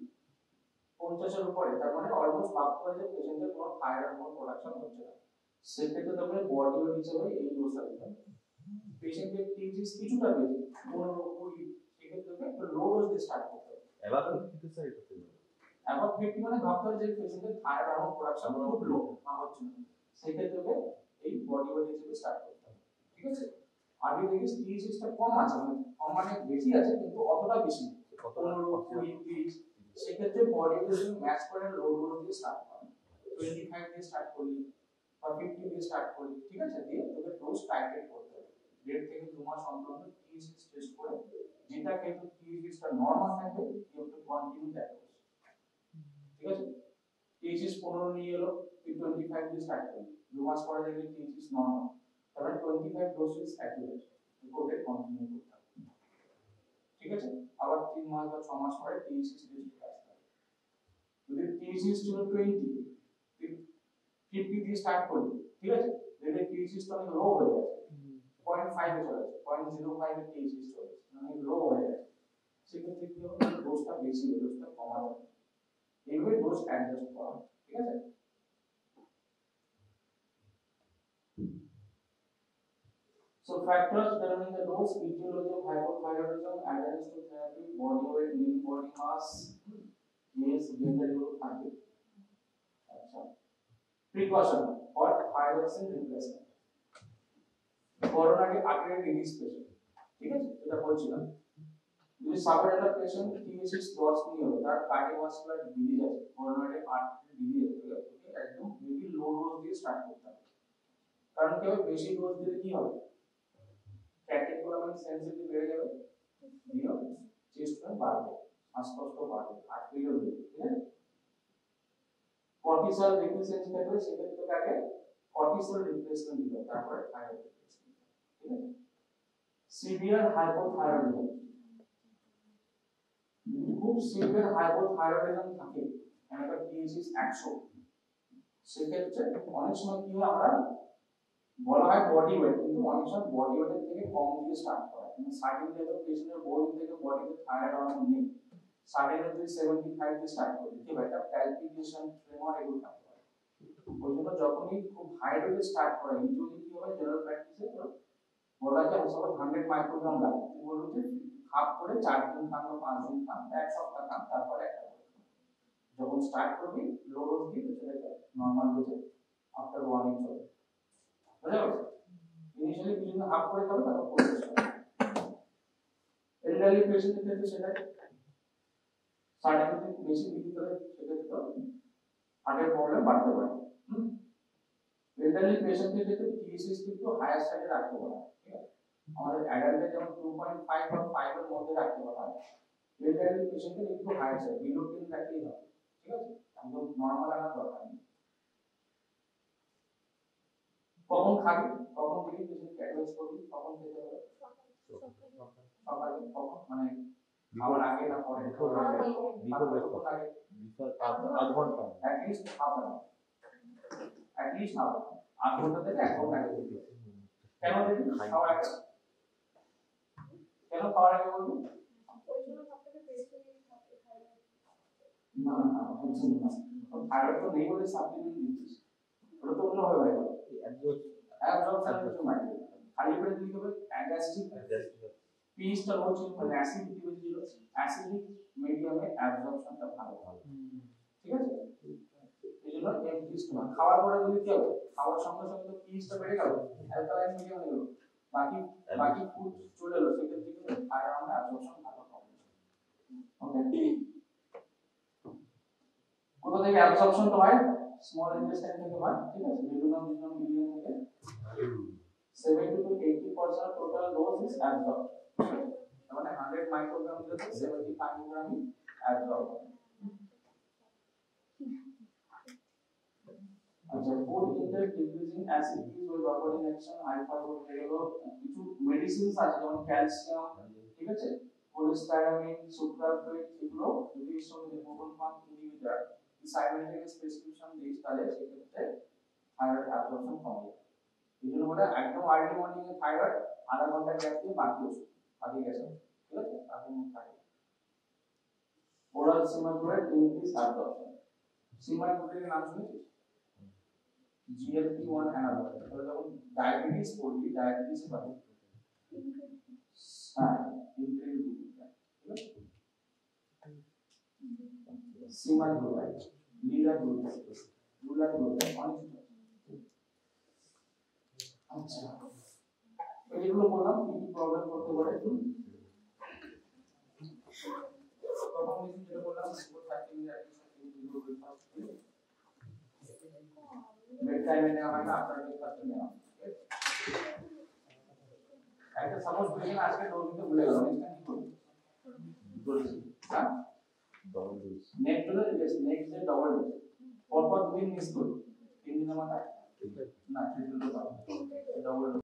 50 এর উপরে তার মানে অলমোস্ট ভাবতে হবে যে পেশেন্টের কোনো থাইরয়েড হরমোন প্রোডাকশন হচ্ছে না সেক্ষেত্রে তবে বডি ওয়েট হিসেবে এই ডোজটা দিতে হবে পেশেন্টের T6 কিছুটা বেশি 15 20 সেক্ষেত্রে একটু লো ডোজ দিয়ে স্টার্ট করতে হবে
এবার কিন্তু স্যার এটা করতে হবে
above 50 মানে ভাবতে হবে যে পেশেন্টের থাইরয়েড হরমোন প্রোডাকশন খুব লো না হচ্ছে না সেক্ষেত্রে এই বডি ওয়েট হিসেবে স্টার্ট করতে হবে ঠিক আছে আর যদি দেখিস T6 টা কম আছে কম মানে বেশি আছে কিন্তু অতটা বেশি না 15 20 30 সেক্ষেত্রে বডি ওয়েট ম্যাচ করে লো ডোজ দিয়ে স্টার্ট করতে 25 দিয়ে স্টার্ট করলি বা 50 দিয়ে স্টার্ট করলি ঠিক আছে দিয়ে তোকে ডোজ টাইট্রেট করতে হবে 1.5 থেকে 2 মাস অন্তর T6 টেস্ট করে যেটা কিন্তু T6 টা নরমাল থাকবে you to continue that dose ঠিক আছে T6 15 নিয়ে এলো 25 দিয়ে স্টার্ট করলি 2 মাস পরে দেখলি T6 নরমাল তাহলে 25 ডোজ ইজ অ্যাকুরেট রিপোর্টে কন্টিনিউ করতে হবে ঠিক আছে আবার 3 মাস বা 6 মাস পরে T6 টেস্ট করতে হবে যদি T6 ছিল 20 50 দিয়ে স্টার্ট করলি ঠিক আছে যদি T6 টা লো হয়ে গেছে 0.5 এ চলে যাচ্ছে 0.05 এ T6 চলে যাচ্ছে মানে লো হয়ে গেছে সেক্ষেত্রে কি হবে ডোজটা বেশি ডোজটা কমানো এইভাবে ডোজ অ্যাডজাস্ট করা ঠিক আছে So factors determining the dose: etiology of hypothyroidism, adherence to therapy, body weight, mean body mass, age, gender এগুলো থাকবে। আচ্ছা, precaution for thyroxine replacement, coronary artery disease patient, ঠিক আছে, এটা বলছিলাম। যদি সাবরেনাল পেশেন্ট TH লস নিয়ে হলো, তার কার্ডিওভাস্কুলার ডিজিজ আছে, coronary artery disease আছে, ওকে একদম বেশি লো ডোজ দিয়ে স্টার্ট করতে হবে। কারণ কি হবে, বেশি ডোজ দিলে কি হবে, ক্যাটেকোলামিন সেন্সিটিভ বেড়ে যাবে, দিও চেস্ট পেন বাড়বে, শ্বাসকষ্ট বাড়বে, হার্ট ফেলিওর হবে, ঠিক আছে। কর্টিসল ডেফিসিয়েন্সি থাকলে সেক্ষেত্রে তাকে কর্টিসল রিপ্লেসমেন্ট দিতে হবে, তারপরে থাইরয়েড রিপ্লেসমেন্ট, ঠিক আছে। সিভিয়ার হাইপোথাইরয়েডিজম, খুব সিভিয়ার হাইপোথাইরয়েডিজম থাকে, একটা TH 100, সেক্ষেত্রে অনেক সময় কি হয়, আমরা বলা হয় বডি ওয়েট, কিন্তু অনেক সময় বডি ওয়েটের থেকে কম দিয়ে স্টার্ট করা হয়, মানে সার্টিন লেভেল পেশেন্টের বহুদিন থেকে বডিতে থাইরয়েড হরমোন নেই, সার্টিন লেভেল 75 দিয়ে স্টার্ট করে দিতে হবে, একটা প্যালপিটেশন ট্রেমর এগুলো থাকতে পারে। ওই জন্য যখনই খুব হাই ডোজে স্টার্ট করে, ইউজুয়ালি কি হয় জেনারেল প্র্যাকটিসে তো বলা যায় সাপোজ 100 মাইক্রোগ্রাম লাগে, তুমি বলছো যে হাফ করে 4 দিন খান বা 5 দিন খান, এক সপ্তাহ খান, তারপরে একটা যখন স্টার্ট করবি লো ডোজ দিয়ে চলে যাবে নরমাল ডোজে, আফটার 1 উইক চলে, বুঝা গেল। ইনিশিয়ালি কিছুদিন হাফ করে খাবে, তারপর প্রসেস হবে। এলডারলি পেশেন্টের ক্ষেত্রে সেটা সার্টিফিকেট বেশি দিতে হবে, সেক্ষেত্রে তো হার্টের প্রবলেম বাড়তে পারে। এলডারলি পেশেন্টের ক্ষেত্রে TSH কিন্তু হায়ার সাইডে রাখতে বলা হয়, ঠিক আছে। আমাদের অ্যাডাল্টে যেমন 2.5 বা 5 এর মধ্যে রাখতে বলা হয়, এলডারলি পেশেন্টের একটু হায়ার সাইড বিলো 10 রাখলেই হবে, ঠিক আছে, একদম নরমাল আনা দরকার নেই। কখন খাবি, কখন দিবি, পেশেন্টকে অ্যাডভাইস করবি কখন খেতে হবে, সকালে, কখন মানে খাওয়ার আগে না পরে,
বিফোর ব্রেকফাস্ট, বিফোর আধ ঘন্টা,
at least half an hour, আধ ঘন্টা থেকে 1 ঘন্টা আগে দিবি। কেন দিবি, খাওয়ার আগে, কেন খাওয়ার আগে বলবি, না না বুঝছি না, থাইরয়েড তো নেই বলে সাপ্লিমেন্ট দিচ্ছিস, ওটা তো অন্য ভাবে হয়, অ্যাবজর্পশন কিছু মাইন্ড খালি পেটে দিতে হবে, গ্যাস্ট্রিক পিএইচটা লো ছিল, মানে অ্যাসিডিটি বেশি ছিল, অ্যাসিডিক মিডিয়ামে অ্যাবজর্পশনটা ভালো হবে, ঠিক আছে। এই জন্য এমপিএইচ না, খাওয়ার পরে যদি কি হবে, খাওয়ার সঙ্গে সঙ্গে তো পিএইচটা বেড়ে গেল, অ্যালকালাইন মিডিয়াম হয়ে গেল, বাকি ফুড চলে এলো, সেক্ষেত্রে কিন্তু থাইরয়েড অ্যাবজর্পশন ভালো হবে। ওকে, কোথা থেকে অ্যাবজর্পশন হয়, স্মল ইন্টেস্টাইন থেকে হয়, ঠিক আছে, ডিউডিনাম মিডিয়াম থেকে 70 to 80% total dose is absorbed, মানে 100 মাইক্রোগ্রাম থেকে 70 মাইক্রোগ্রাম অ্যাবজর্ব হয়। আচ্ছা, ফুড ইনটেক ডিক্রিজিং অ্যাসিডিটি ওই বাফারিং অ্যাকশন, হাইপারবোলিক এগুলো কিছু মেডিসিনস আছে, যেমন ক্যালসিয়াম, ঠিক আছে, কোলেস্টেরামিন, সুপ্রাফেট, এগুলো যদি এর সঙ্গে প্রোটন পাম্প ইনহিবিটর সাইমেলটেনিয়াস প্রেসক্রিপশন দিই, তাহলে সেক্ষেত্রে থাইরয়েড অ্যাবজর্পশন কমে যায়। এই জন্য বলে একদম আর্লি মর্নিং এ থাইরয়েড আধা ঘন্টা গ্যাপ দিয়ে বাকি ওষুধ বাকি গেছে, ঠিক আছে, তারপর থাকে ওরাল সেমাগ্লোয়েড ইনক্রিজ অ্যাবজর্পশন। সেমাগ্লোয়েডের নাম শুনেছিস, GLP-1 অ্যানালগ, তাহলে যখন ডায়াবেটিস করবি, ডায়াবেটিস পাবে, হ্যাঁ ইনক্রিজ, ঠিক আছে, সেমাগ্লোয়েড, লিরাগ্লোয়েড, লুলাগ্লোয়েড, অনেক। আচ্ছা, এগুলো বললাম কি কি প্রবলেম করতে পারে, প্রথম দিন যেটা বললাম বেড টাইমে নেওয়া হয় না, আপনার ব্রেকফাস্টে নেওয়া হয়, একটা সাপোজ পেশেন্ট আজকে ডোজ দিতে ভুলে গেল, নেক্সট টাইম কি করবে, হ্যাঁ
double dose,
next day double dose, পরপর 2 দিন মিস করবে, 3 দিনের মাথায় না ট্রিটমেন্ট তো পাবে, ডবল